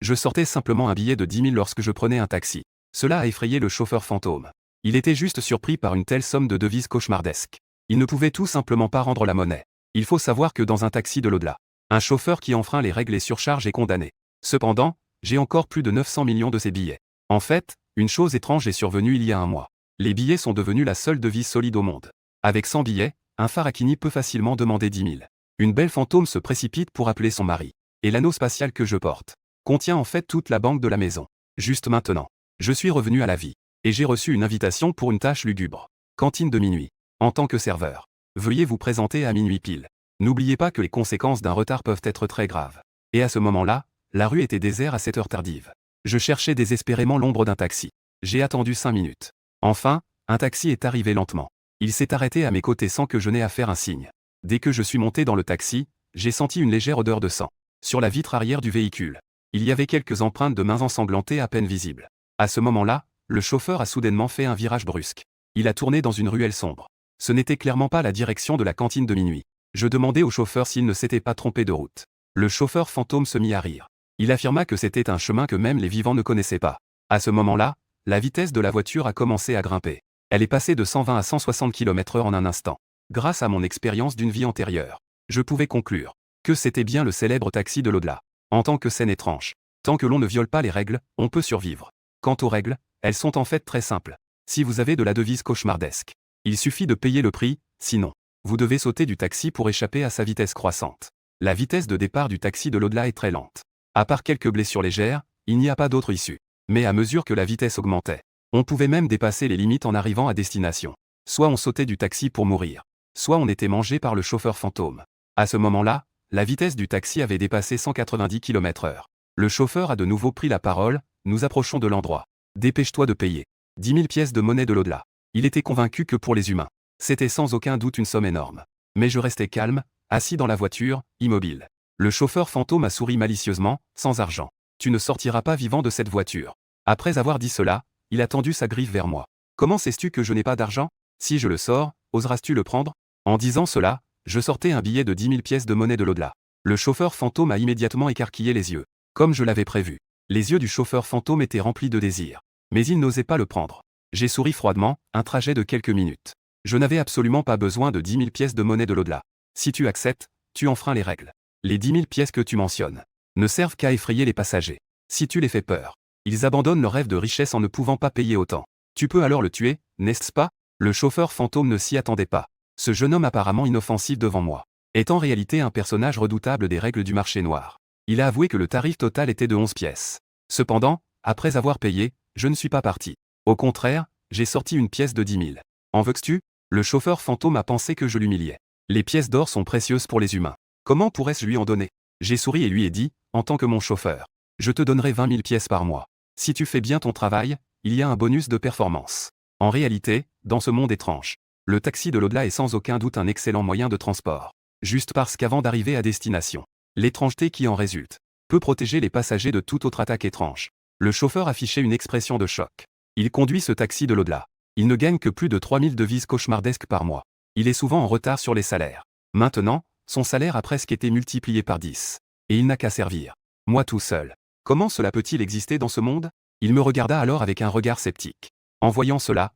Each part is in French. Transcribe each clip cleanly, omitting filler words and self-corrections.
Je sortais simplement un billet de 10 000 lorsque je prenais un taxi. Cela a effrayé le chauffeur fantôme. Il était juste surpris par une telle somme de devises cauchemardesques. Il ne pouvait tout simplement pas rendre la monnaie. Il faut savoir que dans un taxi de l'au-delà, un chauffeur qui enfreint les règles et surcharge est condamné. Cependant, j'ai encore plus de 900 millions de ces billets. En fait, une chose étrange est survenue il y a un mois. Les billets sont devenus la seule devise solide au monde. Avec 100 billets, un Farakini peut facilement demander 10 000. Une belle fantôme se précipite pour appeler son mari. Et l'anneau spatial que je porte contient en fait toute la banque de la maison. Juste maintenant, je suis revenu à la vie. Et j'ai reçu une invitation pour une tâche lugubre. Cantine de minuit. En tant que serveur, veuillez vous présenter à minuit pile. N'oubliez pas que les conséquences d'un retard peuvent être très graves. Et à ce moment-là, la rue était déserte à cette heure tardive. Je cherchais désespérément l'ombre d'un taxi. J'ai attendu 5 minutes. Enfin, un taxi est arrivé lentement. Il s'est arrêté à mes côtés sans que je n'aie à faire un signe. Dès que je suis monté dans le taxi, j'ai senti une légère odeur de sang. Sur la vitre arrière du véhicule, il y avait quelques empreintes de mains ensanglantées à peine visibles. À ce moment-là, le chauffeur a soudainement fait un virage brusque. Il a tourné dans une ruelle sombre. Ce n'était clairement pas la direction de la cantine de minuit. Je demandai au chauffeur s'il ne s'était pas trompé de route. Le chauffeur fantôme se mit à rire. Il affirma que c'était un chemin que même les vivants ne connaissaient pas. À ce moment-là, la vitesse de la voiture a commencé à grimper. Elle est passée de 120 à 160 km/h en un instant. Grâce à mon expérience d'une vie antérieure, je pouvais conclure que c'était bien le célèbre taxi de l'au-delà. En tant que scène étrange, tant que l'on ne viole pas les règles, on peut survivre. Quant aux règles, elles sont en fait très simples. Si vous avez de la devise cauchemardesque, il suffit de payer le prix, sinon, vous devez sauter du taxi pour échapper à sa vitesse croissante. La vitesse de départ du taxi de l'au-delà est très lente. À part quelques blessures légères, il n'y a pas d'autre issue. Mais à mesure que la vitesse augmentait, on pouvait même dépasser les limites en arrivant à destination. Soit on sautait du taxi pour mourir, soit on était mangé par le chauffeur fantôme. À ce moment-là, la vitesse du taxi avait dépassé 190 km/h. Le chauffeur a de nouveau pris la parole, nous approchons de l'endroit. Dépêche-toi de payer. 10 000 pièces de monnaie de l'au-delà. Il était convaincu que pour les humains, c'était sans aucun doute une somme énorme. Mais je restais calme, assis dans la voiture, immobile. Le chauffeur fantôme a souri malicieusement, sans argent. Tu ne sortiras pas vivant de cette voiture. Après avoir dit cela, il a tendu sa griffe vers moi. Comment sais-tu que je n'ai pas d'argent? Si je le sors, oseras-tu le prendre? En disant cela, je sortais un billet de 10 000 pièces de monnaie de l'au-delà. Le chauffeur fantôme a immédiatement écarquillé les yeux. Comme je l'avais prévu. Les yeux du chauffeur fantôme étaient remplis de désir. Mais il n'osait pas le prendre. J'ai souri froidement, un trajet de quelques minutes. Je n'avais absolument pas besoin de 10 000 pièces de monnaie de l'au-delà. Si tu acceptes, tu enfreins les règles. Les 10 000 pièces que tu mentionnes ne servent qu'à effrayer les passagers. Si tu les fais peur, ils abandonnent leur rêve de richesse en ne pouvant pas payer autant. Tu peux alors le tuer, n'est-ce pas? Le chauffeur fantôme ne s'y attendait pas. Ce jeune homme apparemment inoffensif devant moi est en réalité un personnage redoutable des règles du marché noir. Il a avoué que le tarif total était de 11 pièces. Cependant, après avoir payé, je ne suis pas parti. Au contraire, j'ai sorti une pièce de 10 000. En veux-tu? Le chauffeur fantôme a pensé que je l'humiliais. Les pièces d'or sont précieuses pour les humains. Comment pourrais-je lui en donner? J'ai souri et lui ai dit, en tant que mon chauffeur, je te donnerai 20 000 pièces par mois. Si tu fais bien ton travail, il y a un bonus de performance. En réalité, dans ce monde étrange, le taxi de l'au-delà est sans aucun doute un excellent moyen de transport. Juste parce qu'avant d'arriver à destination, l'étrangeté qui en résulte peut protéger les passagers de toute autre attaque étrange. Le chauffeur affichait une expression de choc. Il conduit ce taxi de l'au-delà. Il ne gagne que plus de 3 000 devises cauchemardesques par mois. Il est souvent en retard sur les salaires. Maintenant, son salaire a presque été multiplié par 10. Et il n'a qu'à servir. Moi tout seul. Comment cela peut-il exister dans ce monde? Il me regarda alors avec un regard sceptique. En voyant cela,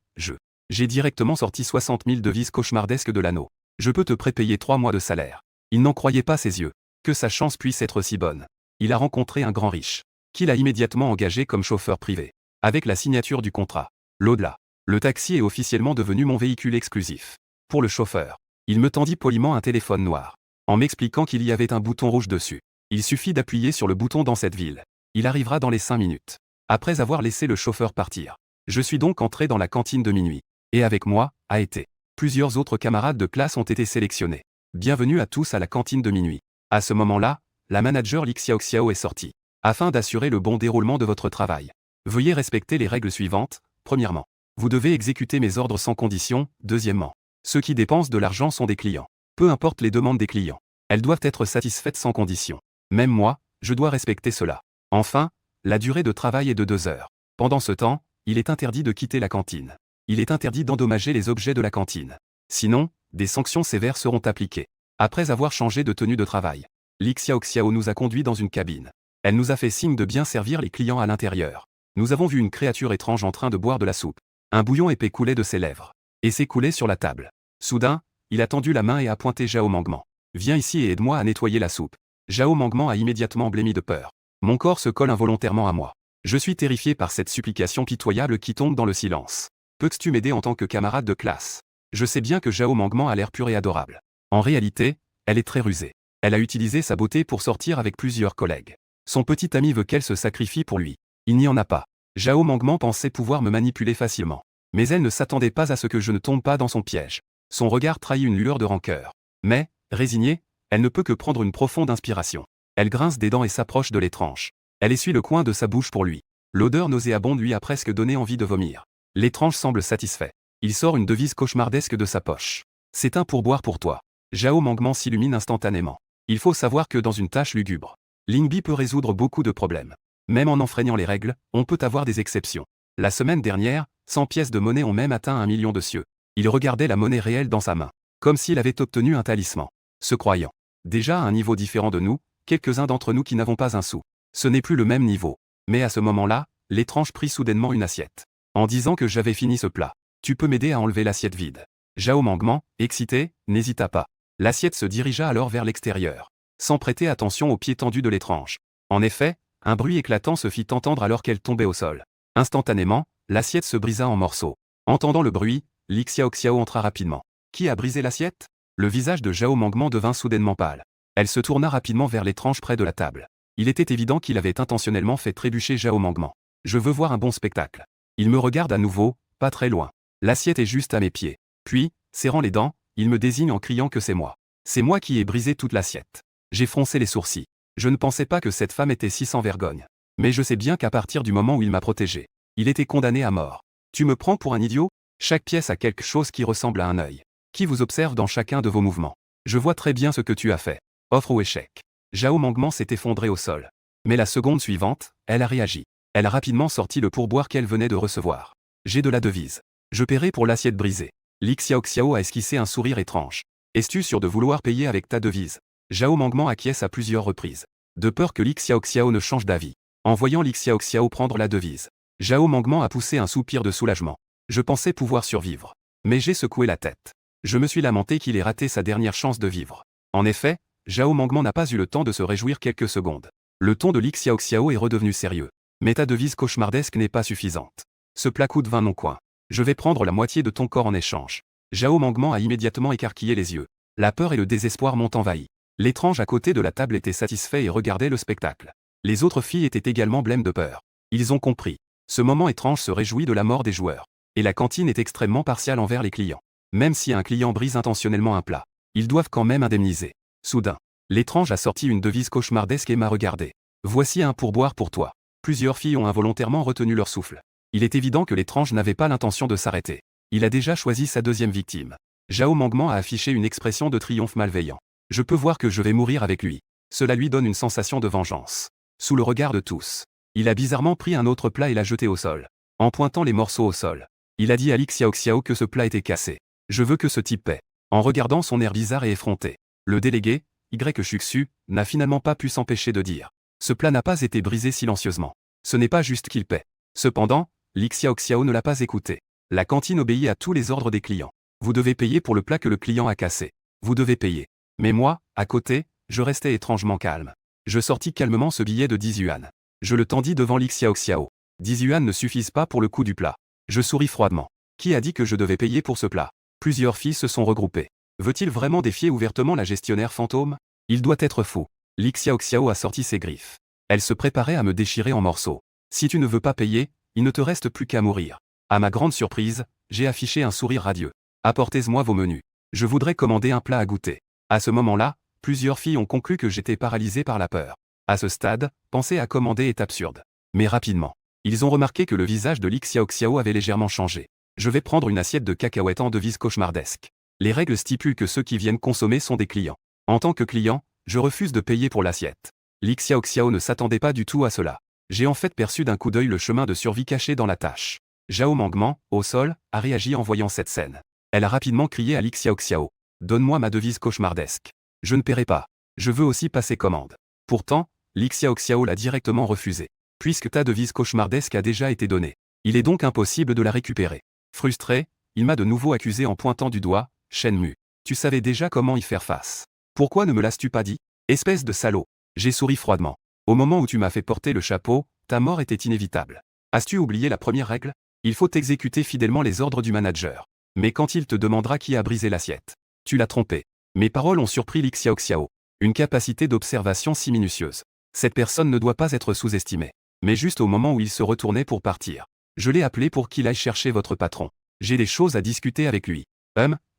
j'ai directement sorti 60 000 devises cauchemardesques de l'anneau. Je peux te prépayer 3 mois de salaire. Il n'en croyait pas ses yeux. Que sa chance puisse être si bonne. Il a rencontré un grand riche, qu'il a immédiatement engagé comme chauffeur privé. Avec la signature du contrat, l'au-delà, le taxi est officiellement devenu mon véhicule exclusif. Pour le chauffeur, il me tendit poliment un téléphone noir, en m'expliquant qu'il y avait un bouton rouge dessus. Il suffit d'appuyer sur le bouton dans cette ville. Il arrivera dans les 5 minutes. Après avoir laissé le chauffeur partir, je suis donc entré dans la cantine de minuit. Et avec moi, a été. Plusieurs autres camarades de classe ont été sélectionnés. Bienvenue à tous à la cantine de minuit. À ce moment-là, la manager Li Xiaoxiao est sortie. Afin d'assurer le bon déroulement de votre travail, veuillez respecter les règles suivantes. Premièrement, vous devez exécuter mes ordres sans condition. Deuxièmement, ceux qui dépensent de l'argent sont des clients. Peu importe les demandes des clients, elles doivent être satisfaites sans condition. Même moi, je dois respecter cela. Enfin, la durée de travail est de 2 heures. Pendant ce temps, il est interdit de quitter la cantine. Il est interdit d'endommager les objets de la cantine. Sinon, des sanctions sévères seront appliquées. Après avoir changé de tenue de travail, Li Xiaoxiao nous a conduits dans une cabine. Elle nous a fait signe de bien servir les clients à l'intérieur. Nous avons vu une créature étrange en train de boire de la soupe. Un bouillon épais coulait de ses lèvres. Et s'écoulait sur la table. Soudain, il a tendu la main et a pointé Zhao Mangman. Viens ici et aide-moi à nettoyer la soupe. Zhao Mangman a immédiatement blêmi de peur. Mon corps se colle involontairement à moi. Je suis terrifié par cette supplication pitoyable qui tombe dans le silence. Peux-tu m'aider en tant que camarade de classe? Je sais bien que Zhao Mangman a l'air pur et adorable. En réalité, elle est très rusée. Elle a utilisé sa beauté pour sortir avec plusieurs collègues. Son petit ami veut qu'elle se sacrifie pour lui. Il n'y en a pas. Zhao Mangman pensait pouvoir me manipuler facilement. Mais elle ne s'attendait pas à ce que je ne tombe pas dans son piège. Son regard trahit une lueur de rancœur. Mais, résignée, elle ne peut que prendre une profonde inspiration. Elle grince des dents et s'approche de l'étrange. Elle essuie le coin de sa bouche pour lui. L'odeur nauséabonde lui a presque donné envie de vomir. L'étrange semble satisfait. Il sort une devise cauchemardesque de sa poche. C'est un pourboire pour toi. Zhao Mangman s'illumine instantanément. Il faut savoir que dans une tâche lugubre, Lingbi peut résoudre beaucoup de problèmes. Même en enfreignant les règles, on peut avoir des exceptions. La semaine dernière, 100 pièces de monnaie ont même atteint 1 million de cieux. Il regardait la monnaie réelle dans sa main, comme s'il avait obtenu un talisman. Se croyant déjà à un niveau différent de nous, quelques-uns d'entre nous qui n'avons pas un sou. Ce n'est plus le même niveau. Mais à ce moment-là, l'étrange prit soudainement une assiette. En disant que j'avais fini ce plat. Tu peux m'aider à enlever l'assiette vide. Zhao Mangman, excité, n'hésita pas. L'assiette se dirigea alors vers l'extérieur, sans prêter attention aux pieds tendus de l'étrange. En effet, un bruit éclatant se fit entendre alors qu'elle tombait au sol. Instantanément, l'assiette se brisa en morceaux. Entendant le bruit, Li Xiaoxiao entra rapidement. Qui a brisé l'assiette? Le visage de Zhao Mangman devint soudainement pâle. Elle se tourna rapidement vers l'étrange près de la table. Il était évident qu'il avait intentionnellement fait trébucher Zhao Mangman. Je veux voir un bon spectacle. Il me regarde à nouveau, pas très loin. L'assiette est juste à mes pieds. Puis, serrant les dents, il me désigne en criant que c'est moi. C'est moi qui ai brisé toute l'assiette. J'ai froncé les sourcils. Je ne pensais pas que cette femme était si sans vergogne. Mais je sais bien qu'à partir du moment où il m'a protégé, il était condamné à mort. Tu me prends pour un idiot? Chaque pièce a quelque chose qui ressemble à un œil, qui vous observe dans chacun de vos mouvements. Je vois très bien ce que tu as fait. Offre ou échec. Zhao Mangman s'est effondré au sol. Mais la seconde suivante, elle a réagi. Elle a rapidement sorti le pourboire qu'elle venait de recevoir. J'ai de la devise. Je paierai pour l'assiette brisée. Li Xiaoxiao a esquissé un sourire étrange. Es-tu sûr de vouloir payer avec ta devise? Zhao Mangman acquiesce à plusieurs reprises. De peur que Li Xiaoxiao ne change d'avis. En voyant Li Xiaoxiao prendre la devise, Zhao Mangman a poussé un soupir de soulagement. Je pensais pouvoir survivre. Mais j'ai secoué la tête. Je me suis lamenté qu'il ait raté sa dernière chance de vivre. En effet, Zhao Mangman n'a pas eu le temps de se réjouir quelques secondes. Le ton de Li Xiaoxiao est redevenu sérieux. Mais ta devise cauchemardesque n'est pas suffisante. Ce plat coûte 20 non-coins. Je vais prendre la moitié de ton corps en échange. Zhao Mangman a immédiatement écarquillé les yeux. La peur et le désespoir m'ont envahi. L'étrange à côté de la table était satisfait et regardait le spectacle. Les autres filles étaient également blêmes de peur. Ils ont compris. Ce moment étrange se réjouit de la mort des joueurs. Et la cantine est extrêmement partiale envers les clients. Même si un client brise intentionnellement un plat, ils doivent quand même indemniser. Soudain, l'étrange a sorti une devise cauchemardesque et m'a regardé. Voici un pourboire pour toi. Plusieurs filles ont involontairement retenu leur souffle. Il est évident que l'étrange n'avait pas l'intention de s'arrêter. Il a déjà choisi sa deuxième victime. Zhao Mangman a affiché une expression de triomphe malveillant. Je peux voir que je vais mourir avec lui. Cela lui donne une sensation de vengeance. Sous le regard de tous, il a bizarrement pris un autre plat et l'a jeté au sol. En pointant les morceaux au sol, il a dit à Li Xiaoxiao que ce plat était cassé. Je veux que ce type paie. En regardant son air bizarre et effronté, le délégué, Xuxu, n'a finalement pas pu s'empêcher de dire. Ce plat n'a pas été brisé silencieusement. Ce n'est pas juste qu'il paie. Cependant, Li Xiaoxiao ne l'a pas écouté. La cantine obéit à tous les ordres des clients. Vous devez payer pour le plat que le client a cassé. Vous devez payer. Mais moi, à côté, je restais étrangement calme. Je sortis calmement ce billet de 10 yuan. Je le tendis devant Li Xiaoxiao. 10 yuan ne suffisent pas pour le coût du plat. Je souris froidement. Qui a dit que je devais payer pour ce plat? Plusieurs filles se sont regroupées. Veut-il vraiment défier ouvertement la gestionnaire fantôme? Il doit être fou. Li Xiaoxiao a sorti ses griffes. Elle se préparait à me déchirer en morceaux. Si tu ne veux pas payer, il ne te reste plus qu'à mourir. À ma grande surprise, j'ai affiché un sourire radieux. Apportez-moi vos menus. Je voudrais commander un plat à goûter. À ce moment-là, plusieurs filles ont conclu que j'étais paralysé par la peur. À ce stade, penser à commander est absurde. Mais rapidement, ils ont remarqué que le visage de Li Xiaoxiao avait légèrement changé. Je vais prendre une assiette de cacahuètes en devise cauchemardesque. Les règles stipulent que ceux qui viennent consommer sont des clients. En tant que client, je refuse de payer pour l'assiette. Li Xiaoxiao ne s'attendait pas du tout à cela. J'ai en fait perçu d'un coup d'œil le chemin de survie caché dans la tâche. Zhao Mangman, au sol, a réagi en voyant cette scène. Elle a rapidement crié à Li Xiaoxiao. Donne-moi ma devise cauchemardesque. Je ne paierai pas. Je veux aussi passer commande. Pourtant, Li Xiaoxiao l'a directement refusé. Puisque ta devise cauchemardesque a déjà été donnée. Il est donc impossible de la récupérer. Frustré, il m'a de nouveau accusé en pointant du doigt, Shenmue. Tu savais déjà comment y faire face. Pourquoi ne me l'as-tu pas dit? Espèce de salaud. J'ai souri froidement. Au moment où tu m'as fait porter le chapeau, ta mort était inévitable. As-tu oublié la première règle? Il faut exécuter fidèlement les ordres du manager. Mais quand il te demandera qui a brisé l'assiette, tu l'as trompé. Mes paroles ont surpris Li Xiaoxiao. Une capacité d'observation si minutieuse. Cette personne ne doit pas être sous-estimée. Mais juste au moment où il se retournait pour partir, je l'ai appelé pour qu'il aille chercher votre patron. J'ai des choses à discuter avec lui.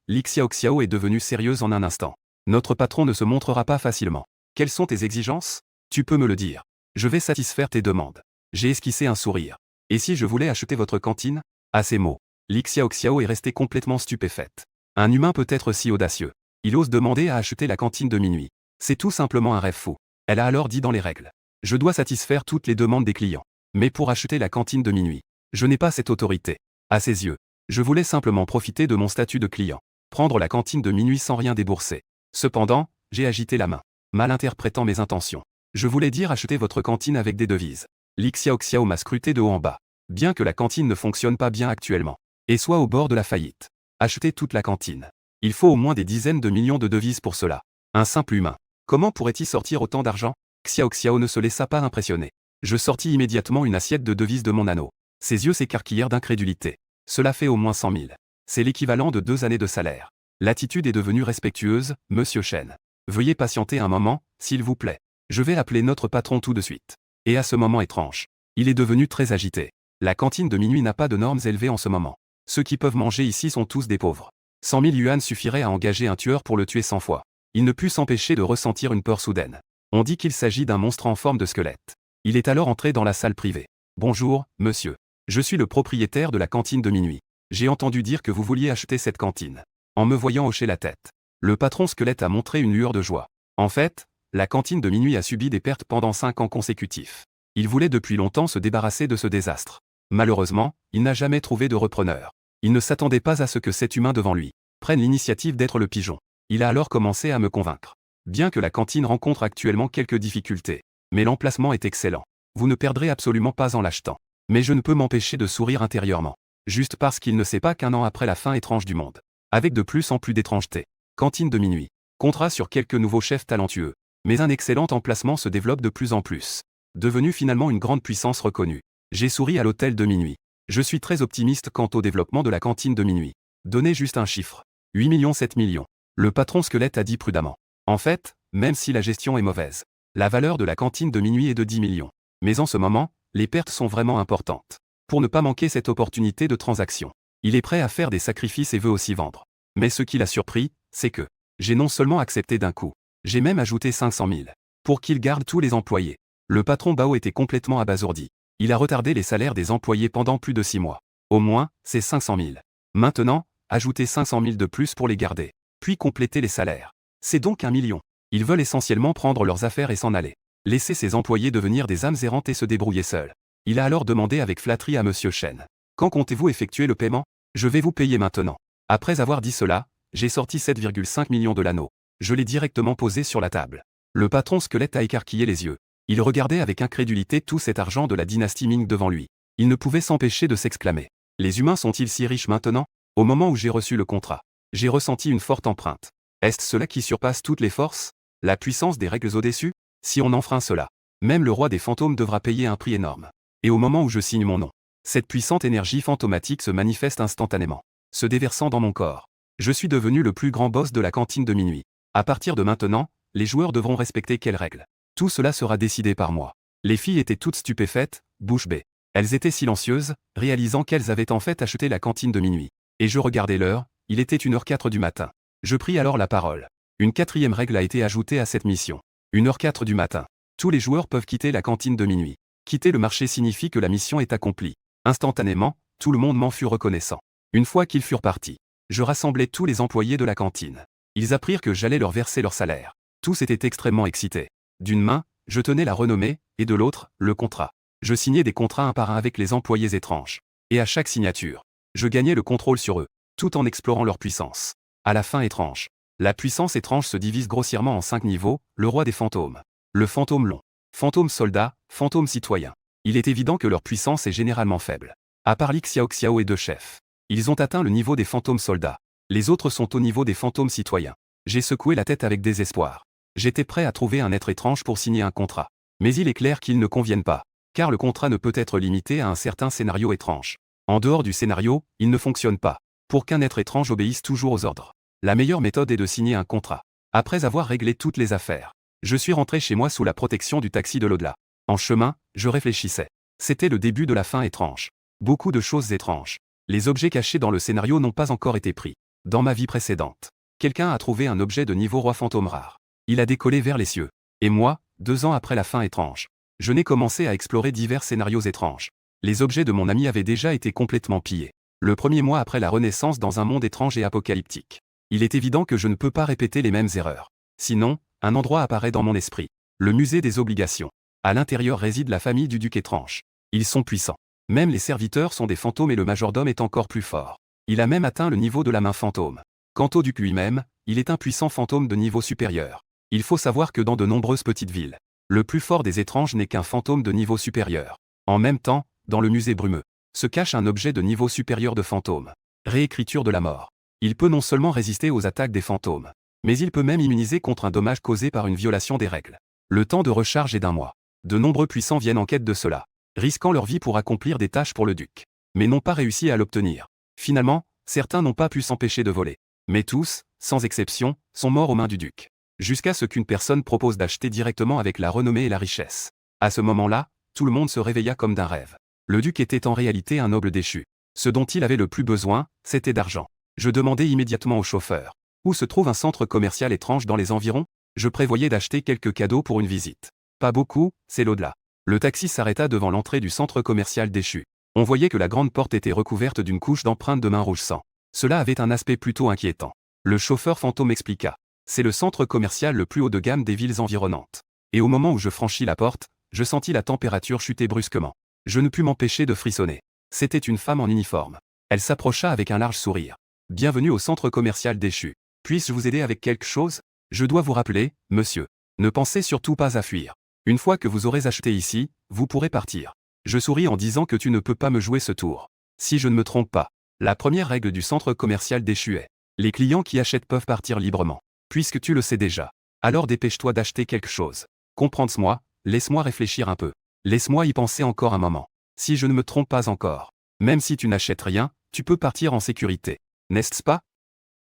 Li Xiaoxiao est devenue sérieuse en un instant. Notre patron ne se montrera pas facilement. Quelles sont tes exigences? Tu peux me le dire. Je vais satisfaire tes demandes. J'ai esquissé un sourire. Et si je voulais acheter votre cantine? À ces mots, Li Xiaoxiao est restée complètement stupéfaite. Un humain peut être si audacieux. Il ose demander à acheter la cantine de minuit. C'est tout simplement un rêve fou. Elle a alors dit dans les règles. Je dois satisfaire toutes les demandes des clients. Mais pour acheter la cantine de minuit, je n'ai pas cette autorité. À ses yeux, je voulais simplement profiter de mon statut de client. Prendre la cantine de minuit sans rien débourser. Cependant, j'ai agité la main, mal interprétant mes intentions. Je voulais dire acheter votre cantine avec des devises. Li Xiaoxiao m'a scruté de haut en bas. Bien que la cantine ne fonctionne pas bien actuellement, et soit au bord de la faillite. Acheter toute la cantine. Il faut au moins des dizaines de millions de devises pour cela. Un simple humain. Comment pourrait-il sortir autant d'argent? Xiaoxiao ne se laissa pas impressionner. Je sortis immédiatement une assiette de devises de mon anneau. Ses yeux s'écarquillèrent d'incrédulité. Cela fait au moins 100 000. C'est l'équivalent de 2 années de salaire. L'attitude est devenue respectueuse, monsieur Shen. Veuillez patienter un moment, s'il vous plaît. Je vais appeler notre patron tout de suite. Et à ce moment étrange, il est devenu très agité. La cantine de minuit n'a pas de normes élevées en ce moment. Ceux qui peuvent manger ici sont tous des pauvres. 100 000 yuan suffirait à engager un tueur pour le tuer 100 fois. Il ne put s'empêcher de ressentir une peur soudaine. On dit qu'il s'agit d'un monstre en forme de squelette. Il est alors entré dans la salle privée. Bonjour, monsieur. Je suis le propriétaire de la cantine de minuit. J'ai entendu dire que vous vouliez acheter cette cantine. En me voyant hocher la tête, le patron squelette a montré une lueur de joie. En fait, la cantine de minuit a subi des pertes pendant 5 ans consécutifs. Il voulait depuis longtemps se débarrasser de ce désastre. Malheureusement, il n'a jamais trouvé de repreneur. Il ne s'attendait pas à ce que cet humain devant lui prenne l'initiative d'être le pigeon. Il a alors commencé à me convaincre. Bien que la cantine rencontre actuellement quelques difficultés, mais l'emplacement est excellent. Vous ne perdrez absolument pas en l'achetant. Mais je ne peux m'empêcher de sourire intérieurement. Juste parce qu'il ne sait pas qu'un an après la fin étrange du monde. Avec de plus en plus d'étrangeté. Cantine de minuit. Contrat sur quelques nouveaux chefs talentueux. Mais un excellent emplacement se développe de plus en plus. Devenu finalement une grande puissance reconnue. J'ai souri à l'hôtel de minuit. Je suis très optimiste quant au développement de la cantine de minuit. Donnez juste un chiffre. 8 millions 7 millions. Le patron squelette a dit prudemment. En fait, même si la gestion est mauvaise, la valeur de la cantine de minuit est de 10 millions. Mais en ce moment, les pertes sont vraiment importantes. Pour ne pas manquer cette opportunité de transaction, il est prêt à faire des sacrifices et veut aussi vendre. Mais ce qui l'a surpris, c'est que j'ai non seulement accepté d'un coup, j'ai même ajouté 500 000 pour qu'il garde tous les employés. Le patron Bao était complètement abasourdi. Il a retardé les salaires des employés pendant plus de 6 mois. Au moins, c'est 500 000. Maintenant, ajoutez 500 000 de plus pour les garder. Puis compléter les salaires. C'est donc 1 million. Ils veulent essentiellement prendre leurs affaires et s'en aller. Laisser ses employés devenir des âmes errantes et se débrouiller seuls. Il a alors demandé avec flatterie à monsieur Shen. Quand comptez-vous effectuer le paiement? Je vais vous payer maintenant. Après avoir dit cela, j'ai sorti 7,5 millions de l'anneau. Je l'ai directement posé sur la table. Le patron squelette a écarquillé les yeux. Il regardait avec incrédulité tout cet argent de la dynastie Ming devant lui. Il ne pouvait s'empêcher de s'exclamer. Les humains sont-ils si riches maintenant? Au moment où j'ai reçu le contrat, j'ai ressenti une forte empreinte. Est-ce cela qui surpasse toutes les forces? La puissance des règles au-dessus? Si on enfreint cela, même le roi des fantômes devra payer un prix énorme. Et au moment où je signe mon nom, cette puissante énergie fantomatique se manifeste instantanément, se déversant dans mon corps. Je suis devenu le plus grand boss de la cantine de minuit. À partir de maintenant, les joueurs devront respecter quelles règles? Tout cela sera décidé par moi. Les filles étaient toutes stupéfaites, bouche bée. Elles étaient silencieuses, réalisant qu'elles avaient en fait acheté la cantine de minuit. Et je regardais l'heure, il était 1h04 du matin. Je pris alors la parole. Une 4e règle a été ajoutée à cette mission. 1h04 du matin. Tous les joueurs peuvent quitter la cantine de minuit. Quitter le marché signifie que la mission est accomplie. Instantanément, tout le monde m'en fut reconnaissant. Une fois qu'ils furent partis, je rassemblai tous les employés de la cantine. Ils apprirent que j'allais leur verser leur salaire. Tous étaient extrêmement excités. D'une main, je tenais la renommée, et de l'autre, le contrat. Je signais des contrats un par un avec les employés étranges. Et à chaque signature, je gagnais le contrôle sur eux, tout en explorant leur puissance. À la fin étrange. La puissance étrange se divise grossièrement en 5 niveaux, le roi des fantômes. Le fantôme long. Fantômes soldats, fantômes citoyens. Il est évident que leur puissance est généralement faible. À part Li Xiao et deux chefs. Ils ont atteint le niveau des fantômes soldats. Les autres sont au niveau des fantômes citoyens. J'ai secoué la tête avec désespoir. J'étais prêt à trouver un être étrange pour signer un contrat. Mais il est clair qu'ils ne conviennent pas. Car le contrat ne peut être limité à un certain scénario étrange. En dehors du scénario, il ne fonctionne pas. Pour qu'un être étrange obéisse toujours aux ordres. La meilleure méthode est de signer un contrat. Après avoir réglé toutes les affaires, je suis rentré chez moi sous la protection du taxi de l'au-delà. En chemin, je réfléchissais. C'était le début de la fin étrange. Beaucoup de choses étranges. Les objets cachés dans le scénario n'ont pas encore été pris. Dans ma vie précédente, quelqu'un a trouvé un objet de niveau roi fantôme rare. Il a décollé vers les cieux. Et moi, 2 ans après la fin étrange, je n'ai commencé à explorer divers scénarios étranges. Les objets de mon ami avaient déjà été complètement pillés. Le premier mois après la renaissance dans un monde étrange et apocalyptique. Il est évident que je ne peux pas répéter les mêmes erreurs. Sinon, un endroit apparaît dans mon esprit. Le musée des obligations. À l'intérieur réside la famille du duc étrange. Ils sont puissants. Même les serviteurs sont des fantômes et le majordome est encore plus fort. Il a même atteint le niveau de la main fantôme. Quant au duc lui-même, il est un puissant fantôme de niveau supérieur. Il faut savoir que dans de nombreuses petites villes, le plus fort des étranges n'est qu'un fantôme de niveau supérieur. En même temps, dans le musée brumeux, se cache un objet de niveau supérieur de fantôme. Réécriture de la mort. Il peut non seulement résister aux attaques des fantômes, mais il peut même immuniser contre un dommage causé par une violation des règles. Le temps de recharge est d'1 mois. De nombreux puissants viennent en quête de cela, risquant leur vie pour accomplir des tâches pour le duc, mais n'ont pas réussi à l'obtenir. Finalement, certains n'ont pas pu s'empêcher de voler. Mais tous, sans exception, sont morts aux mains du duc. Jusqu'à ce qu'une personne propose d'acheter directement avec la renommée et la richesse. À ce moment-là, tout le monde se réveilla comme d'un rêve. Le duc était en réalité un noble déchu. Ce dont il avait le plus besoin, c'était d'argent. Je demandai immédiatement au chauffeur. Où se trouve un centre commercial étrange dans les environs? Je prévoyais d'acheter quelques cadeaux pour une visite. Pas beaucoup, c'est l'au-delà. Le taxi s'arrêta devant l'entrée du centre commercial déchu. On voyait que la grande porte était recouverte d'une couche d'empreintes de main rouge sang. Cela avait un aspect plutôt inquiétant. Le chauffeur fantôme expliqua. C'est le centre commercial le plus haut de gamme des villes environnantes. Et au moment où je franchis la porte, je sentis la température chuter brusquement. Je ne pus m'empêcher de frissonner. C'était une femme en uniforme. Elle s'approcha avec un large sourire. Bienvenue au centre commercial déchu. Puis-je vous aider avec quelque chose? Je dois vous rappeler, monsieur. Ne pensez surtout pas à fuir. Une fois que vous aurez acheté ici, vous pourrez partir. Je souris en disant que tu ne peux pas me jouer ce tour. Si je ne me trompe pas, la première règle du centre commercial déchu est: les clients qui achètent peuvent partir librement. Puisque tu le sais déjà, alors dépêche-toi d'acheter quelque chose. Comprends-moi, laisse-moi réfléchir un peu. Laisse-moi y penser encore un moment. Si je ne me trompe pas encore, même si tu n'achètes rien, tu peux partir en sécurité. N'est-ce pas?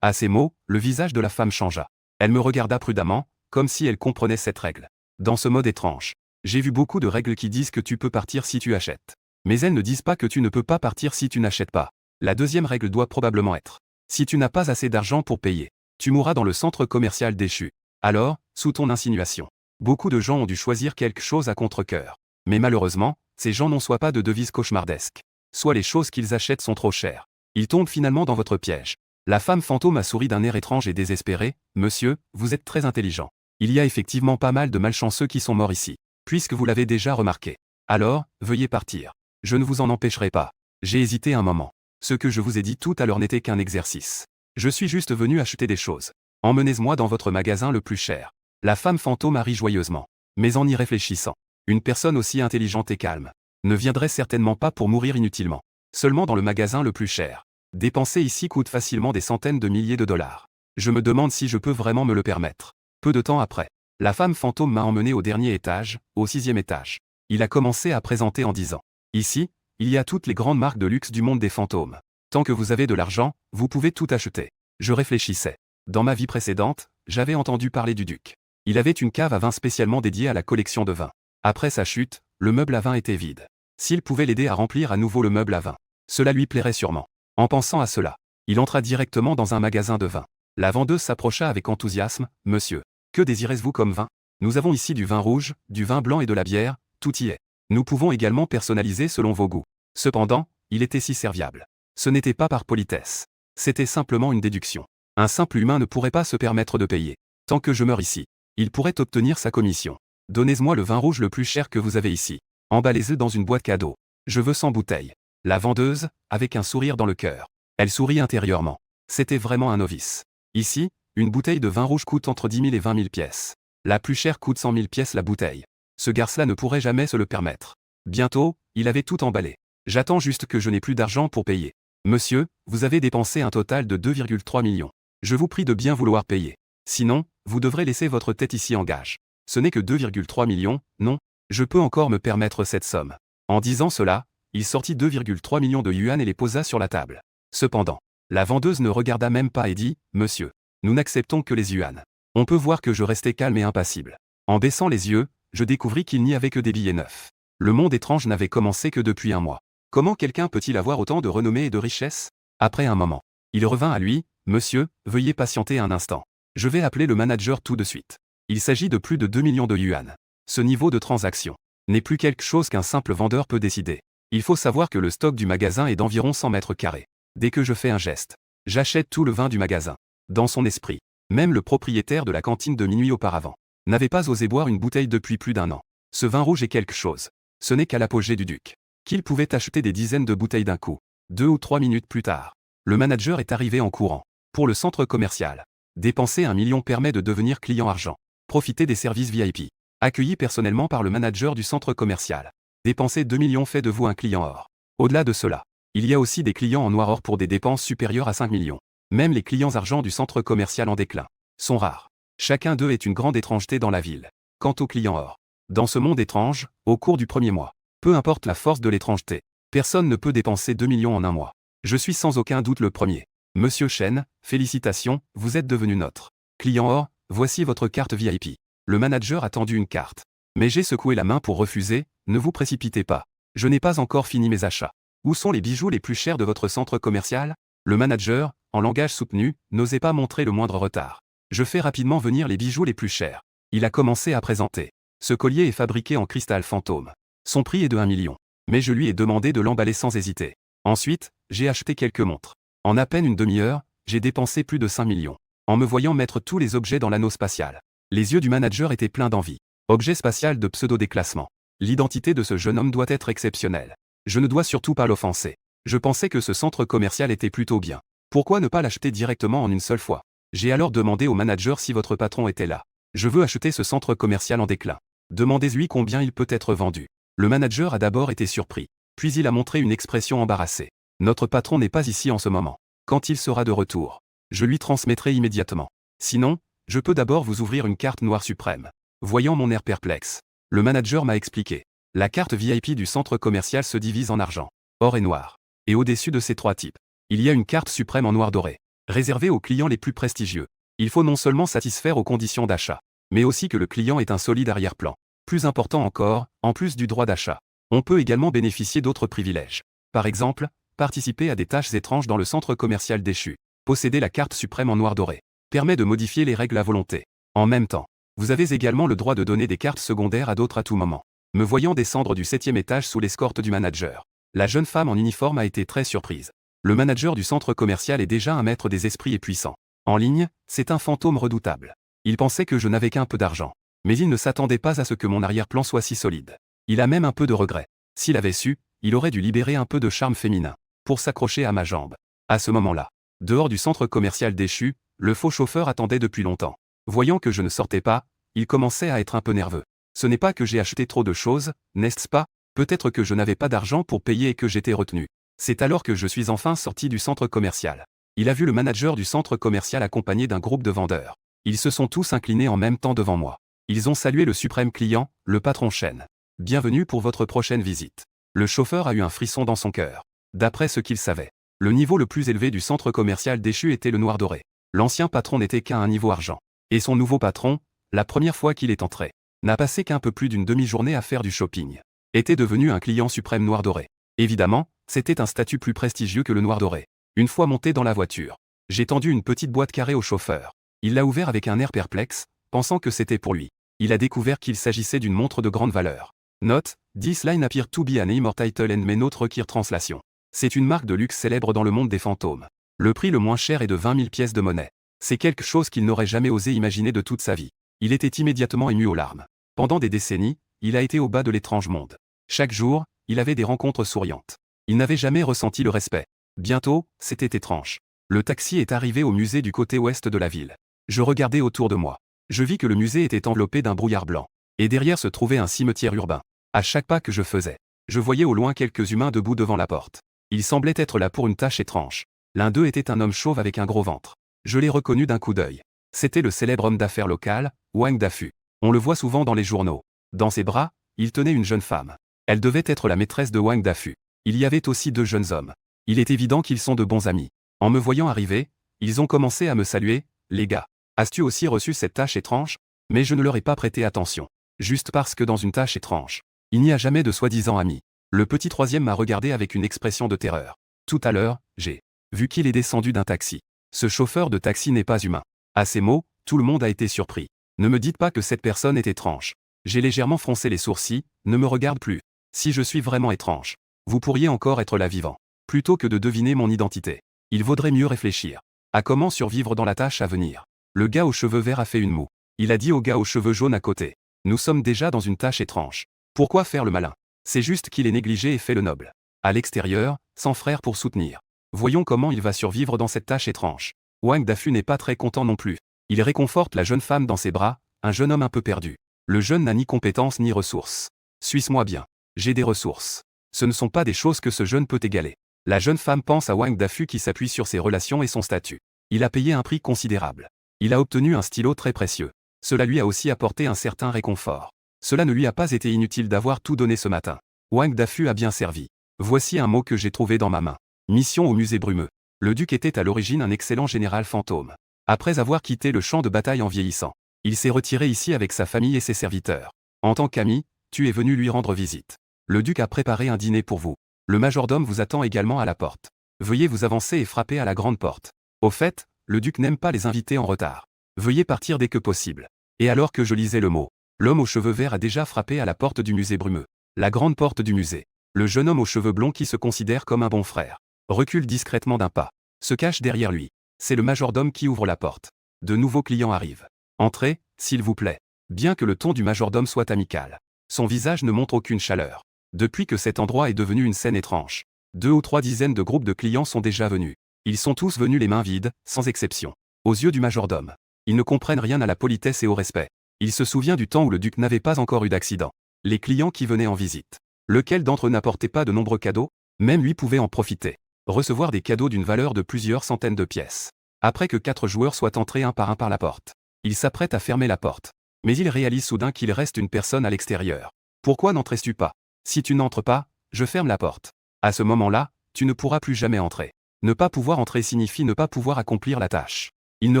À ces mots, le visage de la femme changea. Elle me regarda prudemment, comme si elle comprenait cette règle. Dans ce mode étrange, j'ai vu beaucoup de règles qui disent que tu peux partir si tu achètes. Mais elles ne disent pas que tu ne peux pas partir si tu n'achètes pas. La deuxième règle doit probablement être: si tu n'as pas assez d'argent pour payer, tu mourras dans le centre commercial déchu. Alors, sous ton insinuation, beaucoup de gens ont dû choisir quelque chose à contre-cœur. Mais malheureusement, ces gens n'ont soit pas de devises cauchemardesques, soit les choses qu'ils achètent sont trop chères. Ils tombent finalement dans votre piège. La femme fantôme a souri d'un air étrange et désespéré. Monsieur, vous êtes très intelligent. Il y a effectivement pas mal de malchanceux qui sont morts ici, puisque vous l'avez déjà remarqué. Alors, veuillez partir. Je ne vous en empêcherai pas. J'ai hésité un moment. Ce que je vous ai dit tout à l'heure n'était qu'un exercice. Je suis juste venu acheter des choses. Emmenez-moi dans votre magasin le plus cher. La femme fantôme a ri joyeusement. Mais en y réfléchissant, une personne aussi intelligente et calme ne viendrait certainement pas pour mourir inutilement. Seulement dans le magasin le plus cher. Dépenser ici coûte facilement des centaines de milliers de dollars. Je me demande si je peux vraiment me le permettre. Peu de temps après, la femme fantôme m'a emmené au dernier étage, au 6e étage. Il a commencé à présenter en disant: ici, il y a toutes les grandes marques de luxe du monde des fantômes. Tant que vous avez de l'argent, vous pouvez tout acheter. Je réfléchissais. Dans ma vie précédente, j'avais entendu parler du duc. Il avait une cave à vin spécialement dédiée à la collection de vin. Après sa chute, le meuble à vin était vide. S'il pouvait l'aider à remplir à nouveau le meuble à vin, cela lui plairait sûrement. En pensant à cela, il entra directement dans un magasin de vin. La vendeuse s'approcha avec enthousiasme. Monsieur, que désirez-vous comme vin? Nous avons ici du vin rouge, du vin blanc et de la bière, tout y est. Nous pouvons également personnaliser selon vos goûts. Cependant, il était si serviable. Ce n'était pas par politesse. C'était simplement une déduction. Un simple humain ne pourrait pas se permettre de payer. Tant que je meurs ici, il pourrait obtenir sa commission. Donnez-moi le vin rouge le plus cher que vous avez ici. Emballez-le dans une boîte cadeau. Je veux 100 bouteilles. La vendeuse, avec un sourire dans le cœur. Elle sourit intérieurement. C'était vraiment un novice. Ici, une bouteille de vin rouge coûte entre 10 000 et 20 000 pièces. La plus chère coûte 100 000 pièces la bouteille. Ce garce-là ne pourrait jamais se le permettre. Bientôt, il avait tout emballé. J'attends juste que je n'ai plus d'argent pour payer. Monsieur, vous avez dépensé un total de 2,3 millions. Je vous prie de bien vouloir payer. Sinon, vous devrez laisser votre tête ici en gage. Ce n'est que 2,3 millions, non? Je peux encore me permettre cette somme. En disant cela, il sortit 2,3 millions de yuan et les posa sur la table. Cependant, la vendeuse ne regarda même pas et dit, « Monsieur, nous n'acceptons que les yuan. » On peut voir que je restais calme et impassible. En baissant les yeux, je découvris qu'il n'y avait que des billets neufs. Le monde étrange n'avait commencé que depuis un mois. Comment quelqu'un peut-il avoir autant de renommée et de richesse? Après un moment, il revint à lui, « Monsieur, veuillez patienter un instant. Je vais appeler le manager tout de suite. » Il s'agit de plus de 2 millions de yuan. Ce niveau de transaction n'est plus quelque chose qu'un simple vendeur peut décider. Il faut savoir que le stock du magasin est d'environ 100 mètres carrés. Dès que je fais un geste, j'achète tout le vin du magasin. Dans son esprit, même le propriétaire de la cantine de minuit auparavant n'avait pas osé boire une bouteille depuis plus d'un an. Ce vin rouge est quelque chose. Ce n'est qu'à l'apogée du duc qu'il pouvait acheter des dizaines de bouteilles d'un coup. 2 ou 3 minutes plus tard, le manager est arrivé en courant. Pour le centre commercial, dépenser 1 million permet de devenir client argent. Profiter des services VIP. Accueilli personnellement par le manager du centre commercial. Dépenser 2 millions fait de vous un client or. Au-delà de cela, il y a aussi des clients en noir or pour des dépenses supérieures à 5 millions. Même les clients argent du centre commercial en déclin sont rares. Chacun d'eux est une grande étrangeté dans la ville. Quant aux clients or, dans ce monde étrange, au cours du premier mois, peu importe la force de l'étrangeté, personne ne peut dépenser 2 millions en un mois. Je suis sans aucun doute le premier. Monsieur Chen, félicitations, vous êtes devenu notre client or, voici votre carte VIP. Le manager a tendu une carte. Mais j'ai secoué la main pour refuser, ne vous précipitez pas. Je n'ai pas encore fini mes achats. Où sont les bijoux les plus chers de votre centre commercial? Le manager, en langage soutenu, n'osait pas montrer le moindre retard. Je fais rapidement venir les bijoux les plus chers. Il a commencé à présenter. Ce collier est fabriqué en cristal fantôme. Son prix est de 1 million. Mais je lui ai demandé de l'emballer sans hésiter. Ensuite, j'ai acheté quelques montres. En à peine une demi-heure, j'ai dépensé plus de 5 millions. En me voyant mettre tous les objets dans l'anneau spatial. Les yeux du manager étaient pleins d'envie. Objet spatial de pseudo-déclassement. L'identité de ce jeune homme doit être exceptionnelle. Je ne dois surtout pas l'offenser. Je pensais que ce centre commercial était plutôt bien. Pourquoi ne pas l'acheter directement en une seule fois? J'ai alors demandé au manager si votre patron était là. Je veux acheter ce centre commercial en déclin. Demandez-lui combien il peut être vendu. Le manager a d'abord été surpris. Puis il a montré une expression embarrassée. Notre patron n'est pas ici en ce moment. Quand il sera de retour, je lui transmettrai immédiatement. Sinon, je peux d'abord vous ouvrir une carte noire suprême. Voyant mon air perplexe, le manager m'a expliqué. La carte VIP du centre commercial se divise en argent, or et noir. Et au-dessus de ces trois types, il y a une carte suprême en noir doré, réservée aux clients les plus prestigieux. Il faut non seulement satisfaire aux conditions d'achat, mais aussi que le client ait un solide arrière-plan. Plus important encore, en plus du droit d'achat, on peut également bénéficier d'autres privilèges. Par exemple, participer à des tâches étranges dans le centre commercial déchu. Posséder la carte suprême en noir doré permet de modifier les règles à volonté. En même temps, vous avez également le droit de donner des cartes secondaires à d'autres à tout moment. Me voyant descendre du 7e étage sous l'escorte du manager, la jeune femme en uniforme a été très surprise. Le manager du centre commercial est déjà un maître des esprits et puissant. En ligne, c'est un fantôme redoutable. Il pensait que je n'avais qu'un peu d'argent. Mais il ne s'attendait pas à ce que mon arrière-plan soit si solide. Il a même un peu de regret. S'il avait su, il aurait dû libérer un peu de charme féminin pour s'accrocher à ma jambe. À ce moment-là, dehors du centre commercial déchu, le faux chauffeur attendait depuis longtemps. Voyant que je ne sortais pas, il commençait à être un peu nerveux. Ce n'est pas que j'ai acheté trop de choses, n'est-ce pas? Peut-être que je n'avais pas d'argent pour payer et que j'étais retenu. C'est alors que je suis enfin sorti du centre commercial. Il a vu le manager du centre commercial accompagné d'un groupe de vendeurs. Ils se sont tous inclinés en même temps devant moi. Ils ont salué le suprême client, le patron Chen. Bienvenue pour votre prochaine visite. Le chauffeur a eu un frisson dans son cœur. D'après ce qu'il savait, le niveau le plus élevé du centre commercial déchu était le noir doré. L'ancien patron n'était qu'à un niveau argent. Et son nouveau patron, la première fois qu'il est entré, n'a passé qu'un peu plus d'une demi-journée à faire du shopping. Était devenu un client suprême noir doré. Évidemment, c'était un statut plus prestigieux que le noir doré. Une fois monté dans la voiture, j'ai tendu une petite boîte carrée au chauffeur. Il l'a ouvert avec un air perplexe, pensant que c'était pour lui. Il a découvert qu'il s'agissait d'une montre de grande valeur. Note, this line appear to be an immortal and may not require translation. C'est une marque de luxe célèbre dans le monde des fantômes. Le prix le moins cher est de 20 000 pièces de monnaie. C'est quelque chose qu'il n'aurait jamais osé imaginer de toute sa vie. Il était immédiatement ému aux larmes. Pendant des décennies, il a été au bas de l'étrange monde. Chaque jour, il avait des rencontres souriantes. Il n'avait jamais ressenti le respect. Bientôt, c'était étrange. Le taxi est arrivé au musée du côté ouest de la ville. Je regardais autour de moi. Je vis que le musée était enveloppé d'un brouillard blanc. Et derrière se trouvait un cimetière urbain. À chaque pas que je faisais, je voyais au loin quelques humains debout devant la porte. Ils semblaient être là pour une tâche étrange. L'un d'eux était un homme chauve avec un gros ventre. Je l'ai reconnu d'un coup d'œil. C'était le célèbre homme d'affaires local, Wang Dafu. On le voit souvent dans les journaux. Dans ses bras, il tenait une jeune femme. Elle devait être la maîtresse de Wang Dafu. Il y avait aussi 2 jeunes hommes. Il est évident qu'ils sont de bons amis. En me voyant arriver, ils ont commencé à me saluer. Les gars, as-tu aussi reçu cette tâche étrange? Mais je ne leur ai pas prêté attention. Juste parce que dans une tâche étrange, il n'y a jamais de soi-disant amis. Le petit troisième m'a regardé avec une expression de terreur. Tout à l'heure, j'ai vu qu'il est descendu d'un taxi. Ce chauffeur de taxi n'est pas humain. À ces mots, tout le monde a été surpris. Ne me dites pas que cette personne est étrange. J'ai légèrement froncé les sourcils, ne me regarde plus. Si je suis vraiment étrange, vous pourriez encore être là vivant. Plutôt que de deviner mon identité, il vaudrait mieux réfléchir à comment survivre dans la tâche à venir. Le gars aux cheveux verts a fait une moue. Il a dit au gars aux cheveux jaunes à côté. Nous sommes déjà dans une tâche étrange. Pourquoi faire le malin? C'est juste qu'il est négligé et fait le noble. À l'extérieur, sans frère pour soutenir. Voyons comment il va survivre dans cette tâche étrange. Wang Dafu n'est pas très content non plus. Il réconforte la jeune femme dans ses bras, un jeune homme un peu perdu. Le jeune n'a ni compétences ni ressources. Suis-moi bien. J'ai des ressources. Ce ne sont pas des choses que ce jeune peut égaler. La jeune femme pense à Wang Dafu qui s'appuie sur ses relations et son statut. Il a payé un prix considérable. Il a obtenu un stylo très précieux. Cela lui a aussi apporté un certain réconfort. Cela ne lui a pas été inutile d'avoir tout donné ce matin. Wang Dafu a bien servi. Voici un mot que j'ai trouvé dans ma main. Mission au musée brumeux. Le duc était à l'origine un excellent général fantôme. Après avoir quitté le champ de bataille en vieillissant, il s'est retiré ici avec sa famille et ses serviteurs. En tant qu'ami, tu es venu lui rendre visite. Le duc a préparé un dîner pour vous. Le majordome vous attend également à la porte. Veuillez vous avancer et frapper à la grande porte. Au fait, le duc n'aime pas les invités en retard. Veuillez partir dès que possible. Et alors que je lisais le mot, l'homme aux cheveux verts a déjà frappé à la porte du musée brumeux. La grande porte du musée. Le jeune homme aux cheveux blonds qui se considère comme un bon frère recule discrètement d'un pas, se cache derrière lui. C'est le majordome qui ouvre la porte. De nouveaux clients arrivent. Entrez, s'il vous plaît. Bien que le ton du majordome soit amical, son visage ne montre aucune chaleur. Depuis que cet endroit est devenu une scène étrange, 2 ou 3 dizaines de groupes de clients sont déjà venus. Ils sont tous venus les mains vides, sans exception. Aux yeux du majordome, ils ne comprennent rien à la politesse et au respect. Il se souvient du temps où le duc n'avait pas encore eu d'accident. Les clients qui venaient en visite, lequel d'entre eux n'apportait pas de nombreux cadeaux? Même lui pouvait en profiter. Recevoir des cadeaux d'une valeur de plusieurs centaines de pièces. Après que 4 joueurs soient entrés un par la porte, il s'apprête à fermer la porte. Mais il réalise soudain qu'il reste une personne à l'extérieur. Pourquoi n'entres-tu pas? Si tu n'entres pas, je ferme la porte. À ce moment-là, tu ne pourras plus jamais entrer. Ne pas pouvoir entrer signifie ne pas pouvoir accomplir la tâche. Il ne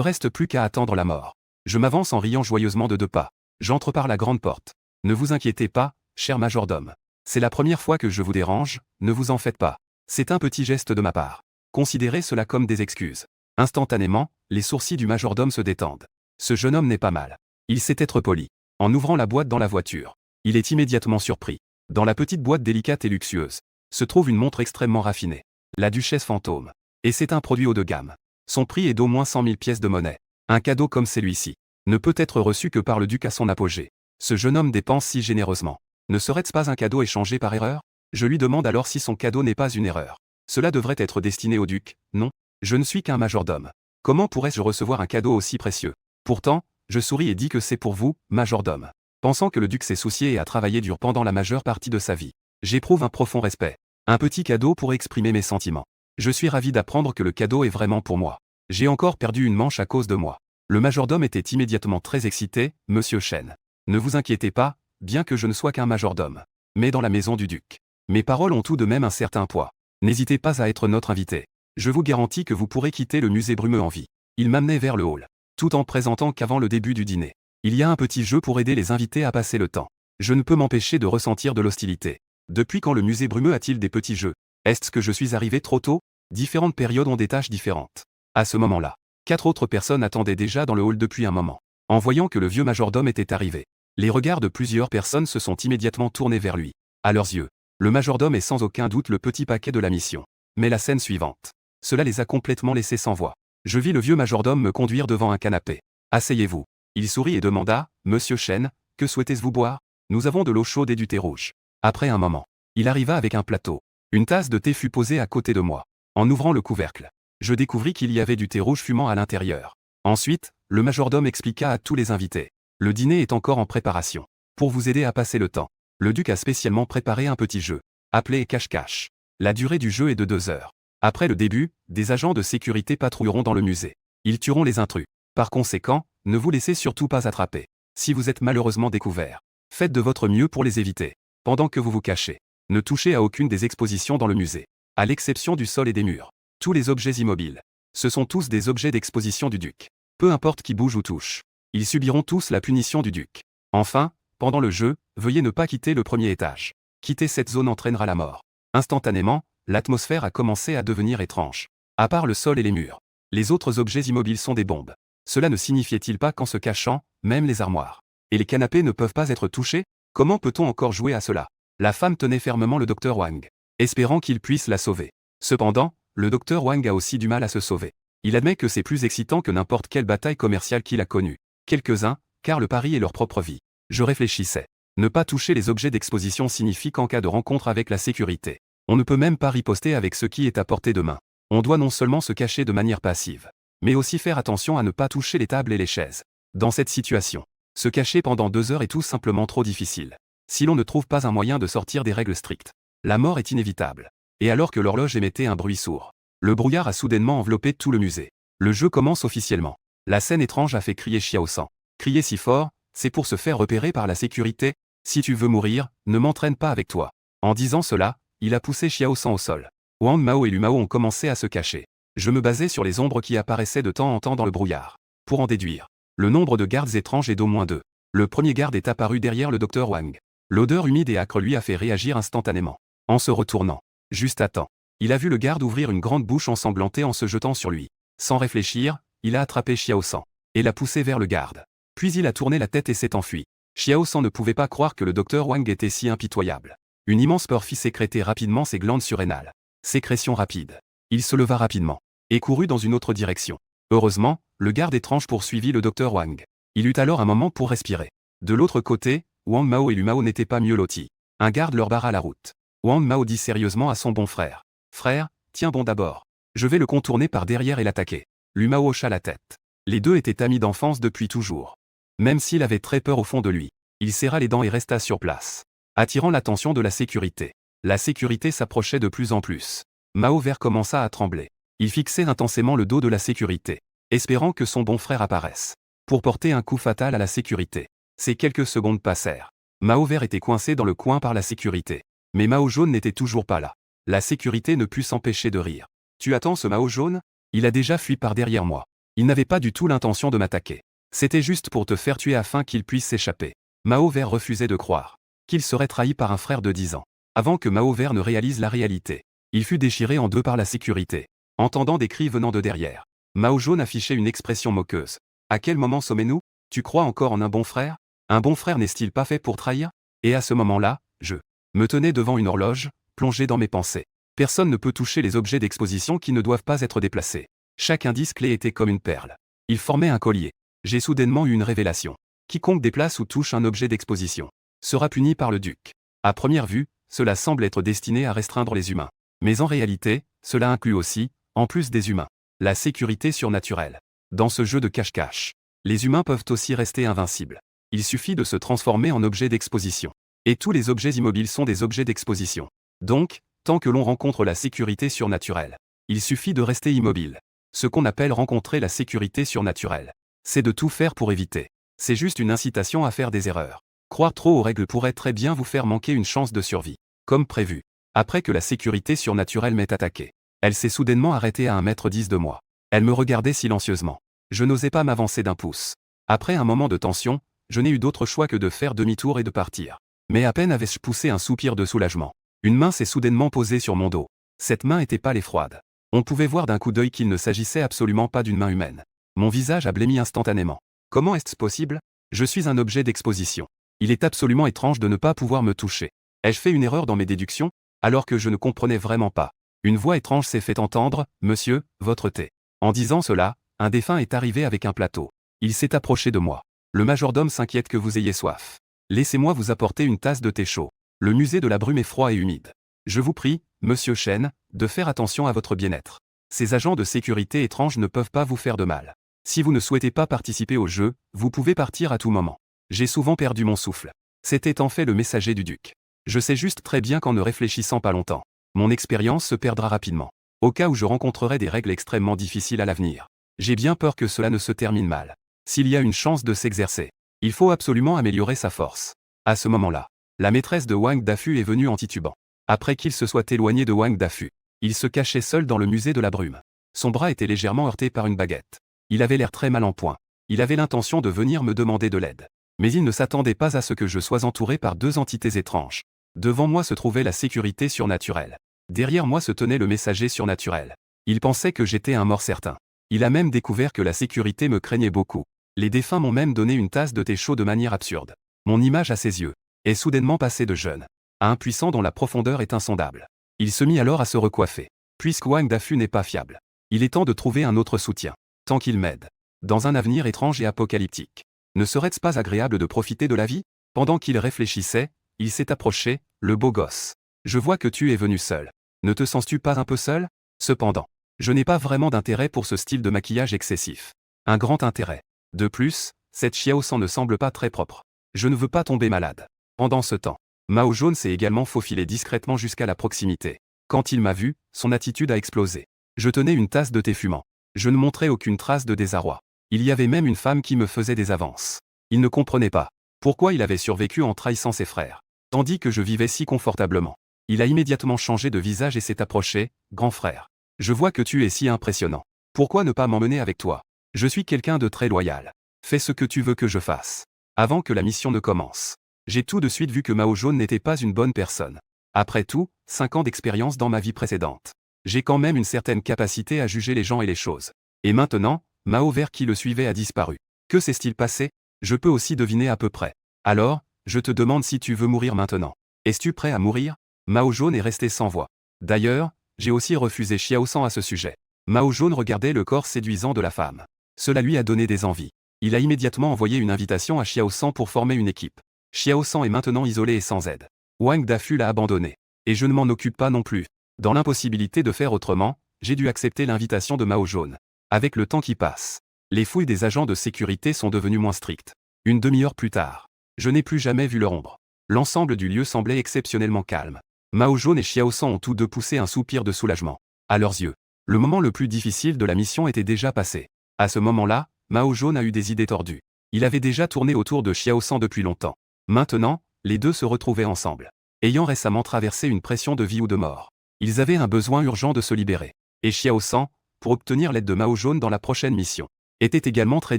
reste plus qu'à attendre la mort. Je m'avance en riant joyeusement de 2 pas. J'entre par la grande porte. Ne vous inquiétez pas, cher majordome. C'est la première fois que je vous dérange, ne vous en faites pas. C'est un petit geste de ma part. Considérez cela comme des excuses. Instantanément, les sourcils du majordome se détendent. Ce jeune homme n'est pas mal. Il sait être poli. En ouvrant la boîte dans la voiture, il est immédiatement surpris. Dans la petite boîte délicate et luxueuse, se trouve une montre extrêmement raffinée. La Duchesse Fantôme. Et c'est un produit haut de gamme. Son prix est d'au moins 100 000 pièces de monnaie. Un cadeau comme celui-ci ne peut être reçu que par le duc à son apogée. Ce jeune homme dépense si généreusement. Ne serait-ce pas un cadeau échangé par erreur? Je lui demande alors si son cadeau n'est pas une erreur. Cela devrait être destiné au duc, non? Je ne suis qu'un majordome. Comment pourrais-je recevoir un cadeau aussi précieux? Pourtant, je souris et dis que c'est pour vous, majordome. Pensant que le duc s'est soucié et a travaillé dur pendant la majeure partie de sa vie, j'éprouve un profond respect. Un petit cadeau pour exprimer mes sentiments. Je suis ravi d'apprendre que le cadeau est vraiment pour moi. J'ai encore perdu une manche à cause de moi. Le majordome était immédiatement très excité, Monsieur Chen. Ne vous inquiétez pas, bien que je ne sois qu'un majordome. Mais dans la maison du duc, mes paroles ont tout de même un certain poids. N'hésitez pas à être notre invité. Je vous garantis que vous pourrez quitter le musée brumeux en vie. Il m'amenait vers le hall, tout en présentant qu'avant le début du dîner, il y a un petit jeu pour aider les invités à passer le temps. Je ne peux m'empêcher de ressentir de l'hostilité. Depuis quand le musée brumeux a-t-il des petits jeux? Est-ce que je suis arrivé trop tôt? Différentes périodes ont des tâches différentes. À ce moment-là, 4 autres personnes attendaient déjà dans le hall depuis un moment. En voyant que le vieux majordome était arrivé, les regards de plusieurs personnes se sont immédiatement tournés vers lui. À leurs yeux, le majordome est sans aucun doute le petit paquet de la mission. Mais la scène suivante, cela les a complètement laissés sans voix. Je vis le vieux majordome me conduire devant un canapé. Asseyez-vous. Il sourit et demanda, Monsieur Chen, que souhaitez-vous boire? Nous avons de l'eau chaude et du thé rouge. Après un moment, il arriva avec un plateau. Une tasse de thé fut posée à côté de moi. En ouvrant le couvercle, je découvris qu'il y avait du thé rouge fumant à l'intérieur. Ensuite, le majordome expliqua à tous les invités. Le dîner est encore en préparation. Pour vous aider à passer le temps, le duc a spécialement préparé un petit jeu, appelé cache-cache. La durée du jeu est de 2 heures. Après le début, des agents de sécurité patrouilleront dans le musée. Ils tueront les intrus. Par conséquent, ne vous laissez surtout pas attraper. Si vous êtes malheureusement découvert, faites de votre mieux pour les éviter. Pendant que vous vous cachez, ne touchez à aucune des expositions dans le musée, à l'exception du sol et des murs. Tous les objets immobiles, ce sont tous des objets d'exposition du duc. Peu importe qui bouge ou touche, ils subiront tous la punition du duc. Enfin, pendant le jeu, veuillez ne pas quitter le premier étage. Quitter cette zone entraînera la mort. Instantanément, l'atmosphère a commencé à devenir étrange. À part le sol et les murs, les autres objets immobiles sont des bombes. Cela ne signifiait-il pas qu'en se cachant, même les armoires et les canapés ne peuvent pas être touchés? Comment peut-on encore jouer à cela? La femme tenait fermement le docteur Wang, espérant qu'il puisse la sauver. Cependant, le docteur Wang a aussi du mal à se sauver. Il admet que c'est plus excitant que n'importe quelle bataille commerciale qu'il a connue. Quelques-uns, car le pari est leur propre vie. Je réfléchissais. Ne pas toucher les objets d'exposition signifie qu'en cas de rencontre avec la sécurité, on ne peut même pas riposter avec ce qui est à portée de main. On doit non seulement se cacher de manière passive, mais aussi faire attention à ne pas toucher les tables et les chaises. Dans cette situation, se cacher pendant 2 heures est tout simplement trop difficile. Si l'on ne trouve pas un moyen de sortir des règles strictes, la mort est inévitable. Et alors que l'horloge émettait un bruit sourd, le brouillard a soudainement enveloppé tout le musée. Le jeu commence officiellement. La scène étrange a fait crier Xiao San. Crier si fort, c'est pour se faire repérer par la sécurité. Si tu veux mourir, ne m'entraîne pas avec toi. En disant cela, il a poussé Xiao San au sol. Wang Mao et Lu Mao ont commencé à se cacher. Je me basais sur les ombres qui apparaissaient de temps en temps dans le brouillard. Pour en déduire, le nombre de gardes étranges est d'au moins 2. Le premier garde est apparu derrière le docteur Wang. L'odeur humide et âcre lui a fait réagir instantanément. En se retournant, juste à temps, il a vu le garde ouvrir une grande bouche ensanglantée en se jetant sur lui. Sans réfléchir, il a attrapé Xiao San et l'a poussé vers le garde. Puis il a tourné la tête et s'est enfui. Xiao San ne pouvait pas croire que le docteur Wang était si impitoyable. Une immense peur fit sécréter rapidement ses glandes surrénales. Sécrétion rapide. Il se leva rapidement et courut dans une autre direction. Heureusement, le garde étrange poursuivit le docteur Wang. Il eut alors un moment pour respirer. De l'autre côté, Wang Mao et Lu Mao n'étaient pas mieux lotis. Un garde leur barra la route. Wang Mao dit sérieusement à son bon frère. « Frère, tiens bon d'abord. Je vais le contourner par derrière et l'attaquer. » Lu Mao hocha la tête. Les deux étaient amis d'enfance depuis toujours. Même s'il avait très peur au fond de lui, il serra les dents et resta sur place, attirant l'attention de la sécurité. La sécurité s'approchait de plus en plus. Mao Vert commença à trembler. Il fixait intensément le dos de la sécurité, espérant que son bon frère apparaisse, pour porter un coup fatal à la sécurité. Ces quelques secondes passèrent. Mao Vert était coincé dans le coin par la sécurité. Mais Mao Jaune n'était toujours pas là. La sécurité ne put s'empêcher de rire. « Tu attends ce Mao Jaune? Il a déjà fui par derrière moi. Il n'avait pas du tout l'intention de m'attaquer. C'était juste pour te faire tuer afin qu'il puisse s'échapper. » Mao Vert refusait de croire qu'il serait trahi par un frère de 10 ans. Avant que Mao Vert ne réalise la réalité, il fut déchiré en deux par la sécurité. Entendant des cris venant de derrière, Mao Jaune affichait une expression moqueuse. « À quel moment sommes-nous? Tu crois encore en un bon frère? Un bon frère n'est-il pas fait pour trahir? » Et à ce moment-là, je me tenais devant une horloge, plongé dans mes pensées. Personne ne peut toucher les objets d'exposition qui ne doivent pas être déplacés. Chaque indice clé était comme une perle. Il formait un collier. J'ai soudainement eu une révélation. Quiconque déplace ou touche un objet d'exposition sera puni par le duc. À première vue, cela semble être destiné à restreindre les humains. Mais en réalité, cela inclut aussi, en plus des humains, la sécurité surnaturelle. Dans ce jeu de cache-cache, les humains peuvent aussi rester invincibles. Il suffit de se transformer en objet d'exposition. Et tous les objets immobiles sont des objets d'exposition. Donc, tant que l'on rencontre la sécurité surnaturelle, il suffit de rester immobile. Ce qu'on appelle rencontrer la sécurité surnaturelle, c'est de tout faire pour éviter. C'est juste une incitation à faire des erreurs. Croire trop aux règles pourrait très bien vous faire manquer une chance de survie. Comme prévu. Après que la sécurité surnaturelle m'ait attaqué, elle s'est soudainement arrêtée à 1,10 m de moi. Elle me regardait silencieusement. Je n'osais pas m'avancer d'un pouce. Après un moment de tension, je n'ai eu d'autre choix que de faire demi-tour et de partir. Mais à peine avais-je poussé un soupir de soulagement. Une main s'est soudainement posée sur mon dos. Cette main était pâle et froide. On pouvait voir d'un coup d'œil qu'il ne s'agissait absolument pas d'une main humaine. Mon visage a blêmi instantanément. Comment est-ce possible? Je suis un objet d'exposition. Il est absolument étrange de ne pas pouvoir me toucher. Ai-je fait une erreur dans mes déductions? Alors que je ne comprenais vraiment pas. Une voix étrange s'est fait entendre, « Monsieur, votre thé. » En disant cela, un défunt est arrivé avec un plateau. Il s'est approché de moi. Le majordome s'inquiète que vous ayez soif. Laissez-moi vous apporter une tasse de thé chaud. Le musée de la brume est froid et humide. Je vous prie, monsieur Chen, de faire attention à votre bien-être. Ces agents de sécurité étranges ne peuvent pas vous faire de mal. Si vous ne souhaitez pas participer au jeu, vous pouvez partir à tout moment. J'ai souvent perdu mon souffle. C'était en fait le messager du duc. Je sais juste très bien qu'en ne réfléchissant pas longtemps, mon expérience se perdra rapidement. Au cas où je rencontrerai des règles extrêmement difficiles à l'avenir. J'ai bien peur que cela ne se termine mal. S'il y a une chance de s'exercer, il faut absolument améliorer sa force. À ce moment-là, la maîtresse de Wang Dafu est venue en titubant. Après qu'il se soit éloigné de Wang Dafu, il se cachait seul dans le musée de la brume. Son bras était légèrement heurté par une baguette. Il avait l'air très mal en point. Il avait l'intention de venir me demander de l'aide. Mais il ne s'attendait pas à ce que je sois entouré par deux entités étranges. Devant moi se trouvait la sécurité surnaturelle. Derrière moi se tenait le messager surnaturel. Il pensait que j'étais un mort certain. Il a même découvert que la sécurité me craignait beaucoup. Les défunts m'ont même donné une tasse de thé chaud de manière absurde. Mon image à ses yeux est soudainement passée de jeune à un puissant dont la profondeur est insondable. Il se mit alors à se recoiffer. Puisque Wang Dafu n'est pas fiable, il est temps de trouver un autre soutien. Tant qu'il m'aide. Dans un avenir étrange et apocalyptique. Ne serait-ce pas agréable de profiter de la vie? Pendant qu'il réfléchissait, il s'est approché, le beau gosse. Je vois que tu es venu seul. Ne te sens-tu pas un peu seul? Cependant, je n'ai pas vraiment d'intérêt pour ce style de maquillage excessif. Un grand intérêt. De plus, cette Xiaosan ne semble pas très propre. Je ne veux pas tomber malade. Pendant ce temps, Mao Jaune s'est également faufilé discrètement jusqu'à la proximité. Quand il m'a vu, son attitude a explosé. Je tenais une tasse de thé fumant. Je ne montrais aucune trace de désarroi. Il y avait même une femme qui me faisait des avances. Il ne comprenait pas pourquoi il avait survécu en trahissant ses frères, tandis que je vivais si confortablement. Il a immédiatement changé de visage et s'est approché. Grand frère, je vois que tu es si impressionnant. Pourquoi ne pas m'emmener avec toi? Je suis quelqu'un de très loyal. Fais ce que tu veux que je fasse. Avant que la mission ne commence. J'ai tout de suite vu que Mao Jaune n'était pas une bonne personne. Après tout, 5 ans d'expérience dans ma vie précédente. J'ai quand même une certaine capacité à juger les gens et les choses. Et maintenant, Mao Vert qui le suivait a disparu. Que s'est-il passé? Je peux aussi deviner à peu près. Alors, je te demande si tu veux mourir maintenant. Es-tu prêt à mourir? Mao Jaune est resté sans voix. D'ailleurs, j'ai aussi refusé Xiaosan à ce sujet. Mao Jaune regardait le corps séduisant de la femme. Cela lui a donné des envies. Il a immédiatement envoyé une invitation à Xiaosan pour former une équipe. Xiaosan est maintenant isolé et sans aide. Wang Dafu l'a abandonné. Et je ne m'en occupe pas non plus. Dans l'impossibilité de faire autrement, j'ai dû accepter l'invitation de Mao Jaune. Avec le temps qui passe, les fouilles des agents de sécurité sont devenues moins strictes. Une demi-heure plus tard, je n'ai plus jamais vu leur ombre. L'ensemble du lieu semblait exceptionnellement calme. Mao Jaune et Xiaosan ont tous deux poussé un soupir de soulagement. À leurs yeux, le moment le plus difficile de la mission était déjà passé. À ce moment-là, Mao Jaune a eu des idées tordues. Il avait déjà tourné autour de Xiaosan depuis longtemps. Maintenant, les deux se retrouvaient ensemble. Ayant récemment traversé une pression de vie ou de mort, ils avaient un besoin urgent de se libérer. Et Xiaosan, pour obtenir l'aide de Mao Jaune dans la prochaine mission, était également très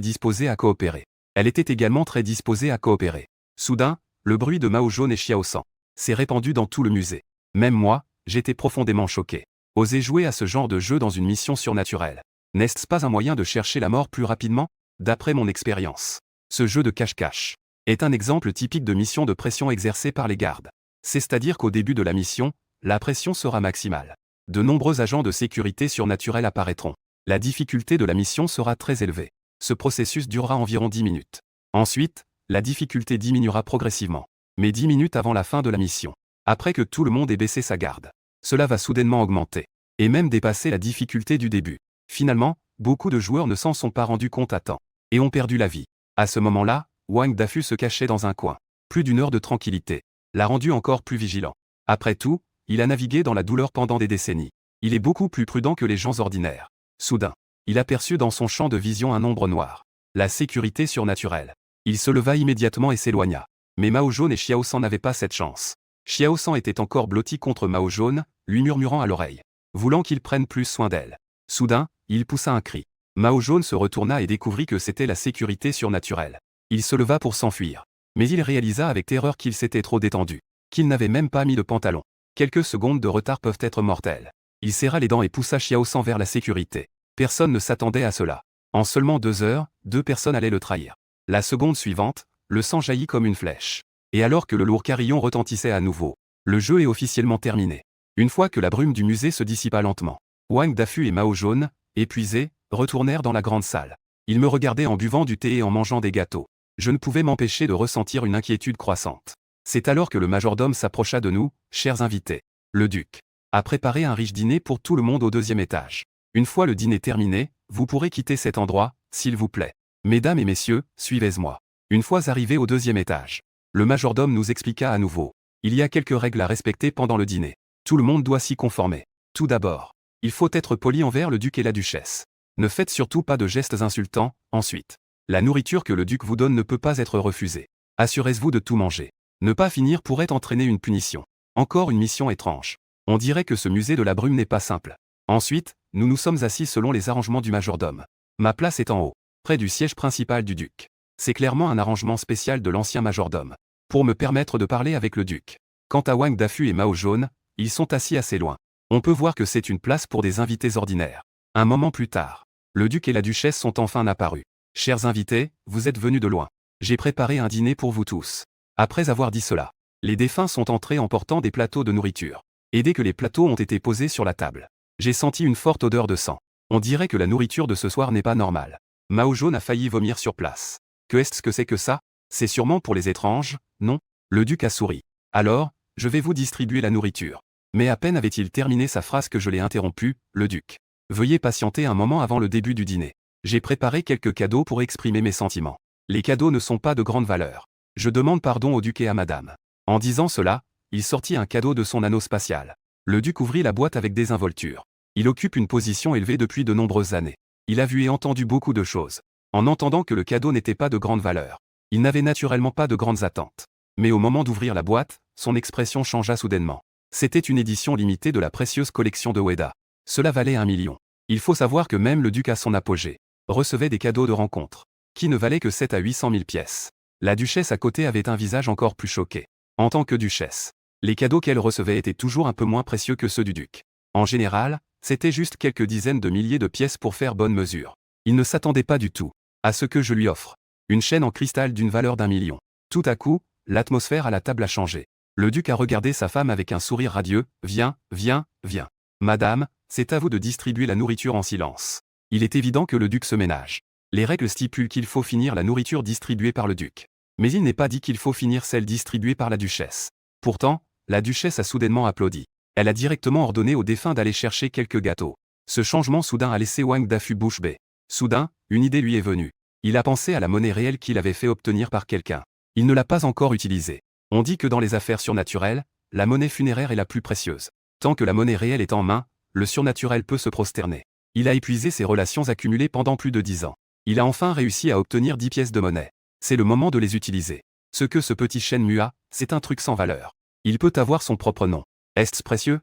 disposée à coopérer. Elle était également très disposée à coopérer. Soudain, le bruit de Mao Jaune et Xiaosan s'est répandu dans tout le musée. Même moi, j'étais profondément choqué. Oser jouer à ce genre de jeu dans une mission surnaturelle. N'est-ce pas un moyen de chercher la mort plus rapidement? D'après mon expérience, ce jeu de cache-cache est un exemple typique de mission de pression exercée par les gardes. C'est-à-dire qu'au début de la mission, la pression sera maximale. De nombreux agents de sécurité surnaturels apparaîtront. La difficulté de la mission sera très élevée. Ce processus durera environ 10 minutes. Ensuite, la difficulté diminuera progressivement. Mais 10 minutes avant la fin de la mission. Après que tout le monde ait baissé sa garde. Cela va soudainement augmenter. Et même dépasser la difficulté du début. Finalement, beaucoup de joueurs ne s'en sont pas rendus compte à temps. Et ont perdu la vie. À ce moment-là, Wang Dafu se cachait dans un coin. Plus d'une heure de tranquillité l'a rendu encore plus vigilant. Après tout, il a navigué dans la douleur pendant des décennies. Il est beaucoup plus prudent que les gens ordinaires. Soudain, il aperçut dans son champ de vision un ombre noir. La sécurité surnaturelle. Il se leva immédiatement et s'éloigna. Mais Mao Jaune et Xiaosan n'avaient pas cette chance. Xiaosan était encore blotti contre Mao Jaune, lui murmurant à l'oreille, voulant qu'il prenne plus soin d'elle. Soudain, il poussa un cri. Mao Jaune se retourna et découvrit que c'était la sécurité surnaturelle. Il se leva pour s'enfuir. Mais il réalisa avec terreur qu'il s'était trop détendu. Qu'il n'avait même pas mis de pantalon. Quelques secondes de retard peuvent être mortelles. Il serra les dents et poussa Xiaosan vers la sécurité. Personne ne s'attendait à cela. En seulement 2 heures, 2 personnes allaient le trahir. La seconde suivante, le sang jaillit comme une flèche. Et alors que le lourd carillon retentissait à nouveau, le jeu est officiellement terminé. Une fois que la brume du musée se dissipa lentement, Wang Dafu et Mao Jaune, épuisés, retournèrent dans la grande salle. Ils me regardaient en buvant du thé et en mangeant des gâteaux. Je ne pouvais m'empêcher de ressentir une inquiétude croissante. C'est alors que le majordome s'approcha de nous, chers invités. Le duc a préparé un riche dîner pour tout le monde au 2e étage. Une fois le dîner terminé, vous pourrez quitter cet endroit, s'il vous plaît. Mesdames et messieurs, suivez-moi. Une fois arrivés au 2e étage, Le majordome nous expliqua à nouveau. Il y a quelques règles à respecter pendant le dîner. Tout le monde doit s'y conformer. Tout d'abord, il faut être poli envers le duc et la duchesse. Ne faites surtout pas de gestes insultants. Ensuite, la nourriture que le duc vous donne ne peut pas être refusée. Assurez-vous de tout manger. Ne pas finir pourrait entraîner une punition. Encore une mission étrange. On dirait que ce musée de la brume n'est pas simple. Ensuite, nous nous sommes assis selon les arrangements du majordome. Ma place est en haut, près du siège principal du duc. C'est clairement un arrangement spécial de l'ancien majordome, pour me permettre de parler avec le duc. Quant à Wang Dafu et Mao Jaune, ils sont assis assez loin. On peut voir que c'est une place pour des invités ordinaires. Un moment plus tard, le duc et la duchesse sont enfin apparus. Chers invités, vous êtes venus de loin. J'ai préparé un dîner pour vous tous. Après avoir dit cela, les défunts sont entrés en portant des plateaux de nourriture. Et dès que les plateaux ont été posés sur la table, j'ai senti une forte odeur de sang. On dirait que la nourriture de ce soir n'est pas normale. Mao Jaune a failli vomir sur place. Que est-ce que c'est que ça? C'est sûrement pour les étranges, non? Le duc a souri. Alors, je vais vous distribuer la nourriture. Mais à peine avait-il terminé sa phrase que je l'ai interrompu, le duc. Veuillez patienter un moment avant le début du dîner. J'ai préparé quelques cadeaux pour exprimer mes sentiments. Les cadeaux ne sont pas de grande valeur. Je demande pardon au duc et à madame. En disant cela, il sortit un cadeau de son anneau spatial. Le duc ouvrit la boîte avec désinvolture. Il occupe une position élevée depuis de nombreuses années. Il a vu et entendu beaucoup de choses. En entendant que le cadeau n'était pas de grande valeur, il n'avait naturellement pas de grandes attentes. Mais au moment d'ouvrir la boîte, son expression changea soudainement. C'était une édition limitée de la précieuse collection de Ueda. Cela valait 1 million. Il faut savoir que même le duc à son apogée recevait des cadeaux de rencontre, qui ne valaient que 7 à 800 000 pièces. La duchesse à côté avait un visage encore plus choqué. En tant que duchesse, les cadeaux qu'elle recevait étaient toujours un peu moins précieux que ceux du duc. En général, c'était juste quelques dizaines de milliers de pièces pour faire bonne mesure. Il ne s'attendait pas du tout à ce que je lui offre. Une chaîne en cristal d'une valeur d'1 million. Tout à coup, l'atmosphère à la table a changé. Le duc a regardé sa femme avec un sourire radieux. Viens, viens, viens. Madame, c'est à vous de distribuer la nourriture en silence. Il est évident que le duc se ménage. Les règles stipulent qu'il faut finir la nourriture distribuée par le duc. Mais il n'est pas dit qu'il faut finir celle distribuée par la duchesse. Pourtant, la duchesse a soudainement applaudi. Elle a directement ordonné aux défunts d'aller chercher quelques gâteaux. Ce changement soudain a laissé Wang Dafu bouche bée. Soudain, une idée lui est venue. Il a pensé à la monnaie réelle qu'il avait fait obtenir par quelqu'un. Il ne l'a pas encore utilisée. On dit que dans les affaires surnaturelles, la monnaie funéraire est la plus précieuse. Tant que la monnaie réelle est en main, le surnaturel peut se prosterner. Il a épuisé ses relations accumulées pendant plus de 10 ans. Il a enfin réussi à obtenir 10 pièces de monnaie. C'est le moment de les utiliser. Ce que ce petit Shenmue a, c'est un truc sans valeur. Il peut avoir son propre nom. Est-ce précieux?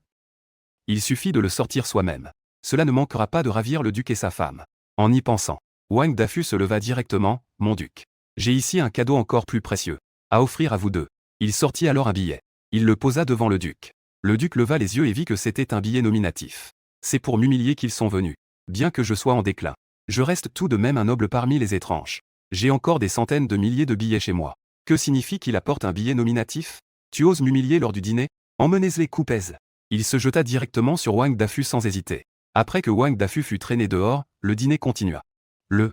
Il suffit de le sortir soi-même. Cela ne manquera pas de ravir le duc et sa femme. En y pensant, Wang Dafu se leva directement. Mon duc. J'ai ici un cadeau encore plus précieux à offrir à vous deux. Il sortit alors un billet. Il le posa devant le duc. Le duc leva les yeux et vit que c'était un billet nominatif. C'est pour m'humilier qu'ils sont venus. Bien que je sois en déclin, je reste tout de même un noble parmi les étranges. J'ai encore des centaines de milliers de billets chez moi. Que signifie qu'il apporte un billet nominatif? Tu oses m'humilier lors du dîner? Emmenez-les coupez. Il se jeta directement sur Wang Dafu sans hésiter. Après que Wang Dafu fut traîné dehors, le dîner continua. Le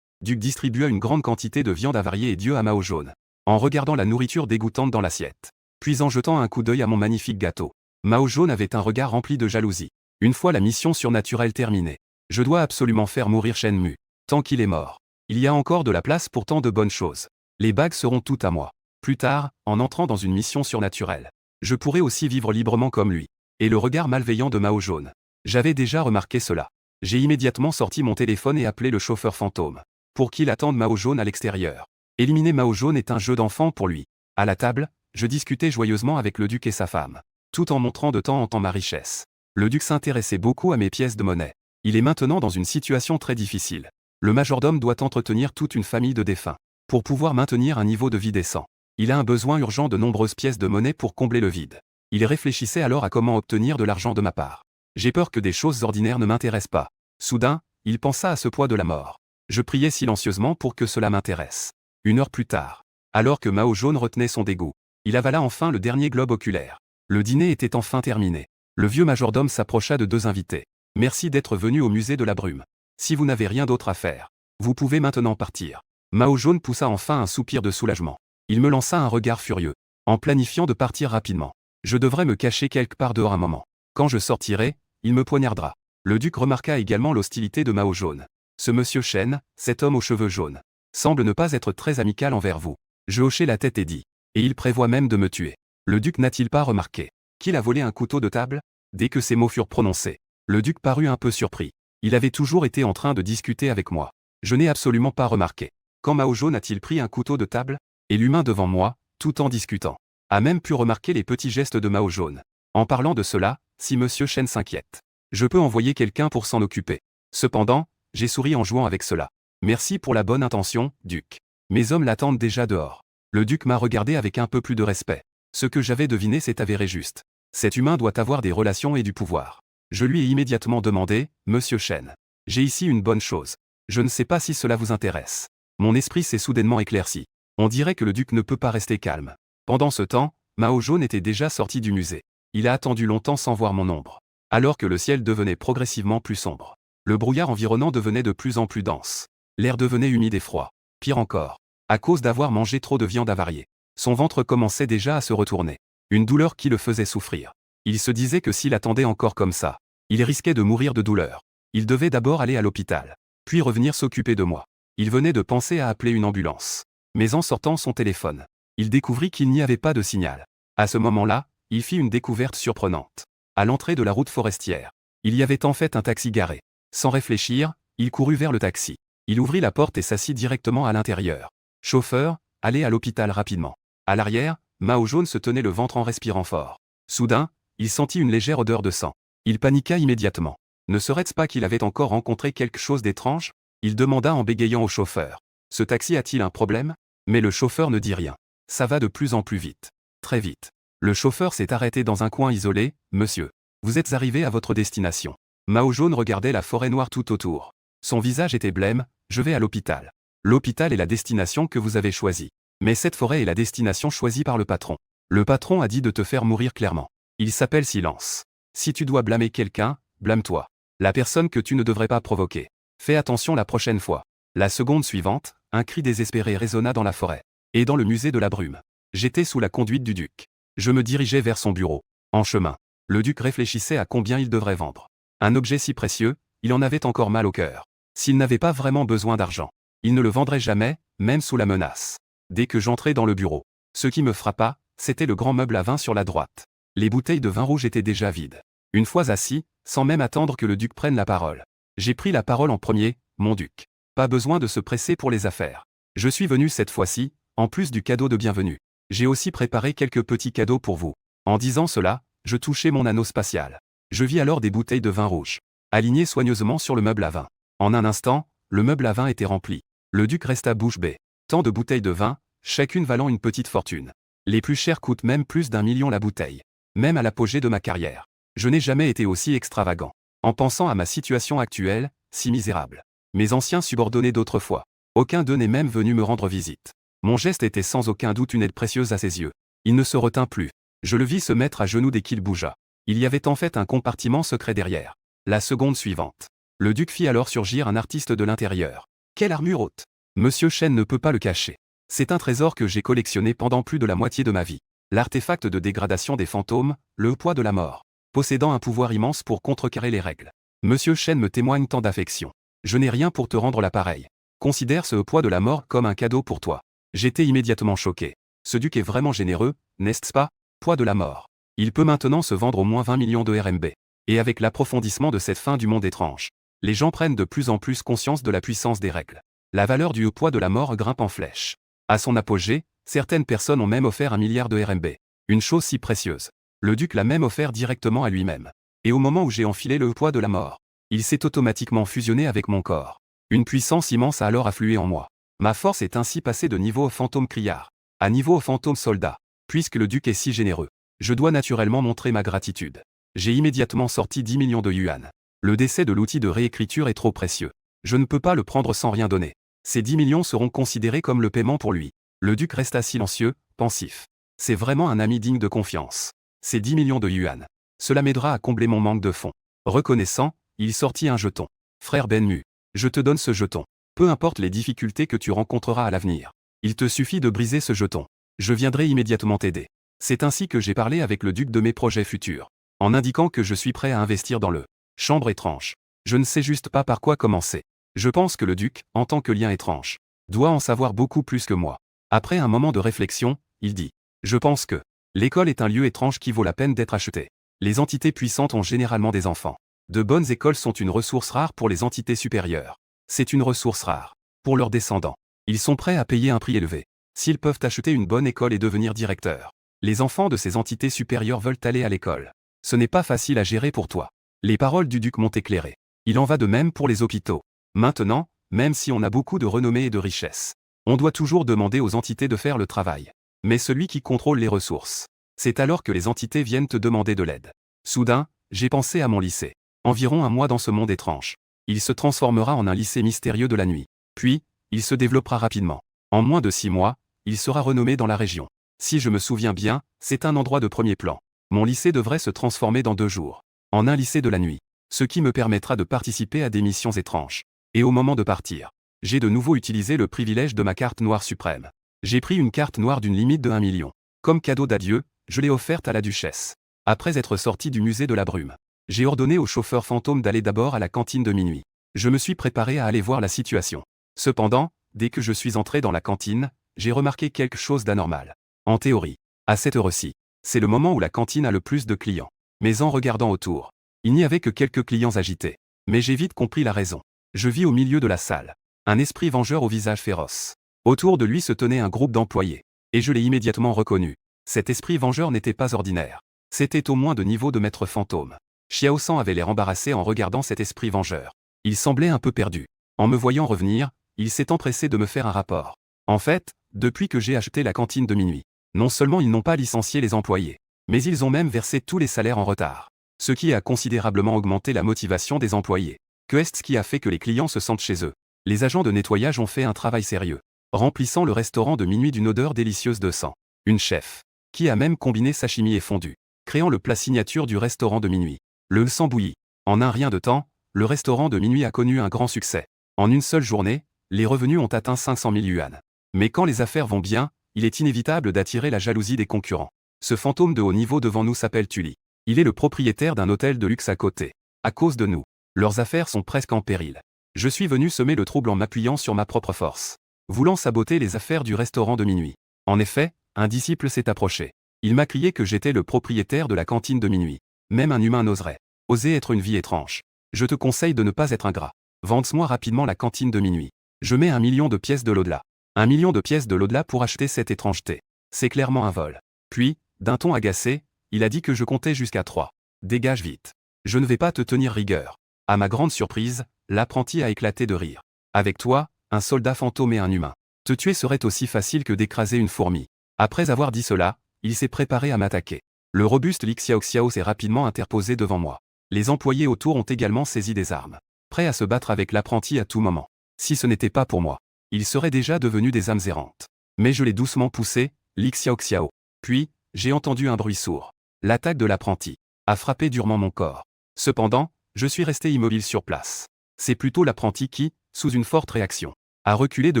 duc distribua une grande quantité de viande avariée et d'yeux à Mao Jaune, en regardant la nourriture dégoûtante dans l'assiette. Puis en jetant un coup d'œil à mon magnifique gâteau. Mao Jaune avait un regard rempli de jalousie. Une fois la mission surnaturelle terminée, je dois absolument faire mourir Shenmue. Tant qu'il est mort, il y a encore de la place pour tant de bonnes choses. Les bagues seront toutes à moi. Plus tard, en entrant dans une mission surnaturelle, je pourrai aussi vivre librement comme lui. Et le regard malveillant de Mao Jaune. J'avais déjà remarqué cela. J'ai immédiatement sorti mon téléphone et appelé le chauffeur fantôme, pour qu'il attende Mao Jaune à l'extérieur. Éliminer Mao Jaune est un jeu d'enfant pour lui. À la table, je discutais joyeusement avec le duc et sa femme, tout en montrant de temps en temps ma richesse. Le duc s'intéressait beaucoup à mes pièces de monnaie. Il est maintenant dans une situation très difficile. Le majordome doit entretenir toute une famille de défunts, pour pouvoir maintenir un niveau de vie décent. Il a un besoin urgent de nombreuses pièces de monnaie pour combler le vide. Il réfléchissait alors à comment obtenir de l'argent de ma part. J'ai peur que des choses ordinaires ne m'intéressent pas. Soudain, il pensa à ce poids de la mort. Je priais silencieusement pour que cela m'intéresse. 1 heure plus tard, alors que Mao Jaune retenait son dégoût, il avala enfin le dernier globe oculaire. Le dîner était enfin terminé. Le vieux majordome s'approcha de 2 invités. Merci d'être venu au musée de la brume. Si vous n'avez rien d'autre à faire, vous pouvez maintenant partir. Mao Jaune poussa enfin un soupir de soulagement. Il me lança un regard furieux, en planifiant de partir rapidement. Je devrais me cacher quelque part dehors un moment. Quand je sortirai, il me poignardera. Le duc remarqua également l'hostilité de Mao Jaune. Ce monsieur Shen, cet homme aux cheveux jaunes, semble ne pas être très amical envers vous. Je hochai la tête et dis. Et il prévoit même de me tuer. Le duc n'a-t-il pas remarqué qu'il a volé un couteau de table? Dès que ces mots furent prononcés, le duc parut un peu surpris. Il avait toujours été en train de discuter avec moi. Je n'ai absolument pas remarqué. Quand Mao Zedong a-t-il pris un couteau de table? Et l'humain devant moi, tout en discutant, a même pu remarquer les petits gestes de Mao Zedong. En parlant de cela, si Monsieur Chen s'inquiète, je peux envoyer quelqu'un pour s'en occuper. Cependant, j'ai souri en jouant avec cela. Merci pour la bonne intention, duc. Mes hommes l'attendent déjà dehors. Le duc m'a regardé avec un peu plus de respect. Ce que j'avais deviné s'est avéré juste. Cet humain doit avoir des relations et du pouvoir. Je lui ai immédiatement demandé, Monsieur Chen. J'ai ici une bonne chose. Je ne sais pas si cela vous intéresse. Mon esprit s'est soudainement éclairci. On dirait que le duc ne peut pas rester calme. Pendant ce temps, Mao Zedong était déjà sorti du musée. Il a attendu longtemps sans voir mon ombre. Alors que le ciel devenait progressivement plus sombre. Le brouillard environnant devenait de plus en plus dense. L'air devenait humide et froid. Pire encore, à cause d'avoir mangé trop de viande avariée. Son ventre commençait déjà à se retourner. Une douleur qui le faisait souffrir. Il se disait que s'il attendait encore comme ça, il risquait de mourir de douleur. Il devait d'abord aller à l'hôpital, puis revenir s'occuper de moi. Il venait de penser à appeler une ambulance. Mais en sortant son téléphone, il découvrit qu'il n'y avait pas de signal. À ce moment-là, il fit une découverte surprenante. À l'entrée de la route forestière, il y avait en fait un taxi garé. Sans réfléchir, il courut vers le taxi. Il ouvrit la porte et s'assit directement à l'intérieur. Chauffeur, allez à l'hôpital rapidement. À l'arrière, Mao Zedong se tenait le ventre en respirant fort. Soudain, il sentit une légère odeur de sang. Il paniqua immédiatement. Ne serait-ce pas qu'il avait encore rencontré quelque chose d'étrange? Il demanda en bégayant au chauffeur. Ce taxi a-t-il un problème? Mais le chauffeur ne dit rien. Ça va de plus en plus vite. Très vite. Le chauffeur s'est arrêté dans un coin isolé. Monsieur, vous êtes arrivé à votre destination. Mao Zedong regardait la forêt noire tout autour. Son visage était blême. Je vais à l'hôpital. L'hôpital est la destination que vous avez choisie. Mais cette forêt est la destination choisie par le patron. Le patron a dit de te faire mourir clairement. Il s'appelle silence. Si tu dois blâmer quelqu'un, blâme-toi. La personne que tu ne devrais pas provoquer. Fais attention la prochaine fois. La seconde suivante, un cri désespéré résonna dans la forêt. Et dans le musée de la brume. J'étais sous la conduite du duc. Je me dirigeais vers son bureau. En chemin, le duc réfléchissait à combien il devrait vendre. Un objet si précieux, il en avait encore mal au cœur. S'il n'avait pas vraiment besoin d'argent, il ne le vendrait jamais, même sous la menace. Dès que j'entrai dans le bureau, ce qui me frappa, c'était le grand meuble à vin sur la droite. Les bouteilles de vin rouge étaient déjà vides. Une fois assis, sans même attendre que le duc prenne la parole. J'ai pris la parole en premier, mon duc. Pas besoin de se presser pour les affaires. Je suis venu cette fois-ci, en plus du cadeau de bienvenue. J'ai aussi préparé quelques petits cadeaux pour vous. En disant cela, je touchai mon anneau spatial. Je vis alors des bouteilles de vin rouge, alignées soigneusement sur le meuble à vin. En un instant, le meuble à vin était rempli. Le duc resta bouche bée. Tant de bouteilles de vin, chacune valant une petite fortune. Les plus chères coûtent même plus d'1 million la bouteille. Même à l'apogée de ma carrière. Je n'ai jamais été aussi extravagant. En pensant à ma situation actuelle, si misérable. Mes anciens subordonnés d'autrefois. Aucun d'eux n'est même venu me rendre visite. Mon geste était sans aucun doute une aide précieuse à ses yeux. Il ne se retint plus. Je le vis se mettre à genoux dès qu'il bougea. Il y avait en fait un compartiment secret derrière. La seconde suivante. Le duc fit alors surgir un artiste de l'intérieur. Quelle armure haute! Monsieur Chen ne peut pas le cacher. C'est un trésor que j'ai collectionné pendant plus de la moitié de ma vie. L'artefact de dégradation des fantômes, le poids de la mort. Possédant un pouvoir immense pour contrecarrer les règles. Monsieur Chen me témoigne tant d'affection. Je n'ai rien pour te rendre l'appareil. Considère ce poids de la mort comme un cadeau pour toi. J'étais immédiatement choqué. Ce duc est vraiment généreux, n'est-ce pas? Poids de la mort. Il peut maintenant se vendre au moins 20 millions de RMB. Et avec l'approfondissement de cette fin du monde étrange, les gens prennent de plus en plus conscience de la puissance des règles. La valeur du poids de la mort grimpe en flèche. À son apogée, certaines personnes ont même offert 1 milliard de RMB. Une chose si précieuse. Le duc l'a même offert directement à lui-même. Et au moment où j'ai enfilé le poids de la mort, il s'est automatiquement fusionné avec mon corps. Une puissance immense a alors afflué en moi. Ma force est ainsi passée de niveau fantôme criard à niveau fantôme soldat. Puisque le duc est si généreux, je dois naturellement montrer ma gratitude. J'ai immédiatement sorti 10 millions de yuan. Le décès de l'outil de réécriture est trop précieux. Je ne peux pas le prendre sans rien donner. Ces 10 millions seront considérés comme le paiement pour lui. Le duc resta silencieux, pensif. C'est vraiment un ami digne de confiance. Ces 10 millions de yuan. Cela m'aidera à combler mon manque de fonds. Reconnaissant, il sortit un jeton. Frère Benmu, je te donne ce jeton. Peu importe les difficultés que tu rencontreras à l'avenir. Il te suffit de briser ce jeton. Je viendrai immédiatement t'aider. C'est ainsi que j'ai parlé avec le duc de mes projets futurs. En indiquant que je suis prêt à investir dans le chambre étrange. Je ne sais juste pas par quoi commencer. Je pense que le duc, en tant que lien étrange, doit en savoir beaucoup plus que moi. Après un moment de réflexion, il dit. Je pense que l'école est un lieu étrange qui vaut la peine d'être acheté. Les entités puissantes ont généralement des enfants. De bonnes écoles sont une ressource rare pour les entités supérieures. C'est une ressource rare pour leurs descendants. Ils sont prêts à payer un prix élevé s'ils peuvent acheter une bonne école et devenir directeurs. Les enfants de ces entités supérieures veulent aller à l'école. Ce n'est pas facile à gérer pour toi. Les paroles du duc m'ont éclairé. Il en va de même pour les hôpitaux. Maintenant, même si on a beaucoup de renommée et de richesse, on doit toujours demander aux entités de faire le travail. Mais celui qui contrôle les ressources, c'est alors que les entités viennent te demander de l'aide. Soudain, j'ai pensé à mon lycée. Environ un mois dans ce monde étrange. Il se transformera en un lycée mystérieux de la nuit. Puis, il se développera rapidement. En moins de 6 mois, il sera renommé dans la région. Si je me souviens bien, c'est un endroit de premier plan. Mon lycée devrait se transformer dans 2 jours en un lycée de la nuit, ce qui me permettra de participer à des missions étranges. Et au moment de partir, j'ai de nouveau utilisé le privilège de ma carte noire suprême. J'ai pris une carte noire d'une limite de 1 million. Comme cadeau d'adieu, je l'ai offerte à la duchesse. Après être sorti du musée de la brume, j'ai ordonné au chauffeur fantôme d'aller d'abord à la cantine de minuit. Je me suis préparé à aller voir la situation. Cependant, dès que je suis entré dans la cantine, j'ai remarqué quelque chose d'anormal. En théorie, à cette heure-ci, c'est le moment où la cantine a le plus de clients. Mais en regardant autour, il n'y avait que quelques clients agités. Mais j'ai vite compris la raison. Je vis au milieu de la salle un esprit vengeur au visage féroce. Autour de lui se tenait un groupe d'employés. Et je l'ai immédiatement reconnu. Cet esprit vengeur n'était pas ordinaire. C'était au moins de niveau de maître fantôme. Xiao San avait l'air embarrassé en regardant cet esprit vengeur. Il semblait un peu perdu. En me voyant revenir, il s'est empressé de me faire un rapport. En fait, depuis que j'ai acheté la cantine de minuit, non seulement ils n'ont pas licencié les employés, mais ils ont même versé tous les salaires en retard. Ce qui a considérablement augmenté la motivation des employés. Que est-ce qui a fait que les clients se sentent chez eux? Les agents de nettoyage ont fait un travail sérieux, remplissant le restaurant de minuit d'une odeur délicieuse de sang. Une chef, qui a même combiné sashimi et fondue, créant le plat signature du restaurant de minuit. Le sang bouilli. En un rien de temps, le restaurant de minuit a connu un grand succès. En une seule journée, les revenus ont atteint 500 000 yuan. Mais quand les affaires vont bien, il est inévitable d'attirer la jalousie des concurrents. Ce fantôme de haut niveau devant nous s'appelle Tully. Il est le propriétaire d'un hôtel de luxe à côté. À cause de nous, leurs affaires sont presque en péril. Je suis venu semer le trouble en m'appuyant sur ma propre force, voulant saboter les affaires du restaurant de minuit. En effet, un disciple s'est approché. Il m'a crié que j'étais le propriétaire de la cantine de minuit. Même un humain n'oserait oser être une vie étrange. Je te conseille de ne pas être ingrat. Vends-moi rapidement la cantine de minuit. Je mets 1 million de pièces de l'au-delà. 1 million de pièces de l'au-delà pour acheter cette étrangeté. C'est clairement un vol. Puis, d'un ton agacé, il a dit que je comptais jusqu'à 3. Dégage vite. Je ne vais pas te tenir rigueur. À ma grande surprise, l'apprenti a éclaté de rire. Avec toi, un soldat fantôme et un humain. Te tuer serait aussi facile que d'écraser une fourmi. Après avoir dit cela, il s'est préparé à m'attaquer. Le robuste Li Xiaoxiao s'est rapidement interposé devant moi. Les employés autour ont également saisi des armes, prêts à se battre avec l'apprenti à tout moment. Si ce n'était pas pour moi, ils seraient déjà devenus des âmes errantes. Mais je l'ai doucement poussé, Li Xiaoxiao. Puis, j'ai entendu un bruit sourd. L'attaque de l'apprenti a frappé durement mon corps. Cependant, je suis resté immobile sur place. C'est plutôt l'apprenti qui, sous une forte réaction, a reculé de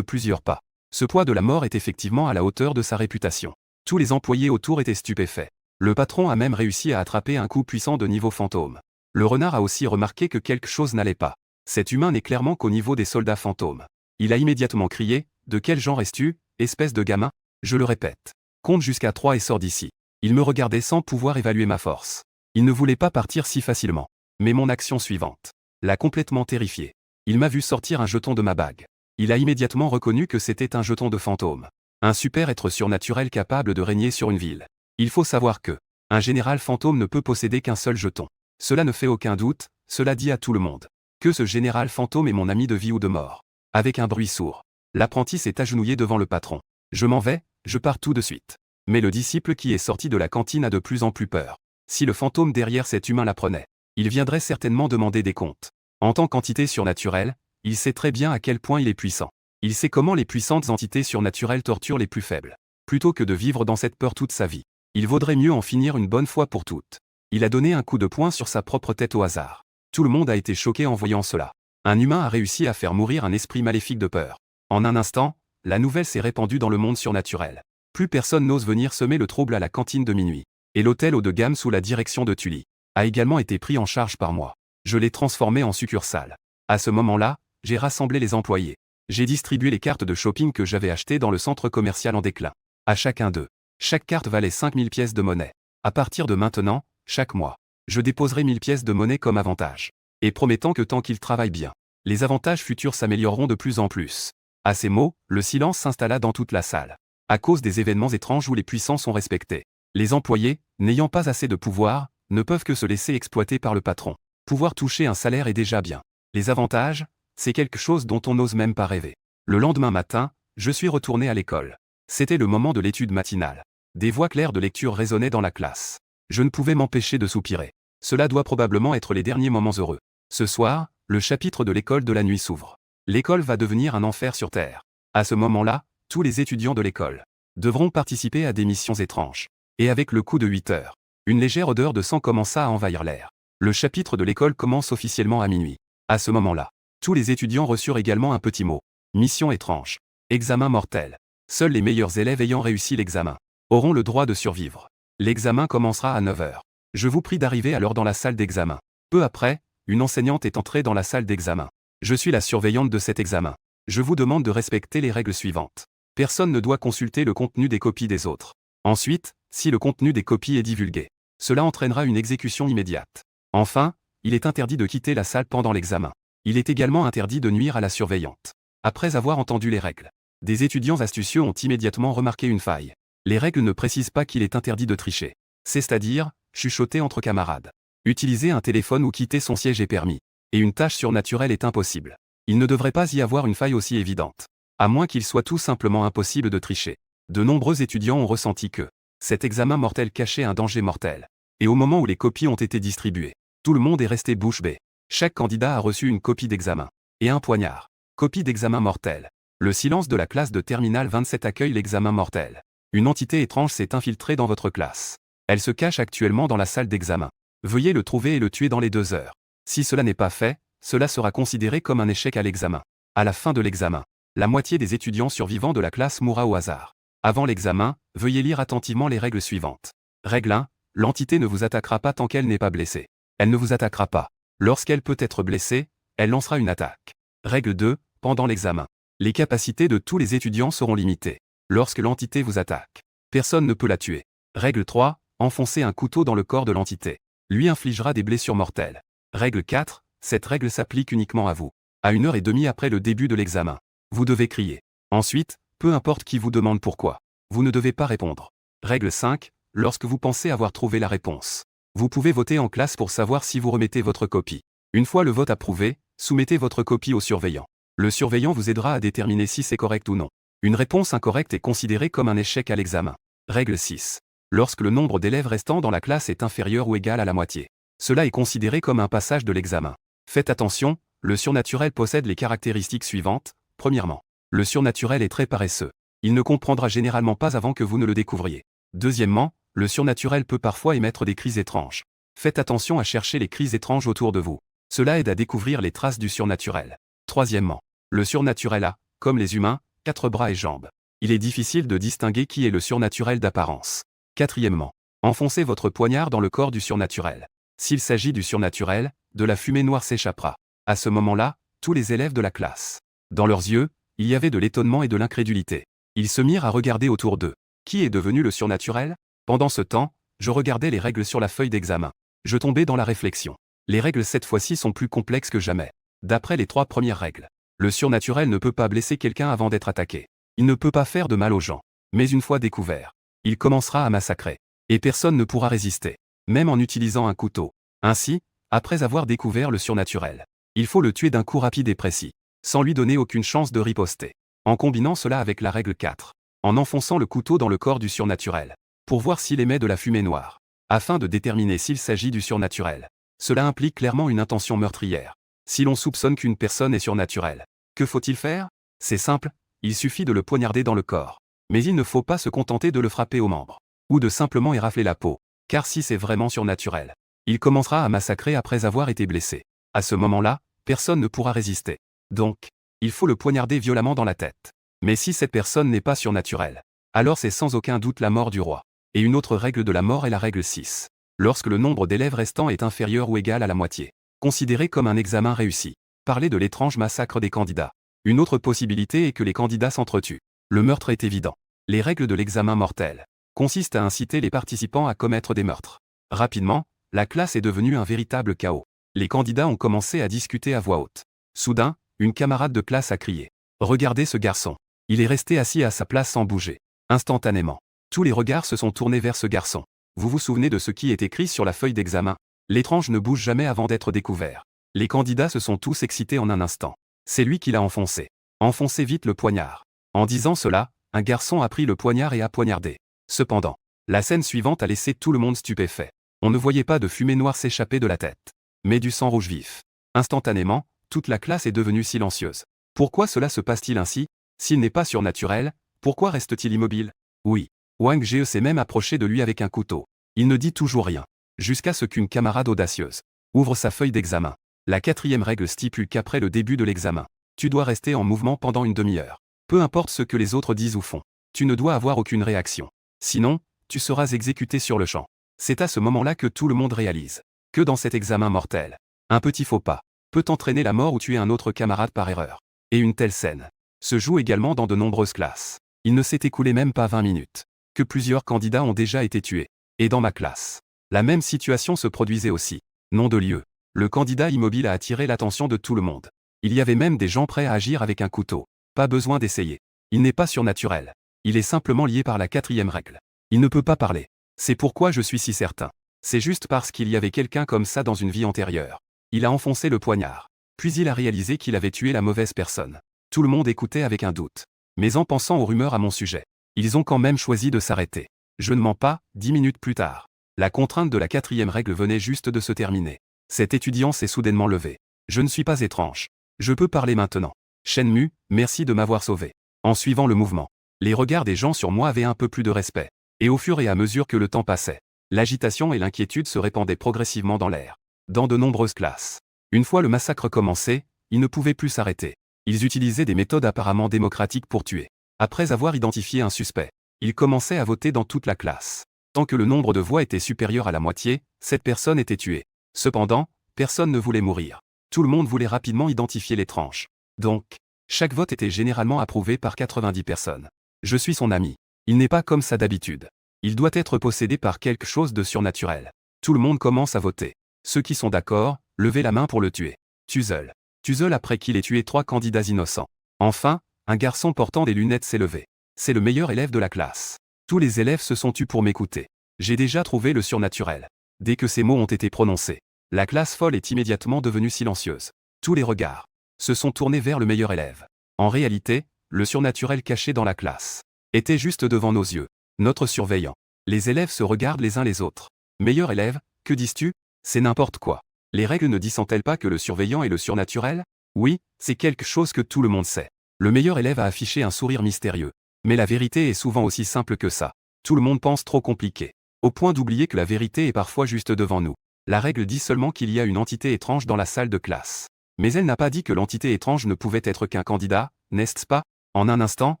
plusieurs pas. Ce poids de la mort est effectivement à la hauteur de sa réputation. Tous les employés autour étaient stupéfaits. Le patron a même réussi à attraper un coup puissant de niveau fantôme. Le renard a aussi remarqué que quelque chose n'allait pas. Cet humain n'est clairement qu'au niveau des soldats fantômes. Il a immédiatement crié « De quel genre es-tu, espèce de gamin ?» Je le répète. Compte jusqu'à 3 et sors d'ici. Il me regardait sans pouvoir évaluer ma force. Il ne voulait pas partir si facilement. Mais mon action suivante l'a complètement terrifié. Il m'a vu sortir un jeton de ma bague. Il a immédiatement reconnu que c'était un jeton de fantôme. Un super être surnaturel capable de régner sur une ville. Il faut savoir que un général fantôme ne peut posséder qu'un seul jeton. Cela ne fait aucun doute, cela dit à tout le monde que ce général fantôme est mon ami de vie ou de mort. Avec un bruit sourd, l'apprenti s'est agenouillé devant le patron. Je m'en vais, je pars tout de suite. Mais le disciple qui est sorti de la cantine a de plus en plus peur. Si le fantôme derrière cet humain l'apprenait, il viendrait certainement demander des comptes. En tant qu'entité surnaturelle, il sait très bien à quel point il est puissant. Il sait comment les puissantes entités surnaturelles torturent les plus faibles. Plutôt que de vivre dans cette peur toute sa vie, il vaudrait mieux en finir une bonne fois pour toutes. Il a donné un coup de poing sur sa propre tête au hasard. Tout le monde a été choqué en voyant cela. Un humain a réussi à faire mourir un esprit maléfique de peur. En un instant, la nouvelle s'est répandue dans le monde surnaturel. Plus personne n'ose venir semer le trouble à la cantine de minuit. Et l'hôtel haut de gamme sous la direction de Tully a également été pris en charge par moi. Je l'ai transformé en succursale. À ce moment-là, j'ai rassemblé les employés. J'ai distribué les cartes de shopping que j'avais achetées dans le centre commercial en déclin. À chacun d'eux, Chaque carte valait 5000 pièces de monnaie. À partir de maintenant, chaque mois, je déposerai 1000 pièces de monnaie comme avantage. Et promettant que tant qu'il travaille bien, les avantages futurs s'amélioreront de plus en plus. À ces mots, le silence s'installa dans toute la salle. À cause des événements étranges où les puissants sont respectés. Les employés, n'ayant pas assez de pouvoir, ne peuvent que se laisser exploiter par le patron. Pouvoir toucher un salaire est déjà bien. Les avantages, c'est quelque chose dont on n'ose même pas rêver. Le lendemain matin, je suis retourné à l'école. C'était le moment de l'étude matinale. Des voix claires de lecture résonnaient dans la classe. Je ne pouvais m'empêcher de soupirer. Cela doit probablement être les derniers moments heureux. Ce soir, le chapitre de l'école de la nuit s'ouvre. L'école va devenir un enfer sur Terre. À ce moment-là, tous les étudiants de l'école devront participer à des missions étranges. Et avec le coup de 8 heures, une légère odeur de sang commença à envahir l'air. Le chapitre de l'école commence officiellement à minuit. À ce moment-là, tous les étudiants reçurent également un petit mot. Mission étrange. Examen mortel. Seuls les meilleurs élèves ayant réussi l'examen auront le droit de survivre. L'examen commencera à 9 heures. Je vous prie d'arriver alors dans la salle d'examen. Peu après, une enseignante est entrée dans la salle d'examen. Je suis la surveillante de cet examen. Je vous demande de respecter les règles suivantes. Personne ne doit consulter le contenu des copies des autres. Ensuite, si le contenu des copies est divulgué, cela entraînera une exécution immédiate. Enfin, il est interdit de quitter la salle pendant l'examen. Il est également interdit de nuire à la surveillante. Après avoir entendu les règles, des étudiants astucieux ont immédiatement remarqué une faille. Les règles ne précisent pas qu'il est interdit de tricher. C'est-à-dire, chuchoter entre camarades. Utiliser un téléphone ou quitter son siège est permis. Et une tâche surnaturelle est impossible. Il ne devrait pas y avoir une faille aussi évidente. À moins qu'il soit tout simplement impossible de tricher. De nombreux étudiants ont ressenti que cet examen mortel cachait un danger mortel. Et au moment où les copies ont été distribuées, tout le monde est resté bouche bée. Chaque candidat a reçu une copie d'examen. Et un poignard. Copie d'examen mortel. Le silence de la classe de Terminale 27 accueille l'examen mortel. Une entité étrange s'est infiltrée dans votre classe. Elle se cache actuellement dans la salle d'examen. Veuillez le trouver et le tuer dans les 2 heures. Si cela n'est pas fait, cela sera considéré comme un échec à l'examen. À la fin de l'examen, la moitié des étudiants survivants de la classe mourra au hasard. Avant l'examen, veuillez lire attentivement les règles suivantes. Règle 1. L'entité ne vous attaquera pas tant qu'elle n'est pas blessée. Elle ne vous attaquera pas. Lorsqu'elle peut être blessée, elle lancera une attaque. Règle 2. Pendant l'examen, les capacités de tous les étudiants seront limitées. Lorsque l'entité vous attaque, personne ne peut la tuer. Règle 3. Enfoncez un couteau dans le corps de l'entité. Lui infligera des blessures mortelles. Règle 4. Cette règle s'applique uniquement à vous. À 1h30 après le début de l'examen, vous devez crier. Ensuite, peu importe qui vous demande pourquoi, vous ne devez pas répondre. Règle 5. Lorsque vous pensez avoir trouvé la réponse, vous pouvez voter en classe pour savoir si vous remettez votre copie. Une fois le vote approuvé, soumettez votre copie au surveillant. Le surveillant vous aidera à déterminer si c'est correct ou non. Une réponse incorrecte est considérée comme un échec à l'examen. Règle 6. Lorsque le nombre d'élèves restants dans la classe est inférieur ou égal à la moitié, cela est considéré comme un passage de l'examen. Faites attention, le surnaturel possède les caractéristiques suivantes. Premièrement, le surnaturel est très paresseux. Il ne comprendra généralement pas avant que vous ne le découvriez. Deuxièmement, le surnaturel peut parfois émettre des cris étranges. Faites attention à chercher les cris étranges autour de vous. Cela aide à découvrir les traces du surnaturel. Troisièmement, le surnaturel a, comme les humains, 4 bras et jambes. Il est difficile de distinguer qui est le surnaturel d'apparence. Quatrièmement, enfoncez votre poignard dans le corps du surnaturel. S'il s'agit du surnaturel, de la fumée noire s'échappera. À ce moment-là, tous les élèves de la classe. Dans leurs yeux, il y avait de l'étonnement et de l'incrédulité. Ils se mirent à regarder autour d'eux. Qui est devenu le surnaturel? Pendant ce temps, je regardais les règles sur la feuille d'examen. Je tombais dans la réflexion. Les règles cette fois-ci sont plus complexes que jamais. D'après les 3 premières règles, le surnaturel ne peut pas blesser quelqu'un avant d'être attaqué. Il ne peut pas faire de mal aux gens. Mais une fois découvert, il commencera à massacrer. Et personne ne pourra résister, même en utilisant un couteau. Ainsi, après avoir découvert le surnaturel, il faut le tuer d'un coup rapide et précis, sans lui donner aucune chance de riposter. En combinant cela avec la règle 4, en enfonçant le couteau dans le corps du surnaturel, pour voir s'il émet de la fumée noire, afin de déterminer s'il s'agit du surnaturel. Cela implique clairement une intention meurtrière. Si l'on soupçonne qu'une personne est surnaturelle, que faut-il faire? C'est simple, il suffit de le poignarder dans le corps. Mais il ne faut pas se contenter de le frapper aux membres, ou de simplement érafler la peau, car si c'est vraiment surnaturel, il commencera à massacrer après avoir été blessé. À ce moment-là, personne ne pourra résister. Donc, il faut le poignarder violemment dans la tête. Mais si cette personne n'est pas surnaturelle, alors c'est sans aucun doute la mort du roi. Et une autre règle de la mort est la règle 6. Lorsque le nombre d'élèves restants est inférieur ou égal à la moitié, considéré comme un examen réussi. Parlez de l'étrange massacre des candidats. Une autre possibilité est que les candidats s'entretuent. Le meurtre est évident. Les règles de l'examen mortel. consiste à inciter les participants à commettre des meurtres. Rapidement, la classe est devenue un véritable chaos. Les candidats ont commencé à discuter à voix haute. Soudain, une camarade de classe a crié. « Regardez ce garçon. Il est resté assis à sa place sans bouger. » Instantanément, tous les regards se sont tournés vers ce garçon. Vous vous souvenez de ce qui est écrit sur la feuille d'examen? L'étrange ne bouge jamais avant d'être découvert. Les candidats se sont tous excités en un instant. C'est lui qui l'a enfoncé. Enfoncez vite le poignard. En disant cela, un garçon a pris le poignard et a poignardé. Cependant, la scène suivante a laissé tout le monde stupéfait. On ne voyait pas de fumée noire s'échapper de la tête, mais du sang rouge vif. Instantanément, toute la classe est devenue silencieuse. Pourquoi cela se passe-t-il ainsi? S'il n'est pas surnaturel, pourquoi reste-t-il immobile? Oui. Wang Jie s'est même approché de lui avec un couteau. Il ne dit toujours rien, jusqu'à ce qu'une camarade audacieuse ouvre sa feuille d'examen. La 4e règle stipule qu'après le début de l'examen, tu dois rester en mouvement pendant une demi-heure. Peu importe ce que les autres disent ou font, tu ne dois avoir aucune réaction. Sinon, tu seras exécuté sur le champ. C'est à ce moment-là que tout le monde réalise que dans cet examen mortel, un petit faux pas peut entraîner la mort ou tuer un autre camarade par erreur. Et une telle scène se joue également dans de nombreuses classes. Il ne s'est écoulé même pas 20 minutes que plusieurs candidats ont déjà été tués. Et dans ma classe, la même situation se produisait aussi. Nom de lieu. Le candidat immobile a attiré l'attention de tout le monde. Il y avait même des gens prêts à agir avec un couteau. Pas besoin d'essayer. Il n'est pas surnaturel. Il est simplement lié par la 4e règle. Il ne peut pas parler. C'est pourquoi je suis si certain. C'est juste parce qu'il y avait quelqu'un comme ça dans une vie antérieure. Il a enfoncé le poignard. Puis il a réalisé qu'il avait tué la mauvaise personne. Tout le monde écoutait avec un doute. Mais en pensant aux rumeurs à mon sujet, ils ont quand même choisi de s'arrêter. Je ne mens pas, 10 minutes plus tard. La contrainte de la 4e règle venait juste de se terminer. Cet étudiant s'est soudainement levé. Je ne suis pas étrange. Je peux parler maintenant. Shenmu, merci de m'avoir sauvé. En suivant le mouvement, les regards des gens sur moi avaient un peu plus de respect. Et au fur et à mesure que le temps passait, l'agitation et l'inquiétude se répandaient progressivement dans l'air. Dans de nombreuses classes. Une fois le massacre commencé, ils ne pouvaient plus s'arrêter. Ils utilisaient des méthodes apparemment démocratiques pour tuer. Après avoir identifié un suspect, ils commençaient à voter dans toute la classe. Tant que le nombre de voix était supérieur à la moitié, cette personne était tuée. Cependant, personne ne voulait mourir. Tout le monde voulait rapidement identifier l'étrange. Donc, chaque vote était généralement approuvé par 90 personnes. Je suis son ami. Il n'est pas comme ça d'habitude. Il doit être possédé par quelque chose de surnaturel. Tout le monde commence à voter. Ceux qui sont d'accord, levez la main pour le tuer. Tuzel. Tuzel après qu'il ait tué 3 candidats innocents. Enfin, un garçon portant des lunettes s'est levé. C'est le meilleur élève de la classe. Tous les élèves se sont tus pour m'écouter. J'ai déjà trouvé le surnaturel. Dès que ces mots ont été prononcés, la classe folle est immédiatement devenue silencieuse. Tous les regards se sont tournés vers le meilleur élève. En réalité, le surnaturel caché dans la classe était juste devant nos yeux. Notre surveillant. Les élèves se regardent les uns les autres. Meilleur élève, que dis-tu? C'est n'importe quoi. Les règles ne disent-elles pas que le surveillant est le surnaturel? Oui, c'est quelque chose que tout le monde sait. Le meilleur élève a affiché un sourire mystérieux. Mais la vérité est souvent aussi simple que ça. Tout le monde pense trop compliqué. Au point d'oublier que la vérité est parfois juste devant nous. La règle dit seulement qu'il y a une entité étrange dans la salle de classe. Mais elle n'a pas dit que l'entité étrange ne pouvait être qu'un candidat, n'est-ce pas? En un instant,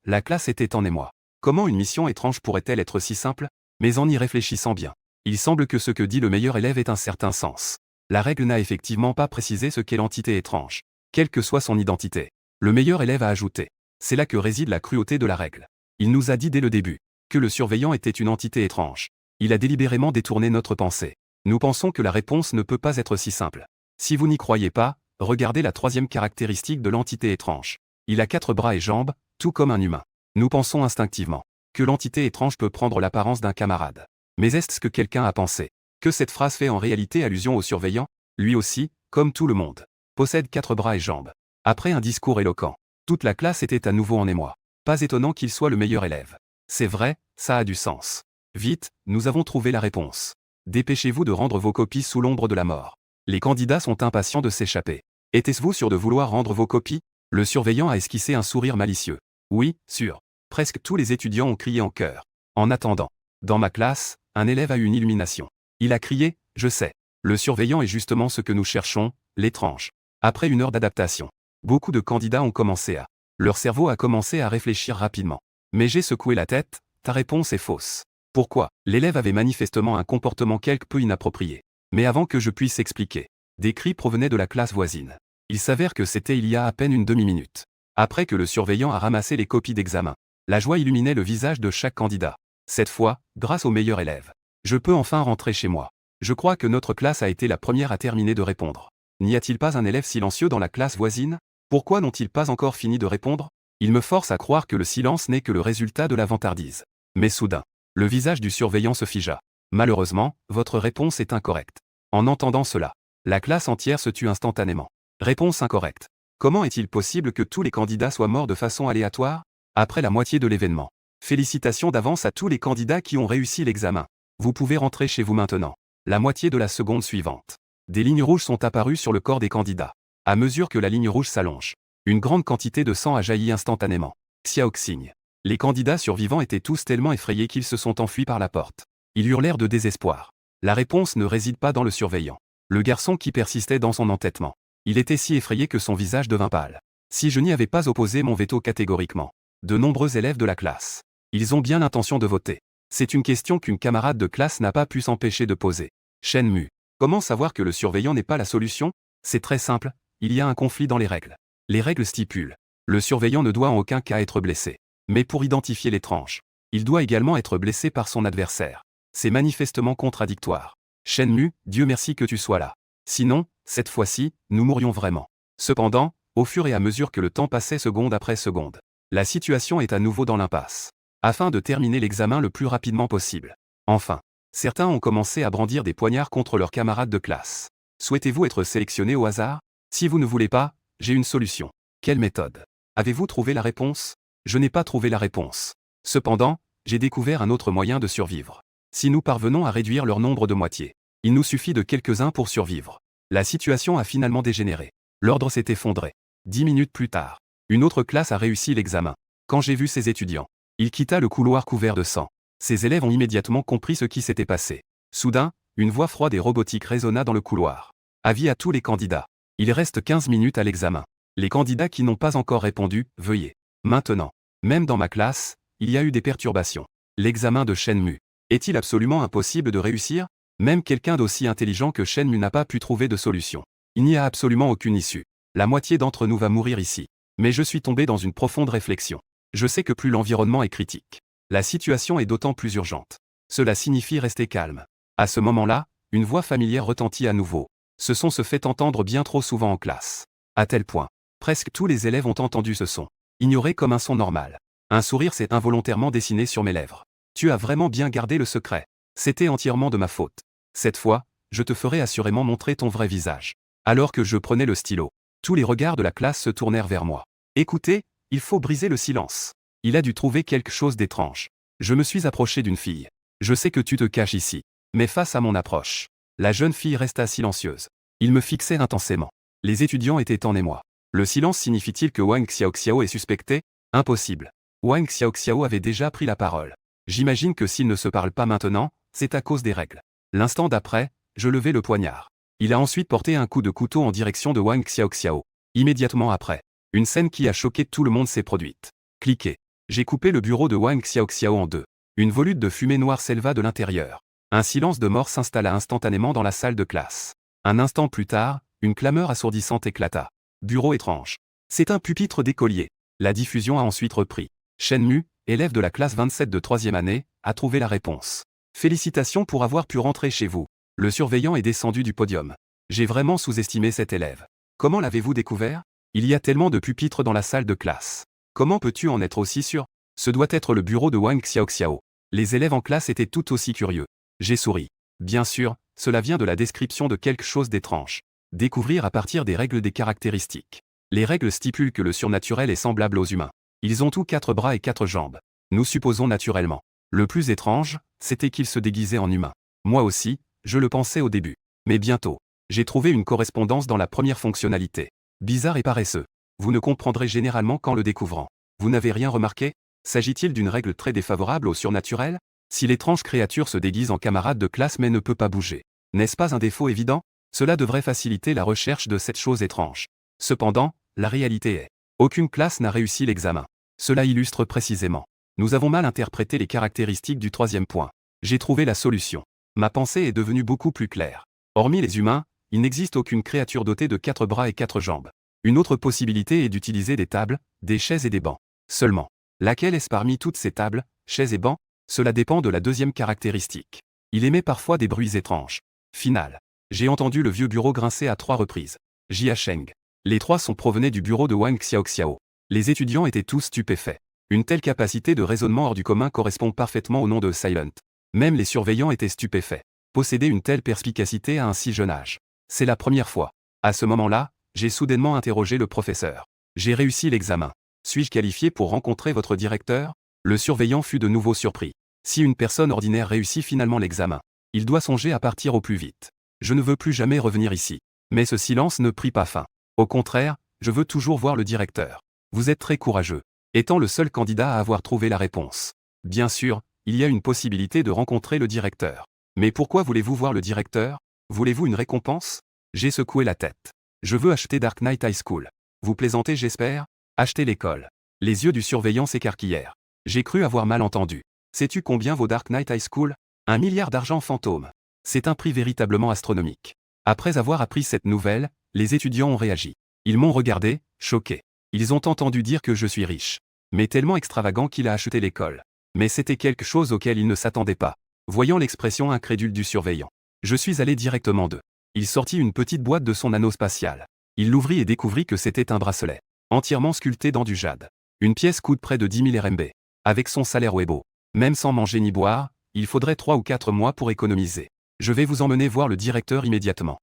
la classe était en émoi. Comment une mission étrange pourrait-elle être si simple? Mais en y réfléchissant bien, il semble que ce que dit le meilleur élève ait un certain sens. La règle n'a effectivement pas précisé ce qu'est l'entité étrange. Quelle que soit son identité. Le meilleur élève a ajouté. C'est là que réside la cruauté de la règle. Il nous a dit dès le début que le surveillant était une entité étrange. Il a délibérément détourné notre pensée. Nous pensons que la réponse ne peut pas être si simple. Si vous n'y croyez pas, regardez la 3e caractéristique de l'entité étrange. Il a 4 bras et jambes, tout comme un humain. Nous pensons instinctivement que l'entité étrange peut prendre l'apparence d'un camarade. Mais est-ce ce que quelqu'un a pensé? Que cette phrase fait en réalité allusion au surveillant? Lui aussi, comme tout le monde, possède 4 bras et jambes. Après un discours éloquent, toute la classe était à nouveau en émoi. Pas étonnant qu'il soit le meilleur élève. C'est vrai, ça a du sens. Vite, nous avons trouvé la réponse. Dépêchez-vous de rendre vos copies sous l'ombre de la mort. Les candidats sont impatients de s'échapper. Était-vous sûr de vouloir rendre vos copies? Le surveillant a esquissé un sourire malicieux. Oui, sûr. Presque tous les étudiants ont crié en chœur. En attendant, dans ma classe, un élève a eu une illumination. Il a crié, je sais. Le surveillant est justement ce que nous cherchons, l'étrange. Après une heure d'adaptation, beaucoup de candidats ont commencé à. Leur cerveau a commencé à réfléchir rapidement. Mais j'ai secoué la tête, ta réponse est fausse. Pourquoi? L'élève avait manifestement un comportement quelque peu inapproprié. Mais avant que je puisse expliquer, des cris provenaient de la classe voisine. Il s'avère que c'était il y a à peine une demi-minute. Après que le surveillant a ramassé les copies d'examen, la joie illuminait le visage de chaque candidat. Cette fois, grâce au meilleur élève. Je peux enfin rentrer chez moi. Je crois que notre classe a été la première à terminer de répondre. N'y a-t-il pas un élève silencieux dans la classe voisine? Pourquoi n'ont-ils pas encore fini de répondre? Il me force à croire que le silence n'est que le résultat de la vantardise. Mais soudain, le visage du surveillant se figea. Malheureusement, votre réponse est incorrecte. En entendant cela, la classe entière se tut instantanément. Réponse incorrecte. Comment est-il possible que tous les candidats soient morts de façon aléatoire? Après la moitié de l'événement. Félicitations d'avance à tous les candidats qui ont réussi l'examen. Vous pouvez rentrer chez vous maintenant. La moitié de la seconde suivante. Des lignes rouges sont apparues sur le corps des candidats. À mesure que la ligne rouge s'allonge, une grande quantité de sang a jailli instantanément. Xiaoxing. Les candidats survivants étaient tous tellement effrayés qu'ils se sont enfuis par la porte. Ils hurlèrent de désespoir. La réponse ne réside pas dans le surveillant. Le garçon qui persistait dans son entêtement. Il était si effrayé que son visage devint pâle. Si je n'y avais pas opposé mon veto catégoriquement. De nombreux élèves de la classe. Ils ont bien l'intention de voter. C'est une question qu'une camarade de classe n'a pas pu s'empêcher de poser. Shenmu. Comment savoir que le surveillant n'est pas la solution? C'est très simple, il y a un conflit dans les règles. Les règles stipulent. Le surveillant ne doit en aucun cas être blessé. Mais pour identifier l'étrange, il doit également être blessé par son adversaire. C'est manifestement contradictoire. Shenmu, Dieu merci que tu sois là. Sinon, cette fois-ci, nous mourrions vraiment. Cependant, au fur et à mesure que le temps passait seconde après seconde, la situation est à nouveau dans l'impasse. Afin de terminer l'examen le plus rapidement possible. Enfin, certains ont commencé à brandir des poignards contre leurs camarades de classe. Souhaitez-vous être sélectionné au hasard? Si vous ne voulez pas, j'ai une solution. Quelle méthode? Avez-vous trouvé la réponse? Je n'ai pas trouvé la réponse. Cependant, j'ai découvert un autre moyen de survivre. Si nous parvenons à réduire leur nombre de moitié, il nous suffit de quelques-uns pour survivre. La situation a finalement dégénéré. L'ordre s'est effondré. 10 minutes plus tard, une autre classe a réussi l'examen. Quand j'ai vu ces étudiants, il quitta le couloir couvert de sang. Ses élèves ont immédiatement compris ce qui s'était passé. Soudain, une voix froide et robotique résonna dans le couloir. Avis à tous les candidats. Il reste 15 minutes à l'examen. Les candidats qui n'ont pas encore répondu, veuillez. Maintenant. Même dans ma classe, il y a eu des perturbations. L'examen de Shenmu. Est-il absolument impossible de réussir? Même quelqu'un d'aussi intelligent que Shenmu n'a pas pu trouver de solution. Il n'y a absolument aucune issue. La moitié d'entre nous va mourir ici. Mais je suis tombé dans une profonde réflexion. Je sais que plus l'environnement est critique, la situation est d'autant plus urgente. Cela signifie rester calme. À ce moment-là, une voix familière retentit à nouveau. Ce son se fait entendre bien trop souvent en classe. À tel point, presque tous les élèves ont entendu ce son. Ignoré comme un son normal. Un sourire s'est involontairement dessiné sur mes lèvres. Tu as vraiment bien gardé le secret. C'était entièrement de ma faute. Cette fois, je te ferai assurément montrer ton vrai visage. Alors que je prenais le stylo, tous les regards de la classe se tournèrent vers moi. Écoutez, il faut briser le silence. Il a dû trouver quelque chose d'étrange. Je me suis approché d'une fille. Je sais que tu te caches ici. Mais face à mon approche, la jeune fille resta silencieuse. Il me fixait intensément. Les étudiants étaient en émoi. Le silence signifie-t-il que Wang Xiaoxiao est suspecté? Impossible. Wang Xiaoxiao avait déjà pris la parole. J'imagine que s'il ne se parle pas maintenant, c'est à cause des règles. L'instant d'après, je levai le poignard. Il a ensuite porté un coup de couteau en direction de Wang Xiaoxiao. Immédiatement après, une scène qui a choqué tout le monde s'est produite. Cliquez. J'ai coupé le bureau de Wang Xiaoxiao en deux. Une volute de fumée noire s'éleva de l'intérieur. Un silence de mort s'installa instantanément dans la salle de classe. Un instant plus tard, une clameur assourdissante éclata. Bureau étrange. C'est un pupitre d'écolier. La diffusion a ensuite repris. Shenmu, élève de la classe 27 de 3e année, a trouvé la réponse. Félicitations pour avoir pu rentrer chez vous. Le surveillant est descendu du podium. J'ai vraiment sous-estimé cet élève. Comment l'avez-vous découvert? Il y a tellement de pupitres dans la salle de classe. Comment peux-tu en être aussi sûr? Ce doit être le bureau de Wang Xiaoxiao. Les élèves en classe étaient tout aussi curieux. J'ai souri. Bien sûr, cela vient de la description de quelque chose d'étrange. Découvrir à partir des règles des caractéristiques. Les règles stipulent que le surnaturel est semblable aux humains. Ils ont tous 4 bras et 4 jambes. Nous supposons naturellement. Le plus étrange, c'était qu'ils se déguisaient en humains. Moi aussi, je le pensais au début. Mais bientôt, j'ai trouvé une correspondance dans la première fonctionnalité. Bizarre et paresseux. Vous ne comprendrez généralement qu'en le découvrant. Vous n'avez rien remarqué? S'agit-il d'une règle très défavorable au surnaturel? Si l'étrange créature se déguise en camarade de classe mais ne peut pas bouger, n'est-ce pas un défaut évident? Cela devrait faciliter la recherche de cette chose étrange. Cependant, la réalité est, aucune classe n'a réussi l'examen. Cela illustre précisément. Nous avons mal interprété les caractéristiques du 3e point. J'ai trouvé la solution. Ma pensée est devenue beaucoup plus claire. Hormis les humains, il n'existe aucune créature dotée de 4 bras et 4 jambes. Une autre possibilité est d'utiliser des tables, des chaises et des bancs. Seulement. Laquelle est-ce parmi toutes ces tables, chaises et bancs? Cela dépend de la deuxième caractéristique. Il émet parfois des bruits étranges. Final. J'ai entendu le vieux bureau grincer à 3 reprises. Jia Sheng. Les 3 sons provenaient du bureau de Wang Xiaoxiao. Les étudiants étaient tous stupéfaits. Une telle capacité de raisonnement hors du commun correspond parfaitement au nom de Silent. Même les surveillants étaient stupéfaits. Posséder une telle perspicacité à un si jeune âge. C'est la première fois. À ce moment-là, j'ai soudainement interrogé le professeur. J'ai réussi l'examen. Suis-je qualifié pour rencontrer votre directeur? Le surveillant fut de nouveau surpris. Si une personne ordinaire réussit finalement l'examen, il doit songer à partir au plus vite. Je ne veux plus jamais revenir ici. Mais ce silence ne prit pas fin. Au contraire, je veux toujours voir le directeur. Vous êtes très courageux. Étant le seul candidat à avoir trouvé la réponse. Bien sûr, il y a une possibilité de rencontrer le directeur. Mais pourquoi voulez-vous voir le directeur? Voulez-vous une récompense? J'ai secoué la tête. Je veux acheter Dark Knight High School. Vous plaisantez, j'espère? Acheter l'école. Les yeux du surveillant s'écarquillèrent. J'ai cru avoir mal entendu. Sais-tu combien vaut Dark Knight High School? 1 milliard d'argent fantôme. C'est un prix véritablement astronomique. Après avoir appris cette nouvelle, les étudiants ont réagi. Ils m'ont regardé, choqués. Ils ont entendu dire que je suis riche. Mais tellement extravagant qu'il a acheté l'école. Mais c'était quelque chose auquel ils ne s'attendaient pas. Voyant l'expression incrédule du surveillant, je suis allé directement d'eux. Il sortit une petite boîte de son anneau spatial. Il l'ouvrit et découvrit que c'était un bracelet. Entièrement sculpté dans du jade. Une pièce coûte près de 10 000 RMB. Avec son salaire Weibo. Même sans manger ni boire, il faudrait 3 ou 4 mois pour économiser. Je vais vous emmener voir le directeur immédiatement.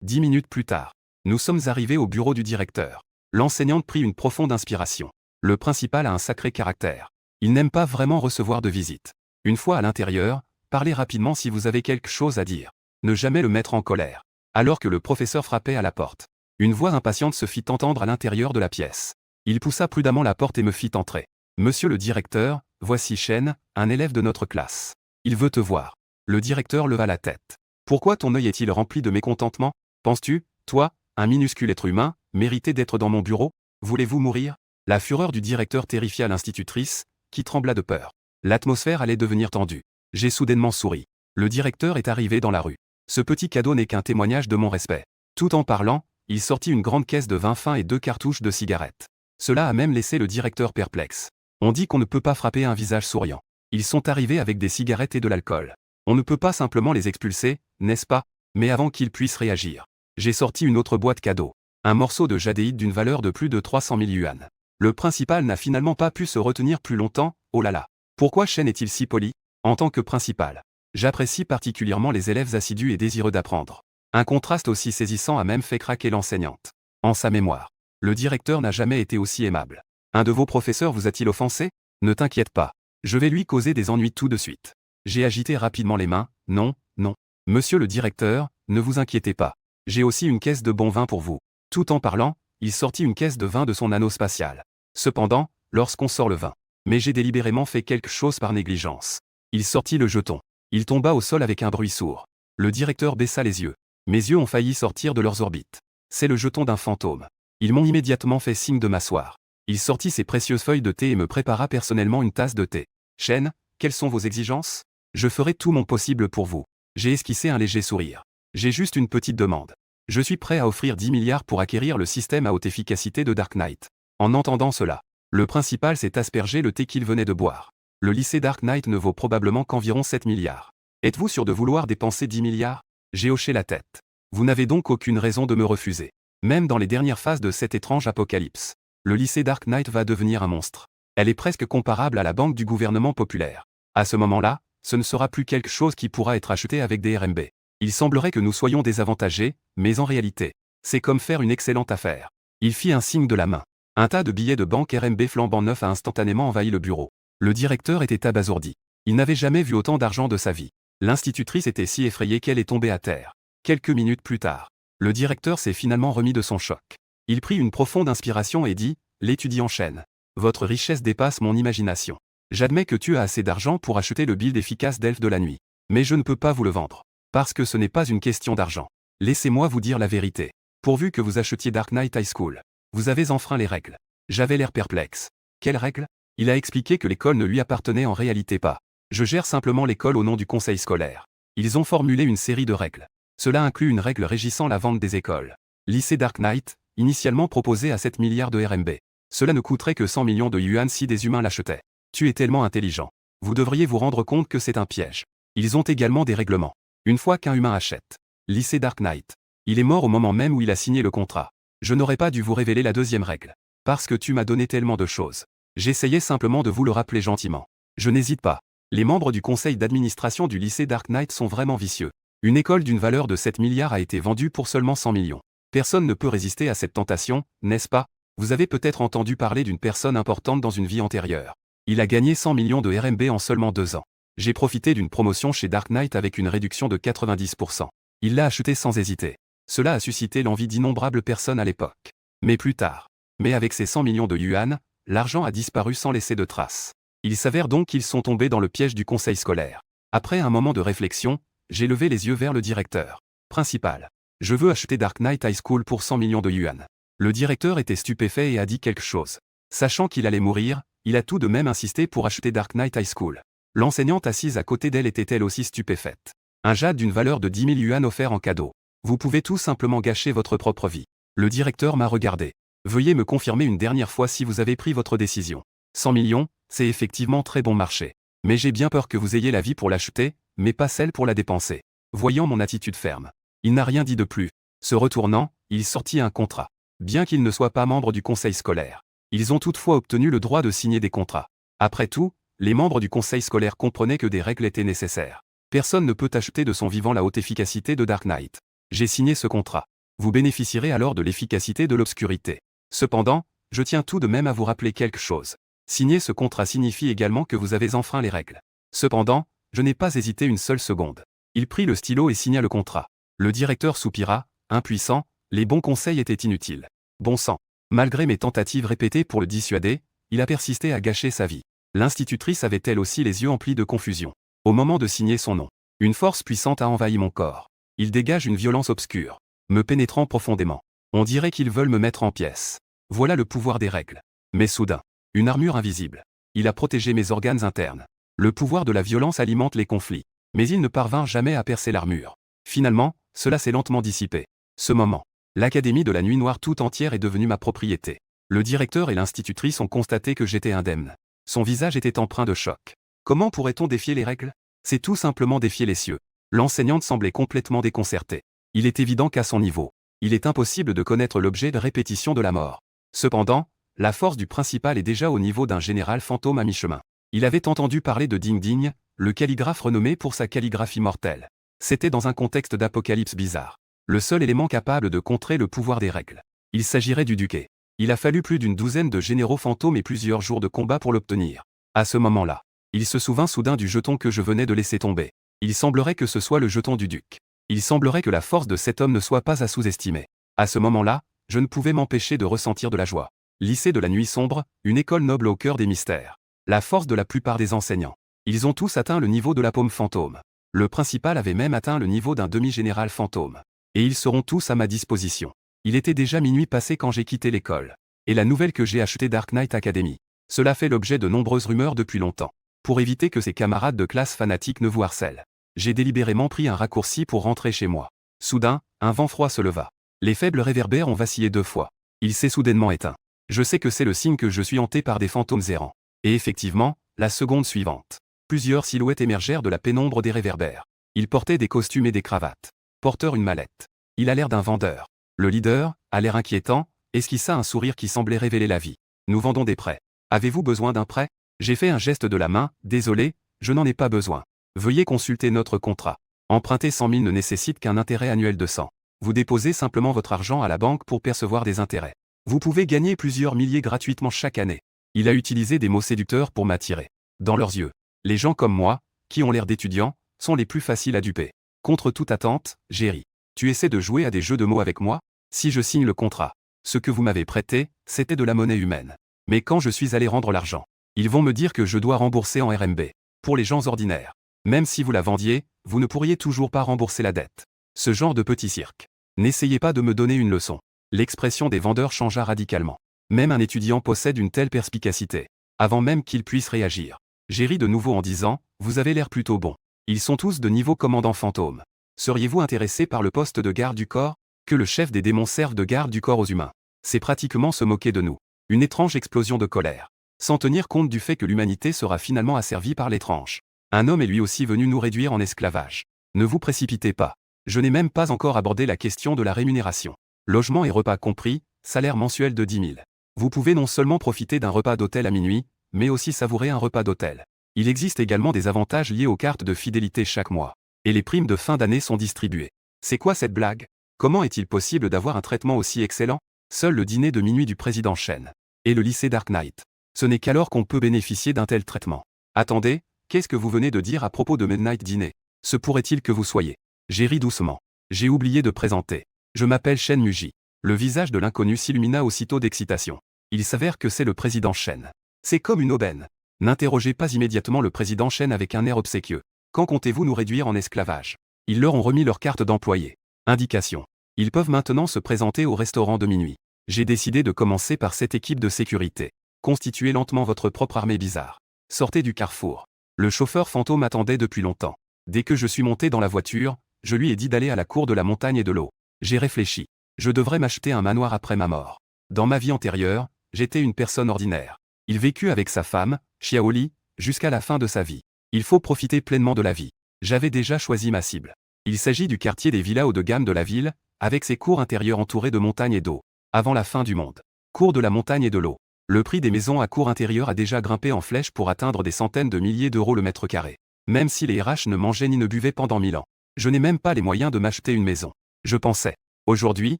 10 minutes plus tard, nous sommes arrivés au bureau du directeur. L'enseignante prit une profonde inspiration. Le principal a un sacré caractère. Il n'aime pas vraiment recevoir de visites. Une fois à l'intérieur, parlez rapidement si vous avez quelque chose à dire. Ne jamais le mettre en colère. Alors que le professeur frappait à la porte, une voix impatiente se fit entendre à l'intérieur de la pièce. Il poussa prudemment la porte et me fit entrer. Monsieur le directeur, voici Shen, un élève de notre classe. Il veut te voir. Le directeur leva la tête. Pourquoi ton œil est-il rempli de mécontentement? Penses-tu, toi, un minuscule être humain, mériter d'être dans mon bureau? Voulez-vous mourir? La fureur du directeur terrifia l'institutrice, qui trembla de peur. L'atmosphère allait devenir tendue. J'ai soudainement souri. Le directeur est arrivé dans la rue. Ce petit cadeau n'est qu'un témoignage de mon respect. Tout en parlant, il sortit une grande caisse de vin fin et 2 cartouches de cigarettes. Cela a même laissé le directeur perplexe. On dit qu'on ne peut pas frapper un visage souriant. Ils sont arrivés avec des cigarettes et de l'alcool. On ne peut pas simplement les expulser, n'est-ce pas? Mais avant qu'ils puissent réagir, j'ai sorti une autre boîte cadeau. Un morceau de jadéite d'une valeur de plus de 300 000 yuan. Le principal n'a finalement pas pu se retenir plus longtemps, oh là là. Pourquoi Shen est-il si poli? En tant que principal, j'apprécie particulièrement les élèves assidus et désireux d'apprendre. Un contraste aussi saisissant a même fait craquer l'enseignante. En sa mémoire, le directeur n'a jamais été aussi aimable. Un de vos professeurs vous a-t-il offensé? Ne t'inquiète pas. Je vais lui causer des ennuis tout de suite. J'ai agité rapidement les mains. Non, non. Monsieur le directeur, ne vous inquiétez pas. J'ai aussi une caisse de bon vin pour vous. Tout en parlant, il sortit une caisse de vin de son anneau spatial. Cependant, lorsqu'on sort le vin. Mais j'ai délibérément fait quelque chose par négligence. Il sortit le jeton. Il tomba au sol avec un bruit sourd. Le directeur baissa les yeux. Mes yeux ont failli sortir de leurs orbites. C'est le jeton d'un fantôme. Ils m'ont immédiatement fait signe de m'asseoir. Il sortit ses précieuses feuilles de thé et me prépara personnellement une tasse de thé. Shen, quelles sont vos exigences? Je ferai tout mon possible pour vous. J'ai esquissé un léger sourire. J'ai juste une petite demande. Je suis prêt à offrir 10 milliards pour acquérir le système à haute efficacité de Dark Knight. En entendant cela, le principal s'est aspergé le thé qu'il venait de boire. Le lycée Dark Knight ne vaut probablement qu'environ 7 milliards. Êtes-vous sûr de vouloir dépenser 10 milliards? J'ai hoché la tête. Vous n'avez donc aucune raison de me refuser. Même dans les dernières phases de cette étrange apocalypse, le lycée Dark Knight va devenir un monstre. Elle est presque comparable à la banque du gouvernement populaire. À ce moment-là, ce ne sera plus quelque chose qui pourra être acheté avec des RMB. Il semblerait que nous soyons désavantagés, mais en réalité, c'est comme faire une excellente affaire. Il fit un signe de la main. Un tas de billets de banque RMB flambant neufs a instantanément envahi le bureau. Le directeur était abasourdi. Il n'avait jamais vu autant d'argent de sa vie. L'institutrice était si effrayée qu'elle est tombée à terre. Quelques minutes plus tard, le directeur s'est finalement remis de son choc. Il prit une profonde inspiration et dit, « L'étudiant Shen, votre richesse dépasse mon imagination. J'admets que tu as assez d'argent pour acheter le build efficace d'Elfe de la nuit. Mais je ne peux pas vous le vendre. Parce que ce n'est pas une question d'argent. Laissez-moi vous dire la vérité. Pourvu que vous achetiez Dark Knight High School, vous avez enfreint les règles. » J'avais l'air perplexe. Quelles règles? Il a expliqué que l'école ne lui appartenait en réalité pas. Je gère simplement l'école au nom du conseil scolaire. Ils ont formulé une série de règles. Cela inclut une règle régissant la vente des écoles. Lycée Dark Knight, initialement proposé à 7 milliards de RMB. Cela ne coûterait que 100 millions de yuan si des humains l'achetaient. Tu es tellement intelligent. Vous devriez vous rendre compte que c'est un piège. Ils ont également des règlements. Une fois qu'un humain achète lycée Dark Knight, il est mort au moment même où il a signé le contrat. Je n'aurais pas dû vous révéler la deuxième règle. Parce que tu m'as donné tellement de choses. J'essayais simplement de vous le rappeler gentiment. Je n'hésite pas. Les membres du conseil d'administration du lycée Dark Knight sont vraiment vicieux. Une école d'une valeur de 7 milliards a été vendue pour seulement 100 millions. Personne ne peut résister à cette tentation, n'est-ce pas? Vous avez peut-être entendu parler d'une personne importante dans une vie antérieure. Il a gagné 100 millions de RMB en seulement 2 ans. J'ai profité d'une promotion chez Dark Knight avec une réduction de 90%. Il l'a acheté sans hésiter. Cela a suscité l'envie d'innombrables personnes à l'époque. Mais plus tard. Mais avec ces 100 millions de yuan, l'argent a disparu sans laisser de traces. Il s'avère donc qu'ils sont tombés dans le piège du conseil scolaire. Après un moment de réflexion, j'ai levé les yeux vers le directeur principal. Je veux acheter Dark Knight High School pour 100 millions de yuan. Le directeur était stupéfait et a dit quelque chose. Sachant qu'il allait mourir, il a tout de même insisté pour acheter Dark Knight High School. L'enseignante assise à côté d'elle était elle aussi stupéfaite. Un jade d'une valeur de 10 000 yuan offert en cadeau. Vous pouvez tout simplement gâcher votre propre vie. Le directeur m'a regardé. Veuillez me confirmer une dernière fois si vous avez pris votre décision. 100 millions, c'est effectivement très bon marché. Mais j'ai bien peur que vous ayez la vie pour l'acheter, mais pas celle pour la dépenser. Voyant mon attitude ferme. Il n'a rien dit de plus. Se retournant, il sortit un contrat. Bien qu'il ne soit pas membre du conseil scolaire. Ils ont toutefois obtenu le droit de signer des contrats. Après tout, les membres du conseil scolaire comprenaient que des règles étaient nécessaires. Personne ne peut acheter de son vivant la haute efficacité de Dark Knight. J'ai signé ce contrat. Vous bénéficierez alors de l'efficacité de l'obscurité. Cependant, je tiens tout de même à vous rappeler quelque chose. Signer ce contrat signifie également que vous avez enfreint les règles. Cependant, je n'ai pas hésité une seule seconde. Il prit le stylo et signa le contrat. Le directeur soupira, impuissant, les bons conseils étaient inutiles. Bon sang. Malgré mes tentatives répétées pour le dissuader, il a persisté à gâcher sa vie. L'institutrice avait elle aussi les yeux emplis de confusion. Au moment de signer son nom, une force puissante a envahi mon corps. Il dégage une violence obscure, me pénétrant profondément. On dirait qu'ils veulent me mettre en pièces. Voilà le pouvoir des règles. Mais soudain, une armure invisible. Il a protégé mes organes internes. Le pouvoir de la violence alimente les conflits. Mais il ne parvint jamais à percer l'armure. Finalement, cela s'est lentement dissipé. Ce moment, l'Académie de la Nuit Noire tout entière est devenue ma propriété. Le directeur et l'institutrice ont constaté que j'étais indemne. Son visage était empreint de choc. Comment pourrait-on défier les règles? C'est tout simplement défier les cieux. L'enseignante semblait complètement déconcertée. Il est évident qu'à son niveau, il est impossible de connaître l'objet de répétition de la mort. Cependant, la force du principal est déjà au niveau d'un général fantôme à mi-chemin. Il avait entendu parler de Ding Ding, le calligraphe renommé pour sa calligraphie mortelle. C'était dans un contexte d'apocalypse bizarre. Le seul élément capable de contrer le pouvoir des règles. Il s'agirait du Duquet. Il a fallu plus d'une douzaine de généraux fantômes et plusieurs jours de combat pour l'obtenir. À ce moment-là, il se souvint soudain du jeton que je venais de laisser tomber. Il semblerait que ce soit le jeton du duc. Il semblerait que la force de cet homme ne soit pas à sous-estimer. À ce moment-là, je ne pouvais m'empêcher de ressentir de la joie. Lycée de la nuit sombre, une école noble au cœur des mystères. La force de la plupart des enseignants. Ils ont tous atteint le niveau de la paume fantôme. Le principal avait même atteint le niveau d'un demi-général fantôme. Et ils seront tous à ma disposition. Il était déjà minuit passé quand j'ai quitté l'école. Et la nouvelle que j'ai achetée Dark Knight Academy. Cela fait l'objet de nombreuses rumeurs depuis longtemps. Pour éviter que ses camarades de classe fanatiques ne vous harcèlent, j'ai délibérément pris un raccourci pour rentrer chez moi. Soudain, un vent froid se leva. Les faibles réverbères ont vacillé 2 fois. Il s'est soudainement éteint. Je sais que c'est le signe que je suis hanté par des fantômes errants. Et effectivement, la seconde suivante. Plusieurs silhouettes émergèrent de la pénombre des réverbères. Ils portaient des costumes et des cravates. Porteur une mallette. Il a l'air d'un vendeur. Le leader, à l'air inquiétant, esquissa un sourire qui semblait révéler la vie. Nous vendons des prêts. Avez-vous besoin d'un prêt? J'ai fait un geste de la main, désolé, je n'en ai pas besoin. Veuillez consulter notre contrat. Emprunter 100 000 ne nécessite qu'un intérêt annuel de 100. Vous déposez simplement votre argent à la banque pour percevoir des intérêts. Vous pouvez gagner plusieurs milliers gratuitement chaque année. Il a utilisé des mots séducteurs pour m'attirer. Dans leurs yeux, les gens comme moi, qui ont l'air d'étudiants, sont les plus faciles à duper. Contre toute attente, j'ai ri. Tu essaies de jouer à des jeux de mots avec moi? Si je signe le contrat, ce que vous m'avez prêté, c'était de la monnaie humaine. Mais quand je suis allé rendre l'argent, ils vont me dire que je dois rembourser en RMB. Pour les gens ordinaires. Même si vous la vendiez, vous ne pourriez toujours pas rembourser la dette. Ce genre de petit cirque. N'essayez pas de me donner une leçon. L'expression des vendeurs changea radicalement. Même un étudiant possède une telle perspicacité. Avant même qu'il puisse réagir. J'ai ri de nouveau en disant, vous avez l'air plutôt bon. Ils sont tous de niveau commandant fantôme. Seriez-vous intéressé par le poste de garde du corps? Que le chef des démons serve de garde du corps aux humains. C'est pratiquement se moquer de nous. Une étrange explosion de colère. sans tenir compte du fait que l'humanité sera finalement asservie par l'étrange. Un homme est lui aussi venu nous réduire en esclavage. Ne vous précipitez pas. Je n'ai même pas encore abordé la question de la rémunération. Logement et repas compris, salaire mensuel de 10 000. Vous pouvez non seulement profiter d'un repas d'hôtel à minuit, mais aussi savourer un repas d'hôtel. Il existe également des avantages liés aux cartes de fidélité chaque mois. Et les primes de fin d'année sont distribuées. C'est quoi cette blague? Comment est-il possible d'avoir un traitement aussi excellent? Seul le dîner de minuit du président Shen et le lycée Dark Knight. Ce n'est qu'alors qu'on peut bénéficier d'un tel traitement. Attendez, qu'est-ce que vous venez de dire à propos de Midnight Dîner? Se pourrait-il que vous soyez? J'ai ri doucement. J'ai oublié de présenter. Je m'appelle Shen Muji. Le visage de l'inconnu s'illumina aussitôt d'excitation. Il s'avère que c'est le président Shen. C'est comme une aubaine. N'interrogez pas immédiatement le président Shen avec un air obséquieux. Quand comptez-vous nous réduire en esclavage? Ils leur ont remis leur carte d'employé. Indication. Ils peuvent maintenant se présenter au restaurant de minuit. J'ai décidé de commencer par cette équipe de sécurité. Constituez lentement votre propre armée bizarre. Sortez du carrefour. Le chauffeur fantôme attendait depuis longtemps. Dès que je suis monté dans la voiture, je lui ai dit d'aller à la cour de la montagne et de l'eau. J'ai réfléchi. Je devrais m'acheter un manoir après ma mort. Dans ma vie antérieure, j'étais une personne ordinaire. Il vécut avec sa femme, Xiaoli, jusqu'à la fin de sa vie. Il faut profiter pleinement de la vie. J'avais déjà choisi ma cible. Il s'agit du quartier des villas haut de gamme de la ville, avec ses cours intérieures entourées de montagnes et d'eau. Avant la fin du monde. Cours de la montagne et de l'eau. Le prix des maisons à cours intérieurs a déjà grimpé en flèche pour atteindre des centaines de milliers d'euros le mètre carré. Même si les RH ne mangeaient ni ne buvaient pendant 1000 ans. Je n'ai même pas les moyens de m'acheter une maison. Je pensais. Aujourd'hui,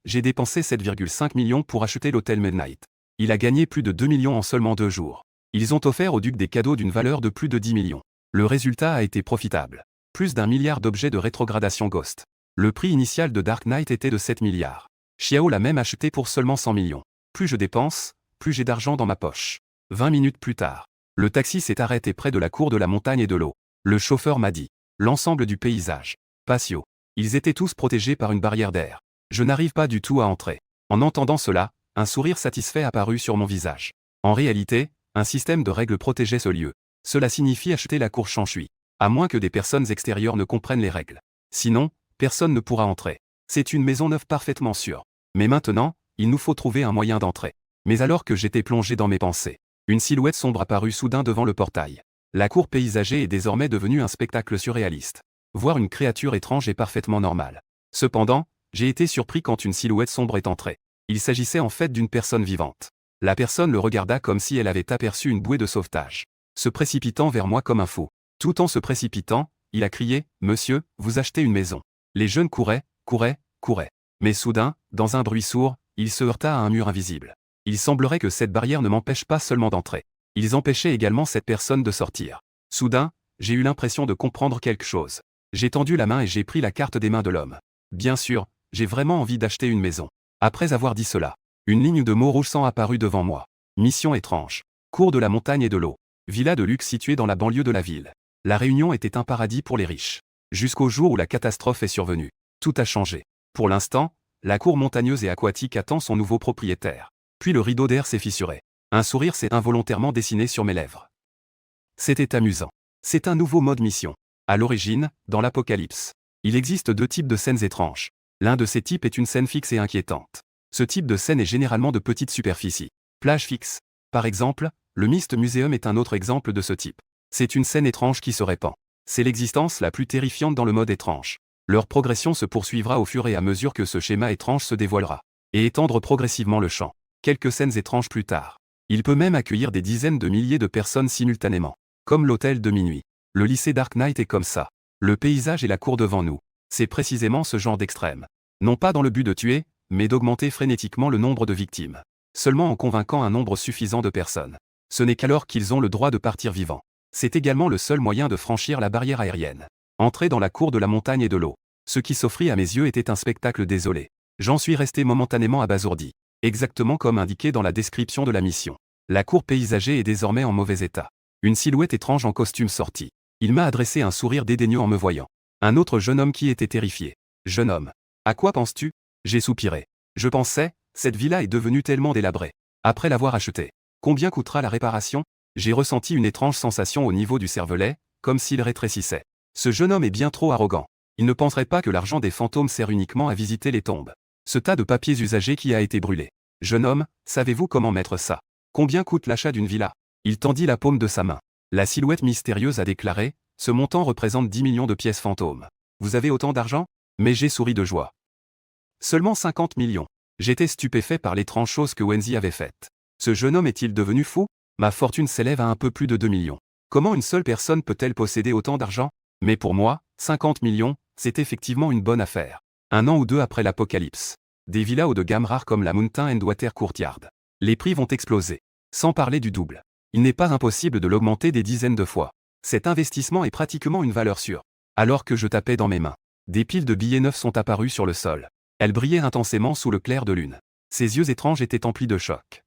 j'ai dépensé 7,5 millions pour acheter l'hôtel Midnight. Il a gagné plus de 2 millions en seulement 2 jours. Ils ont offert au duc des cadeaux d'une valeur de plus de 10 millions. Le résultat a été profitable. Plus d'1 milliard d'objets de rétrogradation Ghost. Le prix initial de Dark Knight était de 7 milliards. Xiao l'a même acheté pour seulement 100 millions. Plus je dépense, plus j'ai d'argent dans ma poche. 20 minutes plus tard, le taxi s'est arrêté près de la cour de la montagne et de l'eau. Le chauffeur m'a dit. L'ensemble du paysage. Patio. Ils étaient tous protégés par une barrière d'air. Je n'arrive pas du tout à entrer. En entendant cela, un sourire satisfait apparut sur mon visage. En réalité, un système de règles protégeait ce lieu. Cela signifie acheter la cour Shanshui. À moins que des personnes extérieures ne comprennent les règles. Sinon, personne ne pourra entrer. C'est une maison neuve parfaitement sûre. Mais maintenant, il nous faut trouver un moyen d'entrer. Mais alors que j'étais plongé dans mes pensées, une silhouette sombre apparut soudain devant le portail. La cour paysagée est désormais devenue un spectacle surréaliste. Voir une créature étrange est parfaitement normal. Cependant, j'ai été surpris quand une silhouette sombre est entrée. Il s'agissait en fait d'une personne vivante. La personne le regarda comme si elle avait aperçu une bouée de sauvetage. Se précipitant vers moi comme un fou. Tout en se précipitant, il a crié « Monsieur, vous achetez une maison ». Les jeunes couraient, couraient. Mais soudain, dans un bruit sourd, il se heurta à un mur invisible. Il semblerait que cette barrière ne m'empêche pas seulement d'entrer. Ils empêchaient également cette personne de sortir. Soudain, j'ai eu l'impression de comprendre quelque chose. J'ai tendu la main et j'ai pris la carte des mains de l'homme. Bien sûr, j'ai vraiment envie d'acheter une maison. Après avoir dit cela, une ligne de mots rouges sang apparut devant moi. Mission étrange. Cours de la montagne et de l'eau. Villa de luxe située dans la banlieue de la ville. La Réunion était un paradis pour les riches. Jusqu'au jour où la catastrophe est survenue. Tout a changé. Pour l'instant, la cour montagneuse et aquatique attend son nouveau propriétaire. Puis le rideau d'air s'est fissuré. Un sourire s'est involontairement dessiné sur mes lèvres. C'était amusant. C'est un nouveau mode mission. À l'origine, dans l'Apocalypse, il existe 2 types de scènes étranges. L'un de ces types est une scène fixe et inquiétante. Ce type de scène est généralement de petites superficies. Plage fixe. Par exemple, le Mist Museum est un autre exemple de ce type. C'est une scène étrange qui se répand. C'est l'existence la plus terrifiante dans le mode étrange. Leur progression se poursuivra au fur et à mesure que ce schéma étrange se dévoilera. Et étendre progressivement le champ. Quelques scènes étranges plus tard. Il peut même accueillir des dizaines de milliers de personnes simultanément. Comme l'hôtel de minuit. Le lycée Dark Knight est comme ça. Le paysage et la cour devant nous. C'est précisément ce genre d'extrême. Non pas dans le but de tuer, mais d'augmenter frénétiquement le nombre de victimes. Seulement en convainquant un nombre suffisant de personnes. Ce n'est qu'alors qu'ils ont le droit de partir vivants. C'est également le seul moyen de franchir la barrière aérienne. Entrer dans la cour de la montagne et de l'eau. Ce qui s'offrit à mes yeux était un spectacle désolé. J'en suis resté momentanément abasourdi. Exactement comme indiqué dans la description de la mission. La cour paysagée est désormais en mauvais état. Une silhouette étrange en costume sortit. Il m'a adressé un sourire dédaigneux en me voyant. Un autre jeune homme qui était terrifié. Jeune homme. À quoi penses-tu? J'ai soupiré. Je pensais, cette villa est devenue tellement délabrée. Après l'avoir achetée. Combien coûtera la réparation? J'ai ressenti une étrange sensation au niveau du cervelet, comme s'il rétrécissait. Ce jeune homme est bien trop arrogant. Il ne penserait pas que l'argent des fantômes sert uniquement à visiter les tombes. Ce tas de papiers usagés qui a été brûlé. Jeune homme, savez-vous comment mettre ça? Combien coûte l'achat d'une villa? Il tendit la paume de sa main. La silhouette mystérieuse a déclaré, ce montant représente 10 millions de pièces fantômes. Vous avez autant d'argent? Mais j'ai souri de joie. Seulement 50 millions. J'étais stupéfait par l'étrange chose que Wenzi avait faite. Ce jeune homme est-il devenu fou? Ma fortune s'élève à un peu plus de 2 millions. Comment une seule personne peut-elle posséder autant d'argent? Mais pour moi, 50 millions, c'est effectivement une bonne affaire. Un an ou deux après l'apocalypse. Des villas haut de gamme rares comme la Mountain & Water Courtyard. Les prix vont exploser. Sans parler du double. Il n'est pas impossible de l'augmenter des dizaines de fois. Cet investissement est pratiquement une valeur sûre. Alors que je tapais dans mes mains, des piles de billets neufs sont apparus sur le sol. Elles brillaient intensément sous le clair de lune. Ses yeux étranges étaient emplis de choc.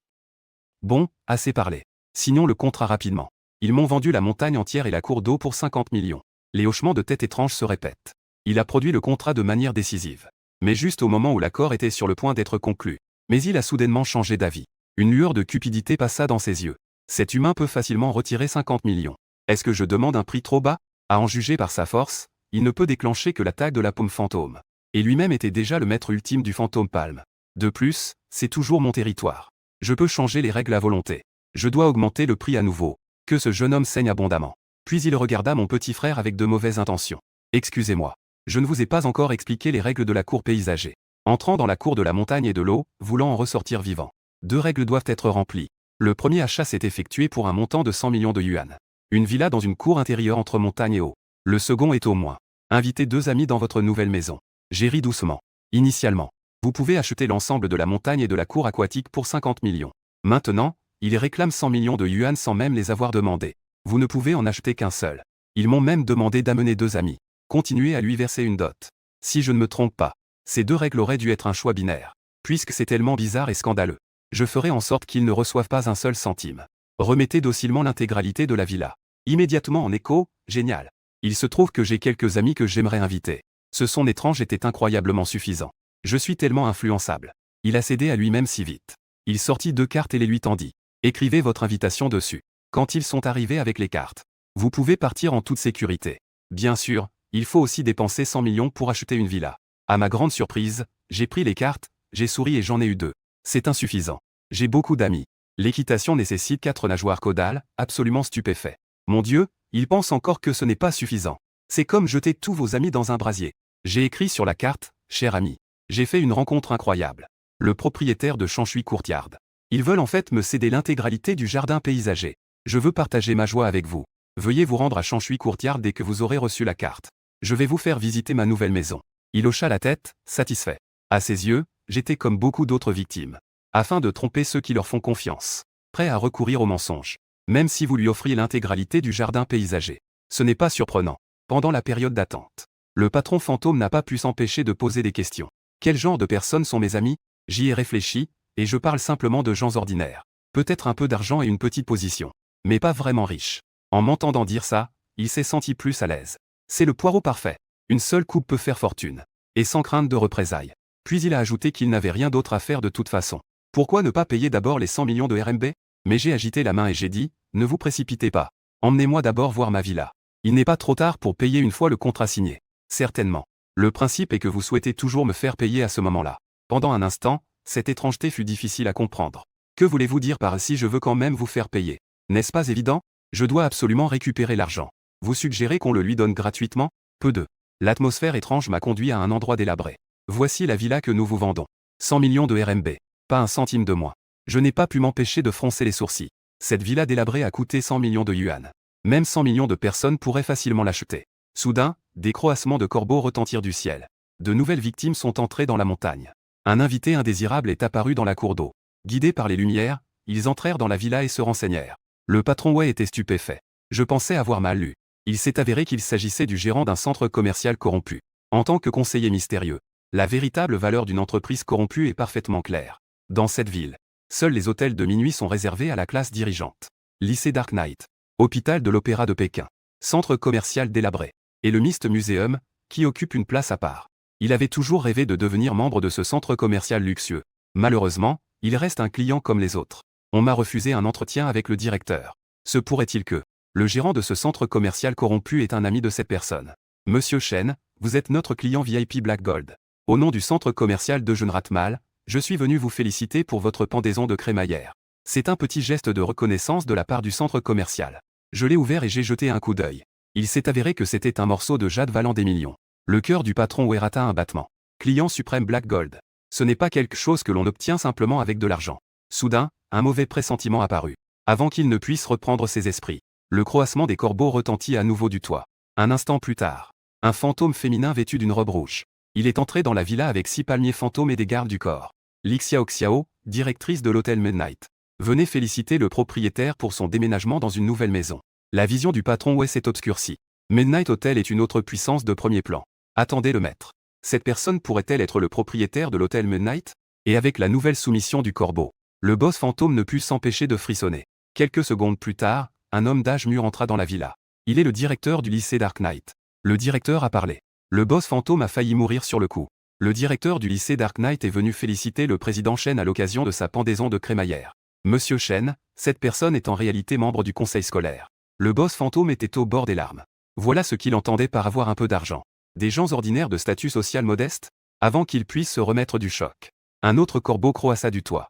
Bon, assez parlé. Signons le contrat rapidement. Ils m'ont vendu la montagne entière et la cour d'eau pour 50 millions. Les hochements de tête étranges se répètent. Il a produit le contrat de manière décisive. Mais juste au moment où l'accord était sur le point d'être conclu. Mais il a soudainement changé d'avis. Une lueur de cupidité passa dans ses yeux. Cet humain peut facilement retirer 50 millions. Est-ce que je demande un prix trop bas? À en juger par sa force, il ne peut déclencher que l'attaque de la paume fantôme. Et lui-même était déjà le maître ultime du fantôme palme. De plus, c'est toujours mon territoire. Je peux changer les règles à volonté. Je dois augmenter le prix à nouveau. Que ce jeune homme saigne abondamment. Puis il regarda mon petit frère avec de mauvaises intentions. Excusez-moi. Je ne vous ai pas encore expliqué les règles de la cour paysager. Entrant dans la cour de la montagne et de l'eau, voulant en ressortir vivant. 2 règles doivent être remplies. Le premier achat s'est effectué pour un montant de 100 millions de yuan. Une villa dans une cour intérieure entre montagne et eau. Le second est au moins. Invitez 2 amis dans votre nouvelle maison. J'ai ri doucement. Initialement, vous pouvez acheter l'ensemble de la montagne et de la cour aquatique pour 50 millions. Maintenant, ils réclament 100 millions de yuan sans même les avoir demandés. Vous ne pouvez en acheter qu'un seul. Ils m'ont même demandé d'amener 2 amis. Continuez à lui verser une dot. Si je ne me trompe pas, ces 2 règles auraient dû être un choix binaire. Puisque c'est tellement bizarre et scandaleux. Je ferai en sorte qu'ils ne reçoivent pas un seul centime. Remettez docilement l'intégralité de la villa. Immédiatement en écho, génial. Il se trouve que j'ai quelques amis que j'aimerais inviter. Ce son étrange était incroyablement suffisant. Je suis tellement influençable. Il a cédé à lui-même si vite. Il sortit 2 cartes et les lui tendit. Écrivez votre invitation dessus. Quand ils sont arrivés avec les cartes, vous pouvez partir en toute sécurité. Bien sûr, il faut aussi dépenser 100 millions pour acheter une villa. À ma grande surprise, j'ai pris les cartes, j'ai souri et j'en ai eu 2. C'est insuffisant. J'ai beaucoup d'amis. L'équitation nécessite 4 nageoires caudales, absolument stupéfait. Mon Dieu, il pense encore que ce n'est pas suffisant. C'est comme jeter tous vos amis dans un brasier. J'ai écrit sur la carte, cher ami. J'ai fait une rencontre incroyable. Le propriétaire de Shanshui Courtyard. Ils veulent en fait me céder l'intégralité du jardin paysager. Je veux partager ma joie avec vous. Veuillez vous rendre à Shanshui Courtyard dès que vous aurez reçu la carte. Je vais vous faire visiter ma nouvelle maison. Il hocha la tête, satisfait. À ses yeux, j'étais comme beaucoup d'autres victimes. Afin de tromper ceux qui leur font confiance. Prêt à recourir au mensonge. Même si vous lui offriez l'intégralité du jardin paysager. Ce n'est pas surprenant. Pendant la période d'attente, le patron fantôme n'a pas pu s'empêcher de poser des questions. Quel genre de personnes sont mes amis? J'y ai réfléchi, et je parle simplement de gens ordinaires. Peut-être un peu d'argent et une petite position. Mais pas vraiment riches. En m'entendant dire ça, il s'est senti plus à l'aise. C'est le poireau parfait. Une seule coupe peut faire fortune. Et sans crainte de représailles. Puis il a ajouté qu'il n'avait rien d'autre à faire de toute façon. Pourquoi ne pas payer d'abord les 100 millions de RMB? Mais j'ai agité la main et j'ai dit, ne vous précipitez pas. Emmenez-moi d'abord voir ma villa. Il n'est pas trop tard pour payer une fois le contrat signé. Certainement. Le principe est que vous souhaitez toujours me faire payer à ce moment-là. Pendant un instant, cette étrangeté fut difficile à comprendre. Que voulez-vous dire par si je veux quand même vous faire payer? N'est-ce pas évident? Je dois absolument récupérer l'argent. Vous suggérez qu'on le lui donne gratuitement? Peu de. L'atmosphère étrange m'a conduit à un endroit délabré. Voici la villa que nous vous vendons. 100 millions de RMB. Pas un centime de moins. Je n'ai pas pu m'empêcher de froncer les sourcils. Cette villa délabrée a coûté 100 millions de yuan. Même 100 millions de personnes pourraient facilement l'acheter. Soudain, des croassements de corbeaux retentirent du ciel. De nouvelles victimes sont entrées dans la montagne. Un invité indésirable est apparu dans la cour d'eau. Guidés par les lumières, ils entrèrent dans la villa et se renseignèrent. Le patron Wei était stupéfait. Je pensais avoir mal lu. Il s'est avéré qu'il s'agissait du gérant d'un centre commercial corrompu. En tant que conseiller mystérieux, la véritable valeur d'une entreprise corrompue est parfaitement claire. Dans cette ville, seuls les hôtels de minuit sont réservés à la classe dirigeante. Lycée Dark Knight, hôpital de l'Opéra de Pékin, centre commercial délabré, et le Mist Museum, qui occupe une place à part. Il avait toujours rêvé de devenir membre de ce centre commercial luxueux. Malheureusement, il reste un client comme les autres. On m'a refusé un entretien avec le directeur. Se pourrait-il que le gérant de ce centre commercial corrompu est un ami de cette personne? Monsieur Chen, vous êtes notre client VIP Black Gold. Au nom du centre commercial de Je ne rate mal, je suis venu vous féliciter pour votre pendaison de crémaillère. C'est un petit geste de reconnaissance de la part du centre commercial. Je l'ai ouvert et j'ai jeté un coup d'œil. Il s'est avéré que c'était un morceau de jade valant des millions. Le cœur du patron ouérata un battement. Client suprême Black Gold. Ce n'est pas quelque chose que l'on obtient simplement avec de l'argent. Soudain, un mauvais pressentiment apparut. Avant qu'il ne puisse reprendre ses esprits, le croassement des corbeaux retentit à nouveau du toit. Un instant plus tard, un fantôme féminin vêtu d'une robe rouge. Il est entré dans la villa avec 6 palmiers fantômes et des gardes du corps. Lixia Oxiao, directrice de l'hôtel Midnight. Venez féliciter le propriétaire pour son déménagement dans une nouvelle maison. La vision du patron Wes s'est obscurcie. Midnight Hotel est une autre puissance de premier plan. Attendez le maître. Cette personne pourrait-elle être le propriétaire de l'hôtel Midnight? Et avec la nouvelle soumission du corbeau, le boss fantôme ne put s'empêcher de frissonner. Quelques secondes plus tard, un homme d'âge mûr entra dans la villa. Il est le directeur du lycée Dark Knight. Le directeur a parlé. Le boss fantôme a failli mourir sur le coup. Le directeur du lycée Dark Knight est venu féliciter le président Chen à l'occasion de sa pendaison de crémaillère. Monsieur Chen, cette personne est en réalité membre du conseil scolaire. Le boss fantôme était au bord des larmes. Voilà ce qu'il entendait par avoir un peu d'argent. Des gens ordinaires de statut social modeste, avant qu'ils puissent se remettre du choc. Un autre corbeau croassa du toit.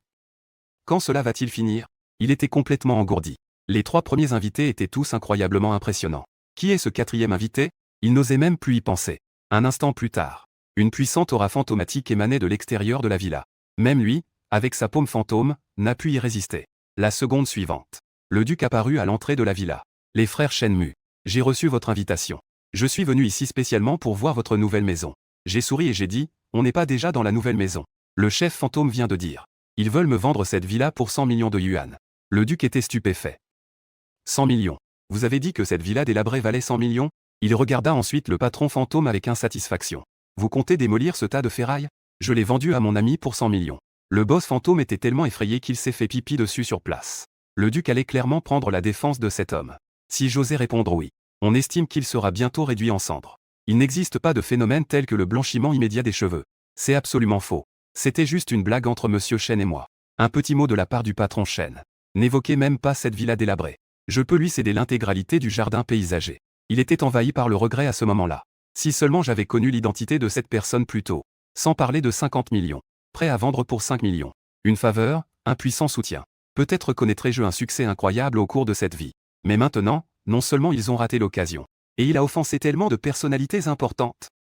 Quand cela va-t-il finir? Il était complètement engourdi. Les 3 premiers invités étaient tous incroyablement impressionnants. Qui est ce 4e invité? Il n'osait même plus y penser. Un instant plus tard, une puissante aura fantomatique émanait de l'extérieur de la villa. Même lui, avec sa paume fantôme, n'a pu y résister. La seconde suivante. Le duc apparut à l'entrée de la villa. Les frères Shenmue. J'ai reçu votre invitation. Je suis venu ici spécialement pour voir votre nouvelle maison. J'ai souri et j'ai dit, on n'est pas déjà dans la nouvelle maison. Le chef fantôme vient de dire. Ils veulent me vendre cette villa pour 100 millions de yuan. Le duc était stupéfait. 100 millions. Vous avez dit que cette villa délabrée valait 100 millions? Il regarda ensuite le patron fantôme avec insatisfaction. Vous comptez démolir ce tas de ferraille? Je l'ai vendu à mon ami pour 100 millions. Le boss fantôme était tellement effrayé qu'il s'est fait pipi dessus sur place. Le duc allait clairement prendre la défense de cet homme. Si j'osais répondre oui, on estime qu'il sera bientôt réduit en cendres. Il n'existe pas de phénomène tel que le blanchiment immédiat des cheveux. C'est absolument faux. C'était juste une blague entre Monsieur Chen et moi. Un petit mot de la part du patron Chen. N'évoquez même pas cette villa délabrée. Je peux lui céder l'intégralité du jardin paysager. Il était envahi par le regret à ce moment-là. Si seulement j'avais connu l'identité de cette personne plus tôt. Sans parler de 50 millions. Prêt à vendre pour 5 millions. Une faveur, un puissant soutien. Peut-être connaîtrai-je un succès incroyable au cours de cette vie. Mais maintenant, non seulement ils ont raté l'occasion. Et il a offensé tellement de personnalités importantes.